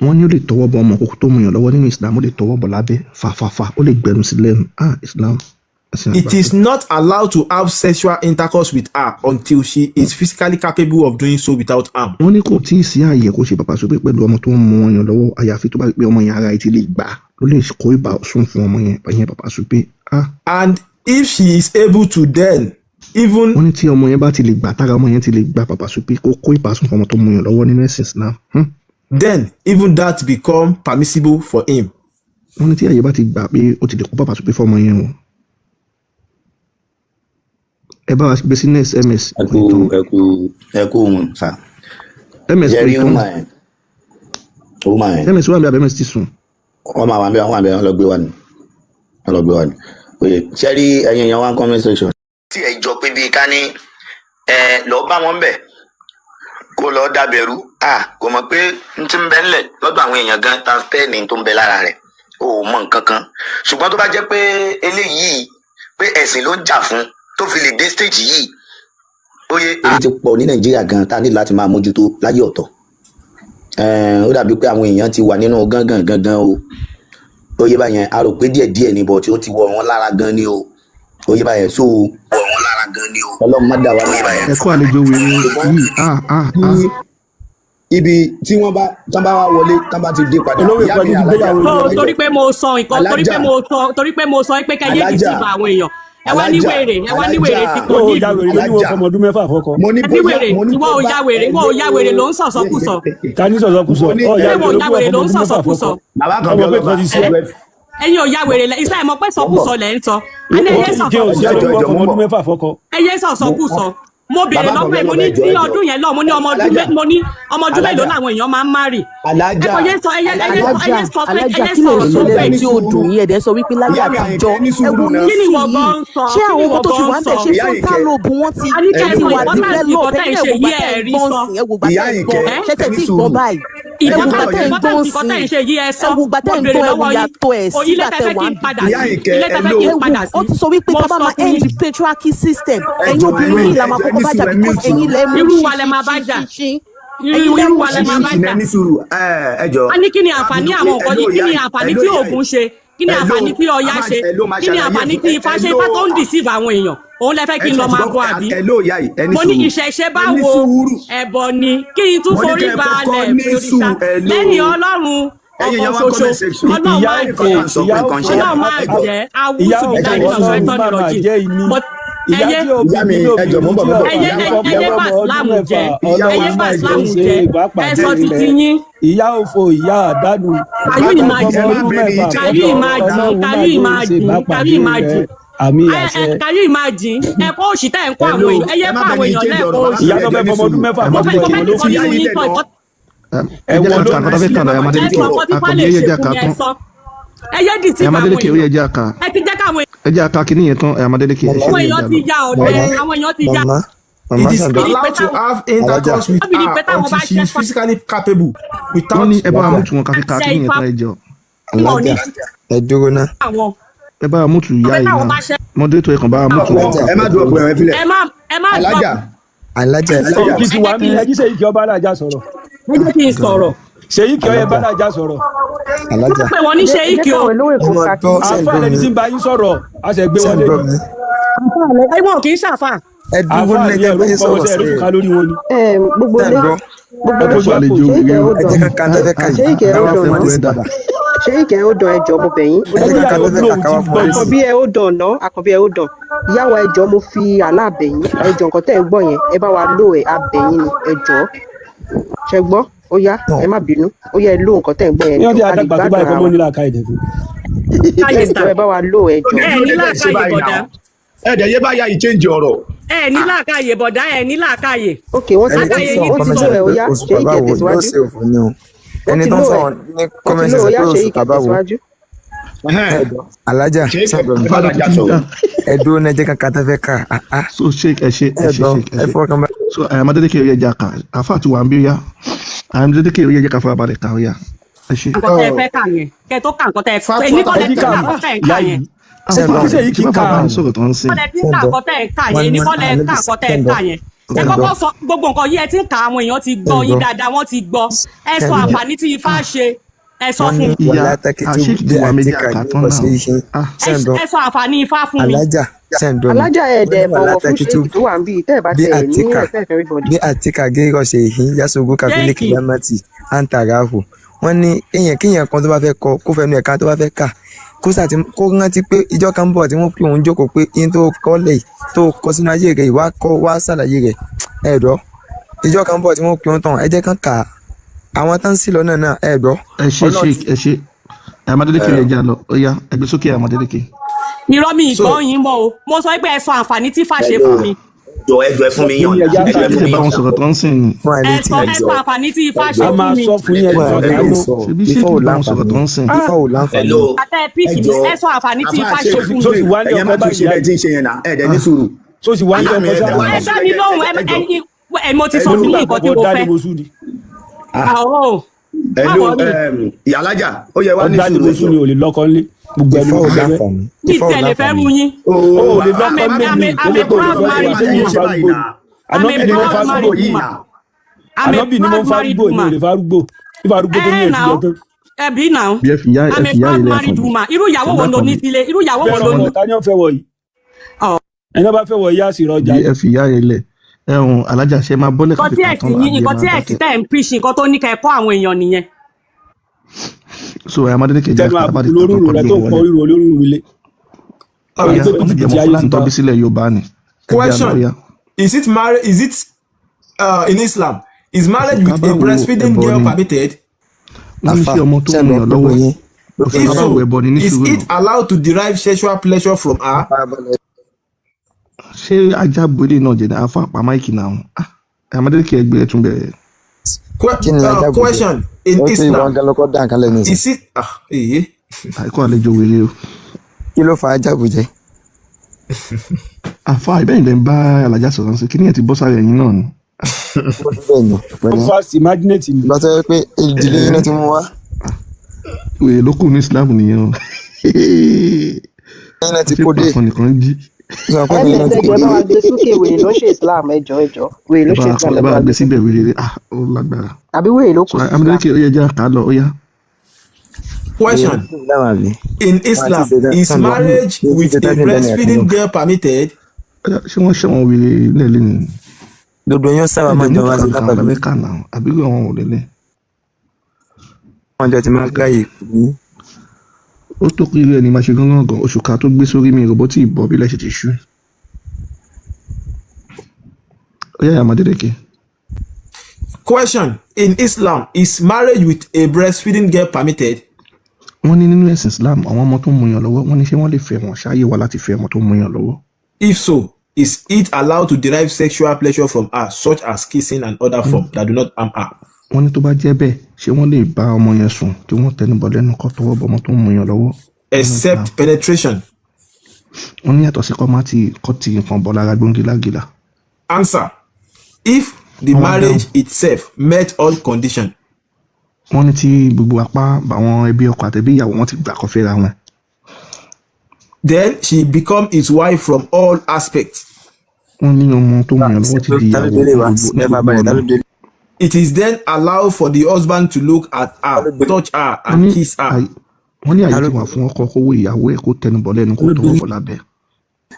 Speaker 1: wọ́n ní ó lè tọwọ́ bọ ọmọ okó tó mu yàn lọ́wọ́ nínú Islam ó lè tọwọ́ bọ̀ lábẹ́ fàfàfà ó lè gbẹnu sí lẹ́nu Islam
Speaker 9: it is not allowed to have sexual intercourse with her until she is physically capable of doing so without harm.
Speaker 1: wọ́n ní kò tí ì sí ààyè kó ṣe bàbá sópé pẹ̀lú ọmọ tó ń mú ọyàn lọ́wọ́ àyàfi tó bá rí pé ọmọ yẹn ara ẹ̀ ti lè gbà ló lè kó ìbásùn fún ọmọ yẹn bàbá sópé.
Speaker 9: and if she is able to then even.
Speaker 1: wọ́n ní tí ọmọ yẹn bá ti lè gbà tára ọmọ yẹn ti lè gbà bàbá sópé kó kó ìbásùn fún ọmọ tó mú ọyàn lọ́wọ́ nínú ẹ̀sìn Islam.
Speaker 9: then even that become permissible for him.
Speaker 1: wọ́n ní tí ààyè bá ti gbà pé ó ti lè kó bàbá sópé fún ọmọ yẹn o. ẹ bá wa business ms.
Speaker 11: ẹ kú wọn sá.
Speaker 1: ms
Speaker 11: jerry
Speaker 1: kò
Speaker 11: tán
Speaker 1: ms wà bí abẹ́ ms ti sùn.
Speaker 11: wọ́n máa wà bí wọ́n lọ gbé wa ni oye ṣẹ́rí ẹ̀yìn èèyàn one comment section. tí ẹ jọ pé bíi ká ní lọ bá wọn bẹ̀ kó lọ dábẹ̀rú kò mọ̀ pé n ti ń bẹ ńlẹ̀ lọ́dọ̀ àwọn èèyàn gan transferring tó ń bẹ lára rẹ̀ ó mọ̀ nǹkan kan ṣùgbọ́n tó bá jẹ́ pé eléyìí pé ẹ̀sìn ló ń jà fún tó fi lè dé stage yìí oye. èyí ti pọ̀ ní nàìjíríà gan tá a ní láti máa mójútó láyé ọ̀tọ̀ ó dàbí pé àwọn èèyàn ti wà nínú gangan o oye báyẹn a rò pé díẹ̀ ni bọ̀ tí ó ti wọ wọn lára gan ni o oye báyẹn so wọ wọn lára gan ni o ọlọ́run má dà wá ní báyẹn.
Speaker 1: ẹ kó àlejò wèrè yìí
Speaker 11: ibi tí wọ́n bá wá wọlé tán bá ti dé padà.
Speaker 3: torí pé mo sọ torí pé mo sọ pé kẹyẹ kì í sí ìbá àwọn èèyàn ẹ wá ní wèrè tí kò ní ìlú.
Speaker 4: ọmọdún mẹ́fà fọkọ.
Speaker 3: ní wèrè ìwọ ò ya wèrè ló ń sọ̀sọ́kùsọ.
Speaker 4: ká ní sọ̀sọ́kùsọ.
Speaker 3: ìwọ ò ya wèrè ló ń sọ̀sọ́kùsọ. ẹ̀yin ò ya wèrè lẹ iṣẹ́ ìmọ̀ pé sọ̀kùsọ lẹ̀ ń sọ. ẹyẹ sọ̀sọ́kùsọ. mo bèrè lọ́wọ́ ẹ̀ mo ní ní ọdún yẹn lọ mo ní ọmọ ọdún mélòó làwọn èèyàn máa ń márì. ẹ̀kọ́ yẹn sọ ẹyẹ sọ pé ẹyẹ sọ
Speaker 2: sókè tí ó dùn yín ẹ̀dẹ̀ sọ wípé láyé àtijọ́ ẹ̀wù ní sí yìí ṣé àwọn ọmọ tó ti wà ń bẹ̀ ṣe frontal lobe wọn ti wà develop ẹ̀wù gbàtẹ́ ìgbọ́n ṣẹ́tẹ̀ tí ìgbọ́n báyìí ẹ̀wù gbàtẹ́ ìgbọ́n sí ẹ̀wù gbàtẹ́ ìgbọ́n ẹ̀wù yàtọ̀ ẹ̀ sí gbàtẹ́ wà ń ó ti sọ wípé tábà máa end the patriarchy system ẹ̀yin obìnrin yìí la máa kọ́kọ́ bá jà because ẹ̀yin lẹ́ mú
Speaker 3: irú wa lẹ máa bá jà irú wa lẹ máa bá jà. a ní kí ni àǹfààní àwọn nǹkan yìí kí ni àǹfààní tí oògùn ṣe kí ni àǹfààní tí ọya ṣe kí ni àǹfààní tí ifá ṣe ifá tó ń deceive àwọn èèyàn òun lẹ fẹ́ kí n lọ máa bọ àbí. mo ní ìṣẹ̀ṣe bá wo ẹbọ ni kí n tún forí balẹ̀ òrìṣà lẹ́yìn ọlọ́run ọkọ̀ ṣoṣo ọlọ́run máa jẹ́ awúsù bí dájú lọ́sọ̀ ẹ̀tọ́ nìrọ̀jì
Speaker 11: ìyá tí ó bí ẹjọ mọ bàbá
Speaker 3: ẹyẹ bá sílámù jẹ ẹsọ títí yín.
Speaker 4: ìyá òfò ìyá àdánù.
Speaker 3: kàyú ìmájì kàyú ìmájì ẹ̀kọ́ òṣì tẹ̀ ń kọ́ àwọn èèyàn ẹyẹ kọ́ àwọn èèyàn lẹ́ẹ̀kọ́ òṣì.
Speaker 4: ìyá tó fẹ́ fọmọ ọdún mẹ́fà
Speaker 3: mo fẹ́ tó fẹ́ tó nínú yín kọ́
Speaker 1: ẹ̀wọ̀n ló ń bá sílẹ̀
Speaker 3: ẹyẹ dì tí àwọn èèyàn ẹ ti jẹ́ káwọn
Speaker 1: ẹ jẹ́ aka kìíní yẹn tán ẹ̀ Amadélékè ẹ ṣe
Speaker 3: àwọn èèyàn ti ya ọ̀dẹ àwọn èèyàn ti ya.
Speaker 9: It is allowed to have intercourse with her until she is physically capable without.
Speaker 1: wọ́n ní ẹ bá wa mútu wọn káfí ká kìíní yẹn tán ẹ jọ.
Speaker 11: alájà ẹ dúró ná.
Speaker 1: ẹ bá wa mútu ìyá yìí náà mọ́détò ẹ̀ kàn bá wa mútu wọn.
Speaker 11: ẹ má dùn ọ̀pọ̀ ẹ̀ fílẹ̀.
Speaker 3: ẹ má
Speaker 11: alájà
Speaker 4: alájà kí ti wá ní ẹjí sẹ́yìn kí ọba alájà sọ̀rọ̀.
Speaker 3: ẹ jẹ́ kí n sọ̀rọ̀.
Speaker 4: sẹ́yìn kí ọba alájà sọ̀rọ̀.
Speaker 11: alájà
Speaker 3: pé wọ́n ní sẹ́yìn kí o.
Speaker 4: àfáà ẹni tí ń bá yín sọ̀rọ̀ a ṣe gbé wọlé.
Speaker 3: ẹ̀wọ̀n kì í ṣàfà.
Speaker 11: ẹ dúró ní ẹjẹ bá yín sọ̀rọ̀ sí
Speaker 5: i. gbogbo ilé ṣé ìkẹ́ ó dàn ṣé ìkẹ́ ó dàn ẹjọ́ mo bẹ̀ yín. àkànbí ẹ ó dàn ná àkànbí ẹ ó dàn ìyáwó ẹjọ́ mo fi àlá bẹ̀yìn ẹjọ́ nǹkan tẹ́ ẹ gbọ́ yẹn ẹ bá wa lò ẹ abẹ̀yìn ni ẹjọ́ ṣẹ gbọ́ ó yá ẹ má bínú ó yá ẹ lò nǹkan tẹ́ ẹ gbọ́ yẹn
Speaker 4: ní ọdún àdàgbà tó báyìí kọ́ mọ́ nílà ká ìdẹ̀kù.
Speaker 5: ẹ bá wa lò ẹjọ́.
Speaker 3: ẹ ní làákàyè bọ̀dá.
Speaker 11: ẹ dẹ̀ yé báyà yìí change ọ̀rọ̀.
Speaker 3: ẹ ní làákàyè bọ̀dá ẹ ní làákàyè.
Speaker 5: ok wọ́n ti sọ ẹ ó yá ṣé ìkẹ́ tẹ̀síwájú.
Speaker 13: ẹni tó ń sọ̀rọ̀ ní kọ́mẹ́ntì sọ pé oṣù bàbá wo alájà ẹdúró náà jẹ́ kankan tó fẹ́ ká.
Speaker 1: so shake ẹ ṣe
Speaker 13: ẹ fọkàn bá.
Speaker 1: so Amadélékè ó yẹ jẹ́ àká àfa àti wà ń bí ó yá Amadélékè ó yẹ jẹ́ ká fara balẹ̀ ká ó yá ẹ ṣe.
Speaker 3: nǹkan tẹ́ ẹ fẹ́ kà yẹn kẹ́ tó kà nǹkan tẹ́ ẹ fẹ́ ní kọ́lẹ́ tí kà nǹkan tẹ́ ẹ kà yẹn.
Speaker 4: ṣé yìí kì í kà á
Speaker 1: sọ̀rọ̀ tó ń sìn.
Speaker 3: kọ́lẹ́ tí kà nǹkan tẹ́ ẹ kà yẹn ní kọ́lẹ́ kà nǹkan tẹ́ ẹ kà yẹn. ẹ kọ́kọ́ sọ gbogbo nǹkan yìí ẹ ti ń kà àwọn èèyàn ti gbọ́ yín dáadáa wọ́n ti gbọ́ ẹ sọ àǹfààní tí ifá ṣe
Speaker 2: ẹ sọ fún mi.
Speaker 1: ìyá àṣírí ti wà méjì àkàtún náà.
Speaker 2: ẹ sọ àǹfààní ifá fún mi.
Speaker 5: alájà ẹ̀dẹ̀ bọ̀wọ̀ fún ṣéèkì tó wà ń bí tẹ́ ẹ̀ bá tẹ̀ ní ẹ̀fẹ́ everybody.
Speaker 13: bí àtìkà gẹ́gọ́ ṣe yìí yasogo kàfílẹ̀ kìlámàtì àǹtàràfò wọ́n ní kéèyàn kan tó bá fẹ́ kọ kó fẹnu ẹ̀ka tó bá fẹ́ kà kó rántí pé ìjọ kan bọ̀ tí wọ́n fi òun jókòó pé yín tó kọ́ lẹ̀ tó kọ sínú ayé rẹ̀ wá ṣàlàyé rẹ̀ ẹ̀dọ́ ìjọ kan bọ̀ tí wọ́n fi òun tàn ẹ jẹ́ kán kà á àwọn tán sí lọ́nà náà ẹ̀dọ́.
Speaker 1: ẹ ṣe Amadélékè rẹ̀ jà lọ ó yá ẹgbẹ́ sókè Amadélékè.
Speaker 2: irọ́ mi ìgbọ́ yín mọ́ o mo sọ pé ẹ sọ àǹfààní tí fà ṣe fún mi.
Speaker 10: ẹjọ́ ẹ fún mi yàn ẹjọ́ ẹ fún mi
Speaker 1: báwọn sọ̀rọ̀ tó ń sìn ní.
Speaker 2: ẹ sọ àǹfààní tí ifá ṣe fún mi.
Speaker 4: a máa sọ fún yẹn
Speaker 1: ṣebí ṣé kí báwọn sọ̀rọ̀ tó ń sìn.
Speaker 2: àtẹ píkì ẹ sọ àǹfààní tí ifá ṣe fún mi.
Speaker 11: ẹ̀yẹ́ má tún ṣe bẹ́ẹ̀ tí ń ṣe yẹn náà ẹ̀ẹ́dẹ̀ ní sùúrù.
Speaker 2: ẹ dá mi lóhùn ẹ mo ti sọ fún yín nǹkan tí mo fẹ́.
Speaker 11: ẹ̀lú ìyálájà ó yẹ wá ní sùúrù
Speaker 4: ẹ̀sùn ni ò lè lọ́kọ́ lé gbogbo ẹni ó lè
Speaker 2: bí tẹ̀lé fẹ́ mú yín.
Speaker 4: ó lè lọ́kọ́ lé ní ilé tó lè fẹ́ ànábì ni mo ń farúgbó yìí ànábì ni mo ń farúgbó ní olè farúgbó ìfarúgbó tó ní èsì yẹn tó.
Speaker 2: ẹbí náà
Speaker 1: bí ẹ fi yá ilé ẹ̀fọn
Speaker 2: irú ìyàwó wo ló ní sílé irú ìyàwó wo ló ní.
Speaker 4: ta ni ó fẹ́ wọ̀ yìí ẹni bá fẹ́ wọ̀ yìí á sì rọjà.
Speaker 1: bí ẹ fi yá ilé ẹ̀hún alájà ṣe máa bọ́lẹ̀
Speaker 2: nǹkan tí ẹ̀sìn tẹ̀ ń píṣì nǹkan tó ní kẹ́ kọ́ àwọn èèyàn nìyẹn.
Speaker 1: so Amadélékè jẹ́
Speaker 4: tẹnu àbùkù lórúurú rẹ tó kọ irú olórúurú ilé.
Speaker 9: Question: is it in Islam? Is marriage with a breastfeeding girl permitted? If so, is it allowed to derive sexual pleasure from her?
Speaker 1: ṣé ajá bolé náà jẹ dáa fún àpá máìkì náà Amadélékè ẹgbẹ́ ẹ̀ tún bẹ̀rẹ̀.
Speaker 9: Question: in Islam, is it
Speaker 1: àìkú àlejò wèrè o.
Speaker 13: kí ló fa ajá bùjẹ.
Speaker 1: àfa ìbẹ́yìn lẹ́ ń bá alájà sọ̀rọ̀ sí kí ni ẹ̀ ti bọ́ sáré ẹ̀yìn náà ni.
Speaker 4: ó fà sí mágínẹ́tì ni.
Speaker 13: lọ́tọ́ pé ìdílé yín náà ti mú wá.
Speaker 1: wèrè ló kù ní Islam nìyẹn o.
Speaker 13: yín náà ti kó dé.
Speaker 1: ṣé pàfọ́ nìkan jí.
Speaker 5: ẹjọ́ bá wa gbé sókè wèrè ló ṣe Islam ẹjọ́ wèrè ló ṣe Islam.
Speaker 1: ẹ bá gbé síbẹ̀ wèrè ó lágbára.
Speaker 5: àbí wèrè ló kù sí Islam.
Speaker 1: Amadélékè ó yẹ jẹ́ àká lọ ó yá.
Speaker 9: Question: in Islam, is marriage with a breastfeeding girl permitted?
Speaker 1: ṣé wọ́n ṣẹ̀wọ̀n wèrè lẹ́lẹ́ ni.
Speaker 13: gbogbo yẹn sábà máa ń jọ wá sí lápapọ̀.
Speaker 1: Amẹ́ríkà náà àbí àwọn ò lélẹ̀.
Speaker 13: wọ́n jọ ti máa gáyè kú.
Speaker 1: ó tó kí ilé ẹni máa ṣe gángan gan oṣù ká tó gbé sórí mi ròbọ́tì ìbọ̀ bí lẹ́sẹ̀ ti ṣú. ó yá Amadélékè.
Speaker 9: Question: in Islam, is marriage with a breastfeeding girl permitted?
Speaker 1: wọ́n ní nínú ẹ̀sìn Islam àwọn ọmọ tó ń muyàn lọ́wọ́ wọ́n ní ṣé wọ́n lè fẹ́ wọn ṣáàyè wà láti fẹ́ ọmọ tó ń muyàn lọ́wọ́.
Speaker 9: If so, is it allowed to derive sexual pleasure from her, such as kissing and other forms that do not harm her?
Speaker 1: wọ́n ní tó bá jẹ́ bẹ́ẹ̀ ṣé wọ́n lè bá ọmọ yẹn sùn kí wọ́n tẹnubọ̀ lẹ́nu kọ́ tọwọ́ bọ ọmọ tó ń muyàn lọ́wọ́.
Speaker 9: Except penetration.
Speaker 1: wọ́n ní yàtọ̀ sí kọ́ máa ti kọ́ ti nǹkan bọ̀ lára gbóngílágìlà.
Speaker 9: Answer: if the marriage itself met all conditions.
Speaker 1: wọ́n ní tí gbogbo apá àwọn ẹbí ọkọ àtẹbí ìyàwó wọn ti gbà kọ́ fẹ́ra wọn.
Speaker 9: Then she become his wife from all aspects.
Speaker 1: wọ́n ní ọmọ tó mú lọ́wọ́ ti di ìyàwó.
Speaker 9: It is then allowed for the husband to look at her, touch her, and kiss her.
Speaker 1: wọ́n ní àyè tí wà fún ọkọ kówó ìyàwó ẹ̀ kó tẹnubọ̀ lẹ́nu kó tọwọ́ bọ̀ lábẹ́.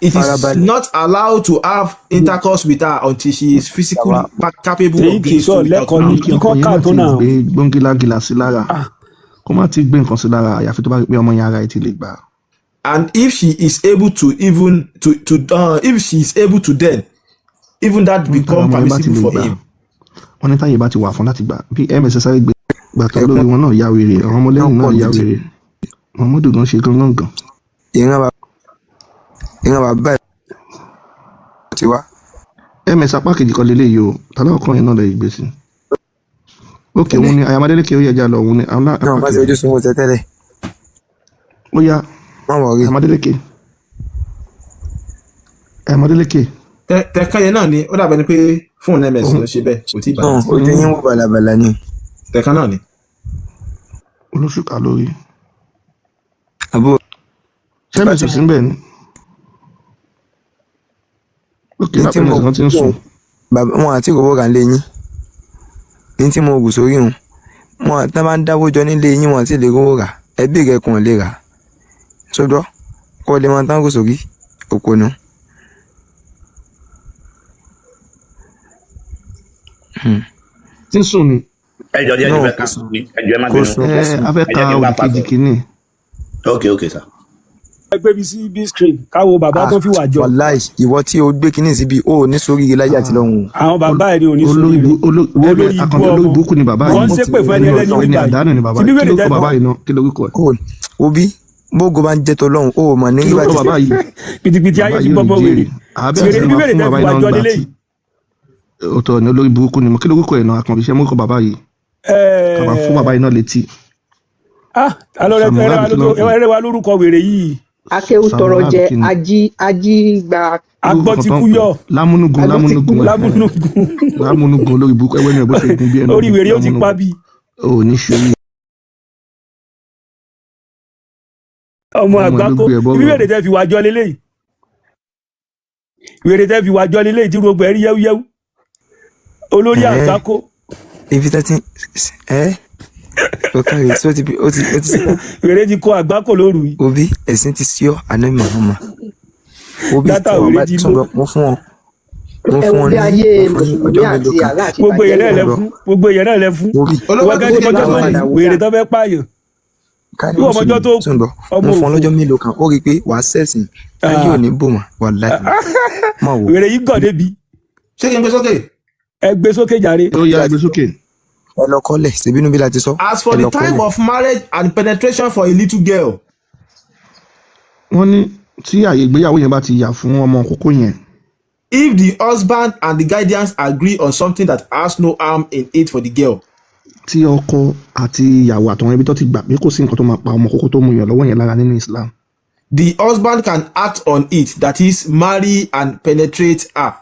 Speaker 9: It is not allowed to have intercourse with her until she is physically capable of doing so without
Speaker 1: knowledge. gbóngílágìlà sí lára kó má ti gbé nǹkan sí lára àyàfi tó bá rí pé ọmọ yẹn ara ẹ̀ ti lè gbà.
Speaker 9: And if she is able to if she is able to then even that become permissible for him.
Speaker 1: wọ́n ní táyé bá ti wà fún láti gbà bí ms sáré gbàtọ́ lórí wọn náà yá wèrè àwọn ọmọlẹ́yìn náà yá wèrè Muhammadu gan ṣe gángan gan.
Speaker 13: ìran bàbá ẹ̀ ti wá.
Speaker 1: ms apá kejì kan lélẹ́yìí o tàlẹ́ ọ̀kan yẹn náà lè gbé sí. ókè òun ni Amadélékè ó yẹ já lọ òun ni.
Speaker 13: náà bá ṣe ojú sunwọ̀n tẹ́tẹ́lẹ̀.
Speaker 1: ó yá Amadélékè.
Speaker 9: tẹ̀ka yẹn náà ni ó dàbẹ̀ ni pé fóònù ms ló ṣe bẹ́ẹ̀ kò tí ì bá
Speaker 13: ó ti yín wò bàlàbàlà ni.
Speaker 9: tẹ̀ka náà ni.
Speaker 1: olóṣù kà lórí.
Speaker 13: àbúrò.
Speaker 1: sẹ́mi tó sí bẹ́ẹ̀ ni. ókè lápẹ́ nìkan ti ń sùn.
Speaker 13: bàbá wọn àti ìrọ̀wọ́ rà ń lé yín ní tí mo gùn sórí hùn wọn tí wọn bá ń dáwó jọ nílé yín wọn sì lè rówó rà ẹbí rẹ kàn lè rà sọdọ kọ lè máa tán kó sórí òpònú.
Speaker 1: tí ń sùn ni.
Speaker 14: ẹjọ díẹ̀ ní fẹ́ ká sùn ní ẹjọ ẹ má bínú.
Speaker 1: a fẹ́ ka òdìkejì kìíní.
Speaker 14: ok sir.
Speaker 4: ẹ gbé mi sí bí screen káwo bàbá tó fi wà jọ.
Speaker 13: wàláì ìwọ tí o gbé kinní síbi o ní sórí láyé àti lọ́hùn.
Speaker 4: àwọn bàbá ẹ̀ ní òní sórí
Speaker 1: olórí burúkú ni bàbá yìí.
Speaker 4: wọ́n ṣépè fún ẹni ẹlẹ́ni
Speaker 1: ẹni àdánù ni bàbá yìí. kí ló kọ bàbá yìí náà kí ló kọ ẹ.
Speaker 13: obi bógo bá ń jẹ tọlọ́hun o mọ̀ ní
Speaker 1: ìgbà tí bàbá yìí.
Speaker 4: pìtìpìtì ayé ti bọ́bọ́ wèrè.
Speaker 1: àbẹ̀rẹ̀
Speaker 4: bí wèrè tẹ́ fi wà jọ nílé yìí.
Speaker 1: òtò ní olórí burúkú ni mo kí ló kọ ẹ náà àkànbí iṣẹ́ mú kọ bàbá yìí. kàmá fún bàbá yìí náà létí.
Speaker 4: ẹrẹ wa lórúkọ wèrè yìí.
Speaker 5: akéwù tọrọ jẹ ají gba.
Speaker 4: agbọ́ ti kú yọ.
Speaker 1: lámúnúgun olórí burúkú ẹwẹ́ ní ẹ̀bọ́ ṣe gun bí ẹnu.
Speaker 4: orí wèrè ó ti pa bí.
Speaker 1: o ní ṣorí.
Speaker 4: ọmọ àgbákò ibi wèrè tẹ́ fi wájọ lélẹ́yìí. wèrè tẹ́ fi wájọ lélẹ́yìí tí gbogbo ẹ̀rí yẹ́wúyẹ́wú. olórí àgbákò.
Speaker 13: ibi tẹ́tí ọkàrí tí ó ti
Speaker 4: wèrè ti kó àgbákò lóru yìí.
Speaker 13: Obi ẹ̀sìn ti sí ọ àná Muhammad. Obi tí wọn bá tún lọ mo fún ọ
Speaker 5: ọjọ́ mélòó kan.
Speaker 4: gbogbo èèyàn náà lẹ fún wọ́n gẹ́gẹ́ bí ọjọ́ tó ní wèrè tó fẹ́ pààyàn.
Speaker 13: kárí ọmọjọ́ tó mo fún lọ́jọ́ mélòó kan ó rí i pé wàá sẹ̀sìn ayé ò ní bò mọ́ wà láì má wò.
Speaker 4: wèrè yìí gàn débi.
Speaker 9: ṣé kí n gbé sókè.
Speaker 4: ẹ gbé sókè jàre.
Speaker 1: ó yá ẹ gbé sókè.
Speaker 13: ẹ lọ kọ́lẹ̀ ṣèbínú bí la ti sọ.
Speaker 9: as for the time of marriage and penetration for a little girl.
Speaker 1: wọ́n ní tí àyè ìgbéyàwó yẹn bá ti yà fún ọmọ kókó yẹn.
Speaker 9: if the husband and the guardians agree on something that has no harm in it for the girl.
Speaker 1: tí ọkọ àti ìyàwó àtọ̀wọn ẹbí tó ti gbà pé kò sí nǹkan tó máa pa ọmọ kókó tó mú yàn lọ́wọ́ yẹn lára nínú Islam.
Speaker 9: the husband can act on it, that is marry and penetrate her.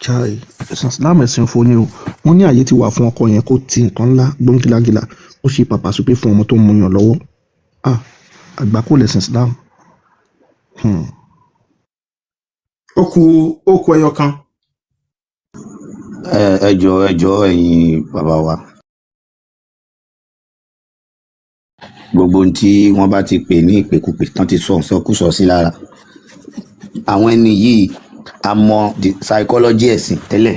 Speaker 1: chai ẹ̀sìn Islam ẹ̀sìn fo ni o wọ́n ní àyè ti wà fún ọkọ yẹn kó ti nǹkan ńlá gbóngílágílà ó ṣe pàpà sópé fún ọmọ tó mú yàn lọ́wọ́ àgbà kò lẹ̀sìn Islam.
Speaker 9: ó kù ẹyọ kan.
Speaker 14: ẹjọ́ ẹ̀yin bàbá wa gbogbo tí wọ́n bá ti pè ní ìpèkúpè tán ti sọ sọkúsọ sí lára àwọn ẹni yìí a mọ the psychology ẹ̀sìn tẹ́lẹ̀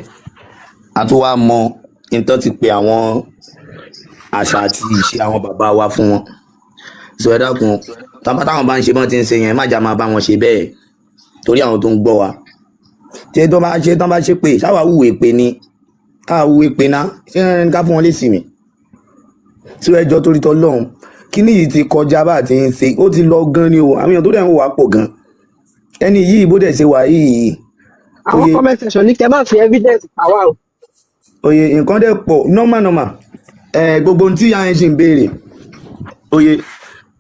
Speaker 14: a tún wá mọ nǹkan ti pè àwọn àṣà àti ìṣe àwọn bàbá wa fún wọn sọ ẹ dákun táwọn bá ń ṣe bọ́n ti ń ṣe yẹn má jà máa bá wọn ṣe bẹ́ẹ̀ torí àwọn tó ń gbọ́ wa tí tó bá ṣe tán bá ṣe pé ṣáwá wúwe pé ni wúwe pé ná ṣé ẹni ká fún wọn lè sì mí tí ẹjọ́ torí tọ́ lọ́hùn kíní yìí ti kọjá bá ti ń ṣe ó ti lọ gan ni o àwọn èèyàn tó dẹ̀ ń wà pọ̀ gan ẹni yìí bó dẹ̀ ṣe wà yìí.
Speaker 5: àwọn comment section ní kẹ́ máa fi evidence pàwá o.
Speaker 14: oye nǹkan dẹ̀ pọ̀ normal gbogbo ohun tí ìyá yẹn ṣe ń béèrè oye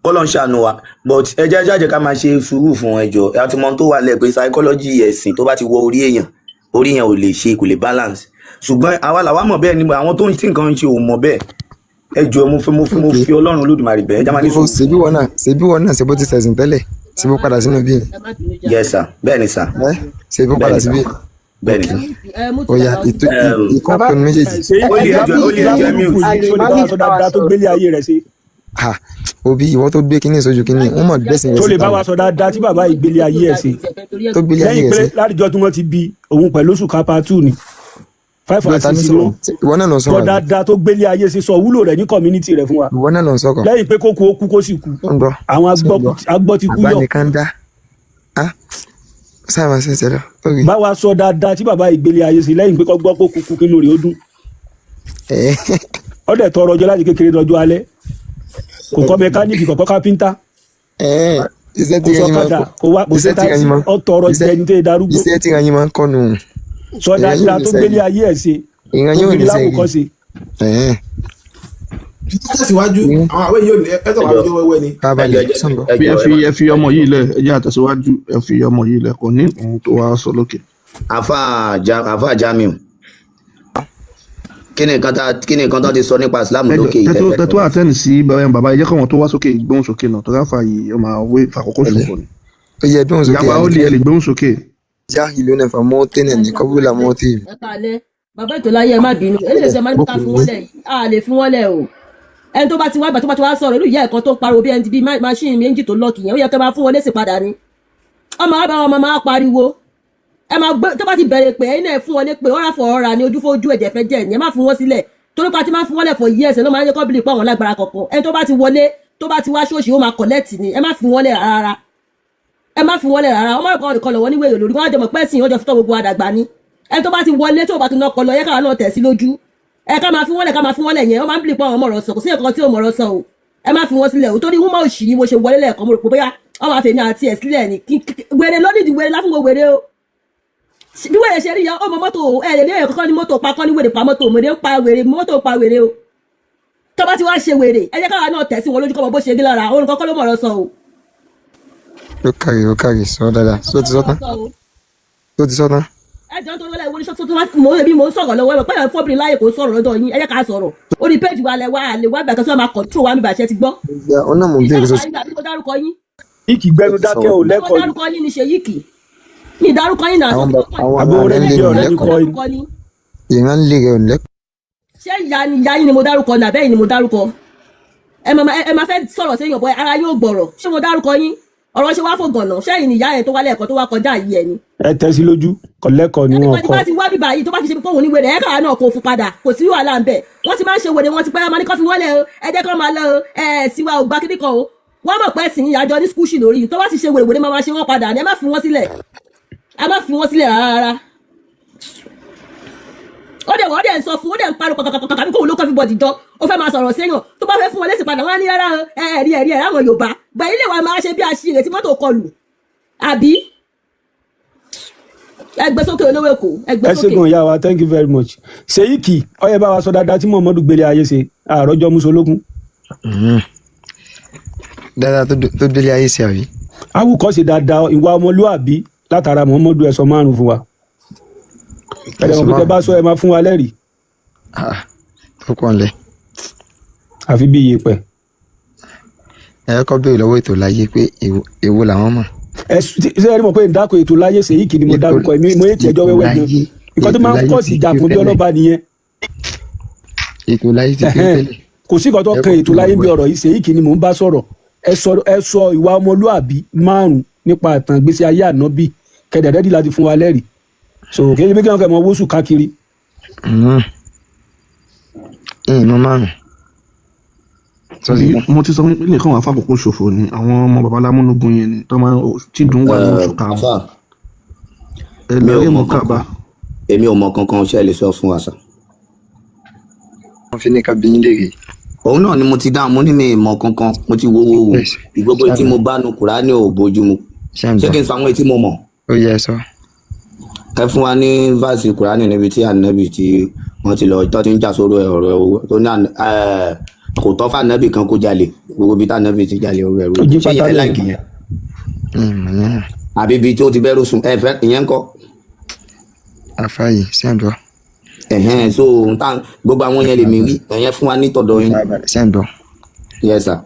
Speaker 14: kọ́lọ̀ ń ṣàánú wa but ẹ jẹ́ jáde ká máa ṣe sùúrù fún ẹjọ́ àti mọ tó wà lẹ̀ pé psychology ẹ̀sìn tó bá ti wọ orí èèyàn orí yẹn ò lè ṣe kò lè balance ṣùgbọ́n àwa làwa mọ̀ bẹ́ẹ̀ nígbà àwọn tó ń tí nǹkan ń ṣe ò mọ̀ bẹ́ẹ̀ ẹjọ́ mo fi Ọlọ́run Olódùmarè bẹ́ẹ̀ já máa ní sùúrù.
Speaker 13: ṣebí wọn náà ṣe bó ti ṣẹ̀sìn tẹ́lẹ̀ ṣe bó padà sínú bíi.
Speaker 14: yes sir bẹ́ẹ̀ ni sir.
Speaker 13: ṣe bó padà sí bíi.
Speaker 14: bẹ́ẹ̀ ni sir.
Speaker 13: oya ìkọ́kọ́ ní méjèèjì.
Speaker 14: ó lè jẹ́ mi ò
Speaker 13: Obi ìwọ tó gbé kínní sójú kínní wọn mọ dẹ́sìn
Speaker 4: tó lè bá wa sọ dáadáa tí bàbá ìgbélé ayé ẹ̀ ṣe
Speaker 13: tó gbélé ayé ẹ̀ ṣe
Speaker 4: lẹ́yìn pé látijọ́ tí wọ́n ti bí òun pẹ̀lú oṣù kápá 2 ni 5 and 6 ló
Speaker 13: ìwọ náà lọ sọ
Speaker 4: sọ dáadáa tó gbélé ayé ṣe sọ wúlò rẹ̀ ní community rẹ̀ fún wa
Speaker 13: ìwọ náà lọ sọ kọ
Speaker 4: lẹ́yìn pé kó kú ó kú kó sì kú àwọn agbọ́ ti kú yọ.
Speaker 13: àgbànìkan dá sáà ṣe ṣẹlẹ.
Speaker 4: bá wa sọ dáadáa tí bàbá ìgbélé ayé ṣe lẹ́yìn pé kó gbọ́ pé kúkú kínú rẹ̀ ó dùn ó dẹ̀ tọrọ ọjọ́ láti kékeré dọjọ́ alẹ́ kò kọ́ mẹkáníìkì kọ̀kọ́ kápẹ́ńtà kò sọ́kadà kò wá kò sẹ́tà ọ̀tọ̀ọ̀rọ̀ ìgbẹ́ni tó yẹ darúgbó.
Speaker 13: iṣẹ́ tí ìran yín máa ń kọ́ nù.
Speaker 4: sọ dáadáa tó gbélé ayé ẹ̀ ṣe tó gbélé láwùkọ́ ṣe.
Speaker 9: tẹ̀síwájú àwọn àwẹ̀ yóò ní ẹ̀kọ́ wà lójú wẹ́wẹ́ ni.
Speaker 1: ẹ fi ọmọ yìí lẹ̀ ẹ jẹ́ àtẹ̀síwájú ẹ fi ọmọ yìí lẹ̀ kò ní ohun tó wá sọ lókè.
Speaker 14: àfa Jamiu kí ni nǹkan tó ti sọ nípa Islam lókè
Speaker 1: yìí. tẹ́tọ́ àtẹ́ni sí bàbá ẹ jẹ́ kọ́ wọn tó wá sókè gbóhùn sókè náà tó ráfà yìí ọmọ àwẹ fàkókò ṣòfò ni.
Speaker 13: ó yẹ gbóhùn sókè
Speaker 1: yàgbá ó lè gbóhùn sókè.
Speaker 13: já ìlú nẹfà mọ́tẹ́ nẹ̀ ní kọ́bùlà mọ́tẹ́.
Speaker 15: bàbá ètò láyé ẹ má bínú eléyìí ṣe máa ń ká fún wọn lẹ̀ a lè fi wọn lẹ̀ o ẹni tó bá ti wá ìgbà tó bá ti wá sọ̀rọ̀ ìlú ìyá ẹ̀kan tó ń pariwo bí ẹni bí máṣíìnì méjì tó lọ́ọ̀kì yẹn ó yẹ kẹ́ máa fún wọn lésì padà ni ọmọ àbá ọmọ máa pariwo ẹ máa gbé tó bá ti bẹ̀rẹ̀ pé ẹ̀yin náà fún wọn lé pé ọ̀rá fọ̀ ọ̀rá ni ojú fojú ẹ̀jẹ̀ fẹ́ jẹ́ ẹ̀ má fún wọn sílẹ̀ torí pa ti máa fún wọn lẹ̀ for years ló máa ń yẹ kọ́ bílí pọ̀ wọn lágbára kankan ẹni tó bá ti wọlé tó bá ti wá ṣóòṣì ó máa collect ni ẹ má fún wọn lẹ̀ rárá ẹ má fún wọn lẹ̀ rárá ọmọ ìkan nìkan lọ́wọ́ níwèé lórí wọn á jẹ mọ̀ pẹ́ sìn ọjọ́ fítọ́ gbogbo àdàgbà ni ẹni tó bá ti wọlé tó bá ti nọkọ lọ yẹ káwa náà tẹ̀ sí lójú ẹ ká máa fún wọn lẹ̀ ká máa fún wọn lẹ̀ yẹn ó máa ń bìlì pọ̀ àwọn ọmọ ọ̀rọ̀ sọ kò sí nǹkan tí ò mọ̀ ọ̀rọ̀ sọ o ẹ má fi wọn sílẹ̀ o torí wọn máa ṣì ní mo ṣe wọlé lẹ́ẹ̀kan mo rò pé bóyá ọmọ àfẹ̀mí àti ẹ̀ sílẹ̀ ni wèrè lónìí wèrè láfún wo wèrè o bí wèrè ṣe rí ya ọmọ mọ́tò ẹ̀ lè ní ẹ̀yọ̀ kọ́kọ́ ní mọ́tò pa kọ́ ní wèrè pa mọ́tò mèrè ń pa wèrè mọ́tò pa wèrè o tó bá ti wá ṣe wèrè ẹ jẹ́ káwa náà tẹ̀ sí wọn lójú kọ́ mọ bó ṣe dé lára òun kọ́kọ́ ló mọ̀ ọ̀rọ̀ sọ o.
Speaker 13: ó kàrí sọ dáadáa só ti sọ tán
Speaker 15: ẹ jọ nítorí wọlé ìwọlé sọ́tún wá mò ń bí mò ń sọ̀rọ̀ lọ́wọ́ ẹ̀ pẹ́yà fọ́bìnrin láyè kò sọ̀rọ̀ lọ́dọ̀ yín ẹ jẹ́ ká sọ̀rọ̀ orí péjì wa lẹ wá àlè wá bẹ̀rẹ̀ sọ́ọ́ máa control wa mi bàṣẹ ti gbọ́.
Speaker 13: ọ̀nà mò ń bẹ̀rẹ̀ sọ.
Speaker 4: yíkì gbẹnu dákẹ́ ò lẹ́kọ̀ọ́
Speaker 15: yìí. dárúkọ yín ni ṣe yíkì ní ìdárúkọ yín náà.
Speaker 13: àwọn ọ̀rẹ́ ń lé lẹ́kọ̀ọ́ ìran ń lé rẹ̀ lẹ́kọ̀ọ́.
Speaker 15: ṣé ìyá yín ni mo dárúkọ ní àbẹ́yìn ni mo dárúkọ ẹ máa fẹ́ sọ̀rọ̀ sí èèyàn bọ́ ara yóò gbọ̀rọ̀ ṣé mo dárúkọ yín ọ̀rọ̀ ṣe wá fò gànà ṣẹ́yìn ni ìyá yẹn tó wá lẹ́ẹ̀kan tó wá kọjá yìí ẹ̀ ni.
Speaker 4: ẹ tẹ́sí lójú kọ̀lẹ́kọ̀ọ́ ni wọ́n kọ́.
Speaker 15: ẹni bá ti wá bíbá yìí tó bá ti ṣe pé òun ní wèrè ẹ̀ káà náà kò fún padà kò sí wàhálà ń bẹ̀ wọ́n ti máa ń ṣe wèrè wọn ti pẹ́ ọmọ ní kọ́fí wọlé o ẹ jẹ́ kó máa lọ síwá ògbà kíní kan o wọ́n mọ̀ pé sìn ìyájọ́ ní skúùsì lórí yìí tó bá ti ṣe wèrè máa ṣe wọ́n padà ni ẹ má fi wọ́n sílẹ̀ rárá. ó dẹ̀ ń sọ fún ó dẹ̀ ń pariwo kàkàkàkà bí kò ló kọ́fí bọ̀dì jọ ó fẹ́ máa sọ̀rọ̀ séèyàn tó bá fẹ́ fún wọn lésì padà wọn á ní rárá ẹ̀rí àwọn Yorùbá gbà ilé wa máa ṣe bí aṣèrè tí mọ́tò kọlù àbí ẹgbẹ́ sókè olówó èkó ẹgbẹ́ sókè.
Speaker 4: ẹ ṣègùn ìyá wa thank you very much Ṣèyíkì ọyẹ bá wa sọ dáadáa tí Muhammadu gbélé ayé ṣe àròjọ musolókun.
Speaker 13: dáadáa tó gbélé ayé ṣe àbí.
Speaker 4: awùkọ́ dáadáa ìwà ọmọlúàbí látara Muhammadu ẹ̀sọ́ márùn-ún fún wa ẹ̀rẹ̀ wọn pété bá sọ ẹ máa fún wa lẹ́rìí.
Speaker 13: tó kàn lẹ.
Speaker 4: àfi bí iye pẹ̀.
Speaker 13: ẹ kọ́ béèrè lọ́wọ́ ètò láyé pé èwo làwọn mọ̀.
Speaker 4: ṣé ẹ rí mọ̀ pé ìdáko ètò láyé Ṣèyíkì ni mo dárúkọ mo yé tiẹjọ wẹ́wẹ́ gan nǹkan tó máa ń kọ́ sí ìjàkùn bí ọlọ́ba nìyẹn.
Speaker 13: ètò láyé ti pé tẹ́lẹ̀.
Speaker 4: kò sí nǹkan tó kan ètò láyé bí ọ̀rọ̀ yìí Ṣèyíkì ni mò ń bá sọ̀rọ̀ ẹ sọ ìwà ọmọlúàbí márùn nípa àtàn gbèsè ayé ànábì kẹdẹ̀ẹ́dẹ́dì láti fún wa lẹ́rìí so kí ni bí kí wọn kẹ mọ wóṣù káàkiri.
Speaker 13: ìmọ̀ márùn.
Speaker 1: mo ti sọ pé nìkan wà fàkókò ṣòfò ni àwọn ọmọ babalámúnúgun yẹn ni tó máa ti dùn wà ní oṣù karùn-ún.
Speaker 14: èmi ò mọ kankan ṣe lè sọ fún wa sà.
Speaker 13: wọ́n fi ní ká bí yín léèrè.
Speaker 14: òun náà ni mo ti dáhùn mo ní mi mọ kankan mo ti wo ìgbogbo tí mo bá nu Kùránì ò bójú mu ṣé kí n sọ àwọn etí mo mọ̀.
Speaker 13: ó yẹ sọ.
Speaker 14: ẹ fún wa ní fásitì Kùránì níbi tí ànábì tí wọ́n ti lọ tó ti ń jà sóró ọ̀rọ̀ owó tó ní kò tọ́ fún ànábì kan kó jalè gbogbo bí tánábì ti jalè ọ̀rọ̀ ẹ̀rọ ṣé yẹn láìkì yẹn. àbí ibi tí ó ti bẹ́rù sùn ẹ fẹ́ ìyẹn ń kọ́.
Speaker 13: àfààyè sẹ́ńdọ̀.
Speaker 14: so gbogbo àwọn yẹn lè mi rí ẹ̀yẹn fún wa ní tọ̀dọ̀ yín.
Speaker 13: sẹ́ńdọ̀.
Speaker 14: yes sir.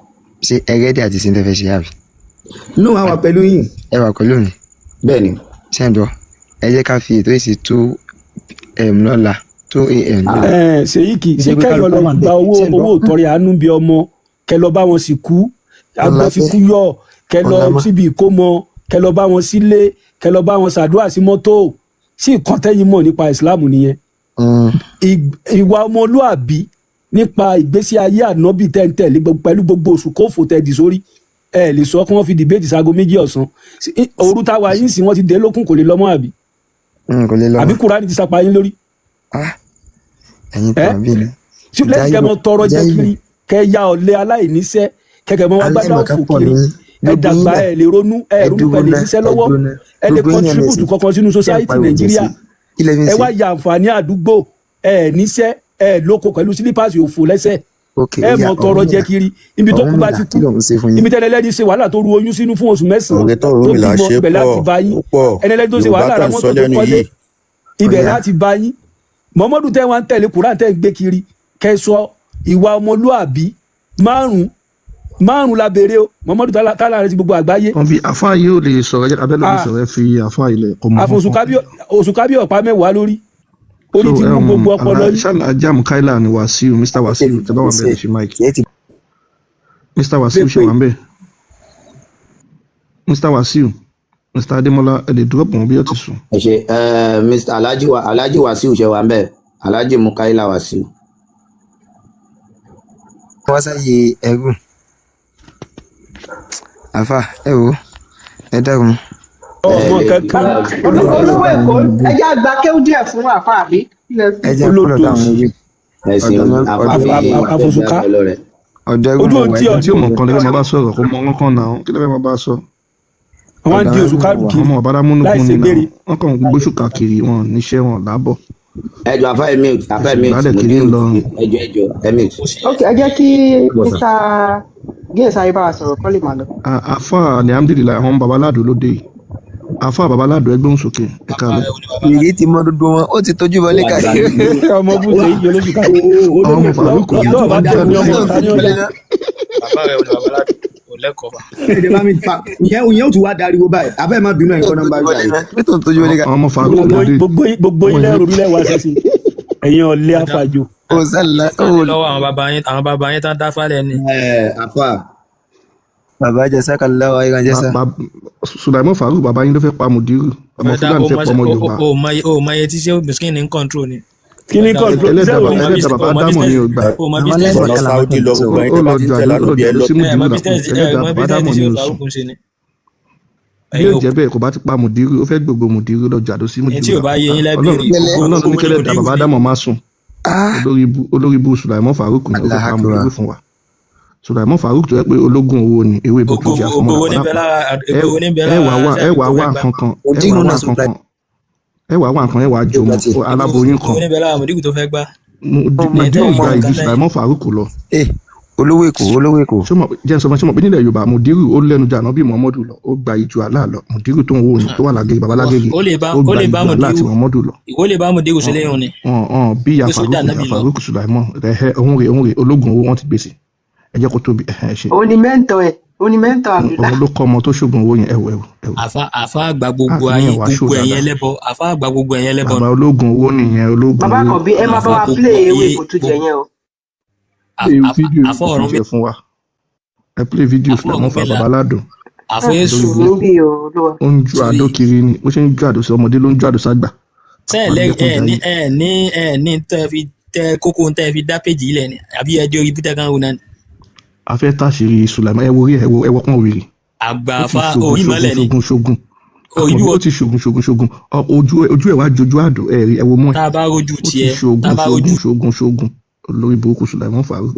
Speaker 13: ṣé ẹgẹ́dẹ̀ àti síndẹ́fẹ́ ṣe àbí.
Speaker 14: inú wa wà pẹ̀lú yín.
Speaker 13: ẹ wà pẹ̀lú mi.
Speaker 14: bẹ́ẹ̀ni.
Speaker 13: sẹ́ńdọ̀ ẹ jẹ́ ká fi ètò ìsì 2 lọ́la 2 AM.
Speaker 4: Ṣèyíkì ṣé kẹ́yọ̀ lọ gba owó ìtọrẹ àánú bí ọmọ kẹ lọ bá wọn sì kú agbọ́ fi kú yọ kẹ lọ síbi ìkómọ kẹ lọ bá wọn sílé kẹ lọ bá wọn ṣàdúrà sí mọ́tò sí ìkan tẹ́yìn mọ̀ nípa ìsìláàmù nìyẹn. ìwà ọmọlúàbí nípa ìgbésí ayé ànábì tẹ́ntẹ́lé pẹ̀lú gbogbo oṣù kófò tẹ́ẹ̀dì sórí ẹ lè sọ kí wọ́n fi dìbéètì sago 2 ọ̀sán òru táwa yín sí wọ́n ti dé lókun kò lè lọ́mọ àbí.
Speaker 13: kò lè lọ́mọ
Speaker 4: àbí Kùránì ti sapa yín lórí.
Speaker 13: ẹ̀yin tó àbí ni.
Speaker 4: lẹ́yìn kẹ́ mọ tọrọ jẹ́ kiri kẹ́ ya ọ̀lẹ aláìníṣẹ́ kẹ́kẹ́ mọ wá gbádùn òfò kiri ẹ dàgbà ẹ lè ronú ẹ ronú pẹ̀lú níṣẹ́ lọ́wọ́ ẹ lè contribute kankan sínú society Nàìjíríà ẹ wá ya àǹfààní àdúgbò ẹ níṣẹ́ ẹ lóko pẹ̀lú sílípàsì òfò lẹ́sẹ̀ ẹ mọ tọrọ jẹ kiri ibi tó kú bá ti kú ibi tẹ ẹlẹ́dì ṣe wàhálà tó ru oyún sínú fún oṣù 9 tó bímọ ibẹ̀ láti bá yín ẹlẹ́dì tó ṣe wàhálà rẹ mọ́tò tó kọ́lé ibẹ̀ láti bá yín Muhammadu tẹ́ wá ń tẹ̀lé Kùránì tẹ́ ń gbé kiri kẹsọ ìwà ọmọlúàbí márùn la béèrè o Muhammadu tálà rẹ ti gbogbo àgbáyé.
Speaker 1: wọn fi àfa yìí ò lè sọ̀rọ̀ abẹ́lẹ́ lè sọ̀rọ̀ ẹ fi àfa ilẹ̀ kọ́ mọ́.
Speaker 4: àfọ̀sùkábí ọ̀pá 10 lórí orí ti mú gbogbo ọpọlọ yìí.
Speaker 1: Alájà Mukaila ni Wasiu, Mr. Wasiu tẹ́ bá wà bẹ́ẹ̀ ṣe Mike. Mr. Wasiu ṣe wà ń bẹ̀. Mr. Wasiu, Mr. Ademola ẹ lè drop wọn bí ó ti sùn.
Speaker 14: ẹ ṣe Mr. Alhaji Wasiu ṣe wà ń bẹ̀, Alhaji Mukaila Wasiu.
Speaker 13: wọ́n sáyé ẹrú àfà ẹ wo ẹ dákun.
Speaker 4: ọmọ kankan
Speaker 5: olówó èkó ẹjẹ àgbà kéwú díẹ̀ fún àfa àbí.
Speaker 13: ẹ jẹ́ kúrò táwọn ojú.
Speaker 14: ẹ̀sìn
Speaker 4: àfọ̀sùká
Speaker 13: ọ̀dọ́ ẹrú
Speaker 4: ojú
Speaker 13: mọ̀
Speaker 4: òtí
Speaker 13: wáyé.
Speaker 1: tí o mọ̀ kan lẹ́gbẹ̀ẹ́ máa bá sọ̀rọ̀ kó mọ ọkàn náà kí lẹ́gbẹ̀ẹ́ máa bá sọ.
Speaker 4: wọn di oṣù kárùkì
Speaker 1: ọmọ ọ̀bára múnukún
Speaker 4: láì
Speaker 1: ni
Speaker 4: ṣègbèrè.
Speaker 1: náà wọ́n kàn ń gbóṣù káàkiri wọn níṣẹ́ wọn lábọ̀.
Speaker 14: ẹjọ afẹ mute
Speaker 5: ok ẹ jẹ́ kí Mr. Gay sáré bá wa sọ̀rọ̀ kọ́ lè máa lọ.
Speaker 1: Àfà alhamdulilayi àwọn babaláàdó ló dé yìí. Àfà babaláàdó ẹgbẹ́ òun sókè ẹ̀ka rẹ̀.
Speaker 13: èrè ti mọ dúdú wọn ó ti tójú wọlé káàkiri.
Speaker 4: ọmọ bùsẹ̀ yìí olóṣù káàkiri.
Speaker 1: àwọn ọmọ Farouk kò ní
Speaker 4: lọ́ọ̀ bá tẹ̀ ní ọmọ tani ọ̀la.
Speaker 6: bàbá rẹ̀ ò ní babaláàdó kò lẹ́kọ̀ọ́ bá. ìyẹn ò tún wá dariwo báyìí afẹ́ máa bínú ẹ̀kọ́ nọ́mbà yìí.
Speaker 13: nítorí tójú wọlé káàkiri.
Speaker 1: àwọn ọmọ Farouk kò dé.
Speaker 4: gbogbo ilé ẹrù ilé wa ṣe sí ẹ̀yin ọ̀lẹ́ àfàjò.
Speaker 13: ó sálà ó
Speaker 6: lọ́wọ́ àwọn bàbá yẹn tán dáfálẹ̀ ni.
Speaker 14: afa
Speaker 13: bàbá jẹsà kàlá wa ìran jẹsà.
Speaker 1: Sulaiman Farouk bàbá yín ló fẹ́ pa Mudiru ọmọ Fúlàní fẹ́ pa ọmọ Yorùbá.
Speaker 6: o mọ iye tí ṣé miskin ní control ni.
Speaker 4: kí ni kọ́ńtró
Speaker 1: ẹlẹ́dàá bàbá dámọ̀ ni ò gbà.
Speaker 6: o business
Speaker 1: ó lọ ju àdó sí Mudiru lọ ẹlẹ́dàá bàbá dámọ̀ ni ò sùn. bí ó jẹ́ bẹ́ẹ̀ kò bá ti pa Mudiru ó fẹ́ gbogbo Mudiru lọ ju àdó sí Mudiru.
Speaker 6: tí o bá yé yín lẹ́bìrì
Speaker 1: Ọlọ́run ní kẹ́lẹ́dàá bàbá dámọ̀ má sùn. olórí ibu Sulaiman Farouk ni ó fẹ́ pa Mudiru fún wa. Sulaiman Farouk tó yẹ pé ológun owó ni ewé ìbòkú jà fún ọmọ ẹ wà wá nǹkan kan ẹ wà wá nǹkan ẹ wà jòmọ aláboyún kan
Speaker 6: Mudiru tó fẹ́ gbá.
Speaker 1: Mudiru gba ìlú Sulaiman Farouk lọ.
Speaker 13: olówó èkó
Speaker 1: jẹ́ sọmọ pé nílẹ̀ Yorùbá Mudiru ó lẹ́nu jà náà bí Muhammadu lọ ó gba ìjù àlá lọ Mudiru tó ń wò ní tó wà lágége baba lágége ó gba ìjù àlá àti Muhammadu lọ.
Speaker 6: ìwọ lè bá Mudiru sílẹ̀ yìí ni.
Speaker 1: bí ya Farouk Sulaiman òun rè ológun owó wọn ti gbèsè ẹ jẹ́ kó tóbi ẹ ṣe.
Speaker 5: onímẹ́ntọ̀ àbílà.
Speaker 1: òun ló kọ́ ọmọ tó ṣògùn owó yẹn ẹ̀wọ̀.
Speaker 6: àfa àgbà gbogbo ẹ̀yẹn lẹ́bọ̀ àfa àgbà gbogbo ẹ̀yẹn lẹ́bọ̀.
Speaker 1: bàbá ológun owó nìyẹn ológun owó.
Speaker 5: bàbá kan bí ẹ máa bá wa play ewé ìbòtú jẹ yẹn o.
Speaker 6: àfọ ọ̀run bí.
Speaker 1: fún wa ẹ play video fún ọmọ fún babaládùn.
Speaker 6: àfọ èṣù
Speaker 1: ó ń ju àdó kiri ni ó ṣe ń ju àdó sí ọmọdé ló ń ju àdó ságbà.
Speaker 6: sẹ́ẹ̀lẹ̀ ní tẹ kókó tẹ fi dá péjì ilẹ̀ ni àbí ẹjọ́ ibi tẹ kan wò náà ni.
Speaker 1: a fẹ́ táṣìírí Sulaiman ẹ wo rí ẹ wọ pọ́n wèrè.
Speaker 6: àgbàfà òyìn mọ́lẹ̀ ni
Speaker 1: ṣogun ó ti ṣogun ojú ẹ̀ wá jojú àdó ẹ̀ rí ẹ wo mọ́ ẹ̀
Speaker 6: tá a bá rojú tiẹ̀
Speaker 1: ṣogun olórí burúkú Sulaiman Farouk.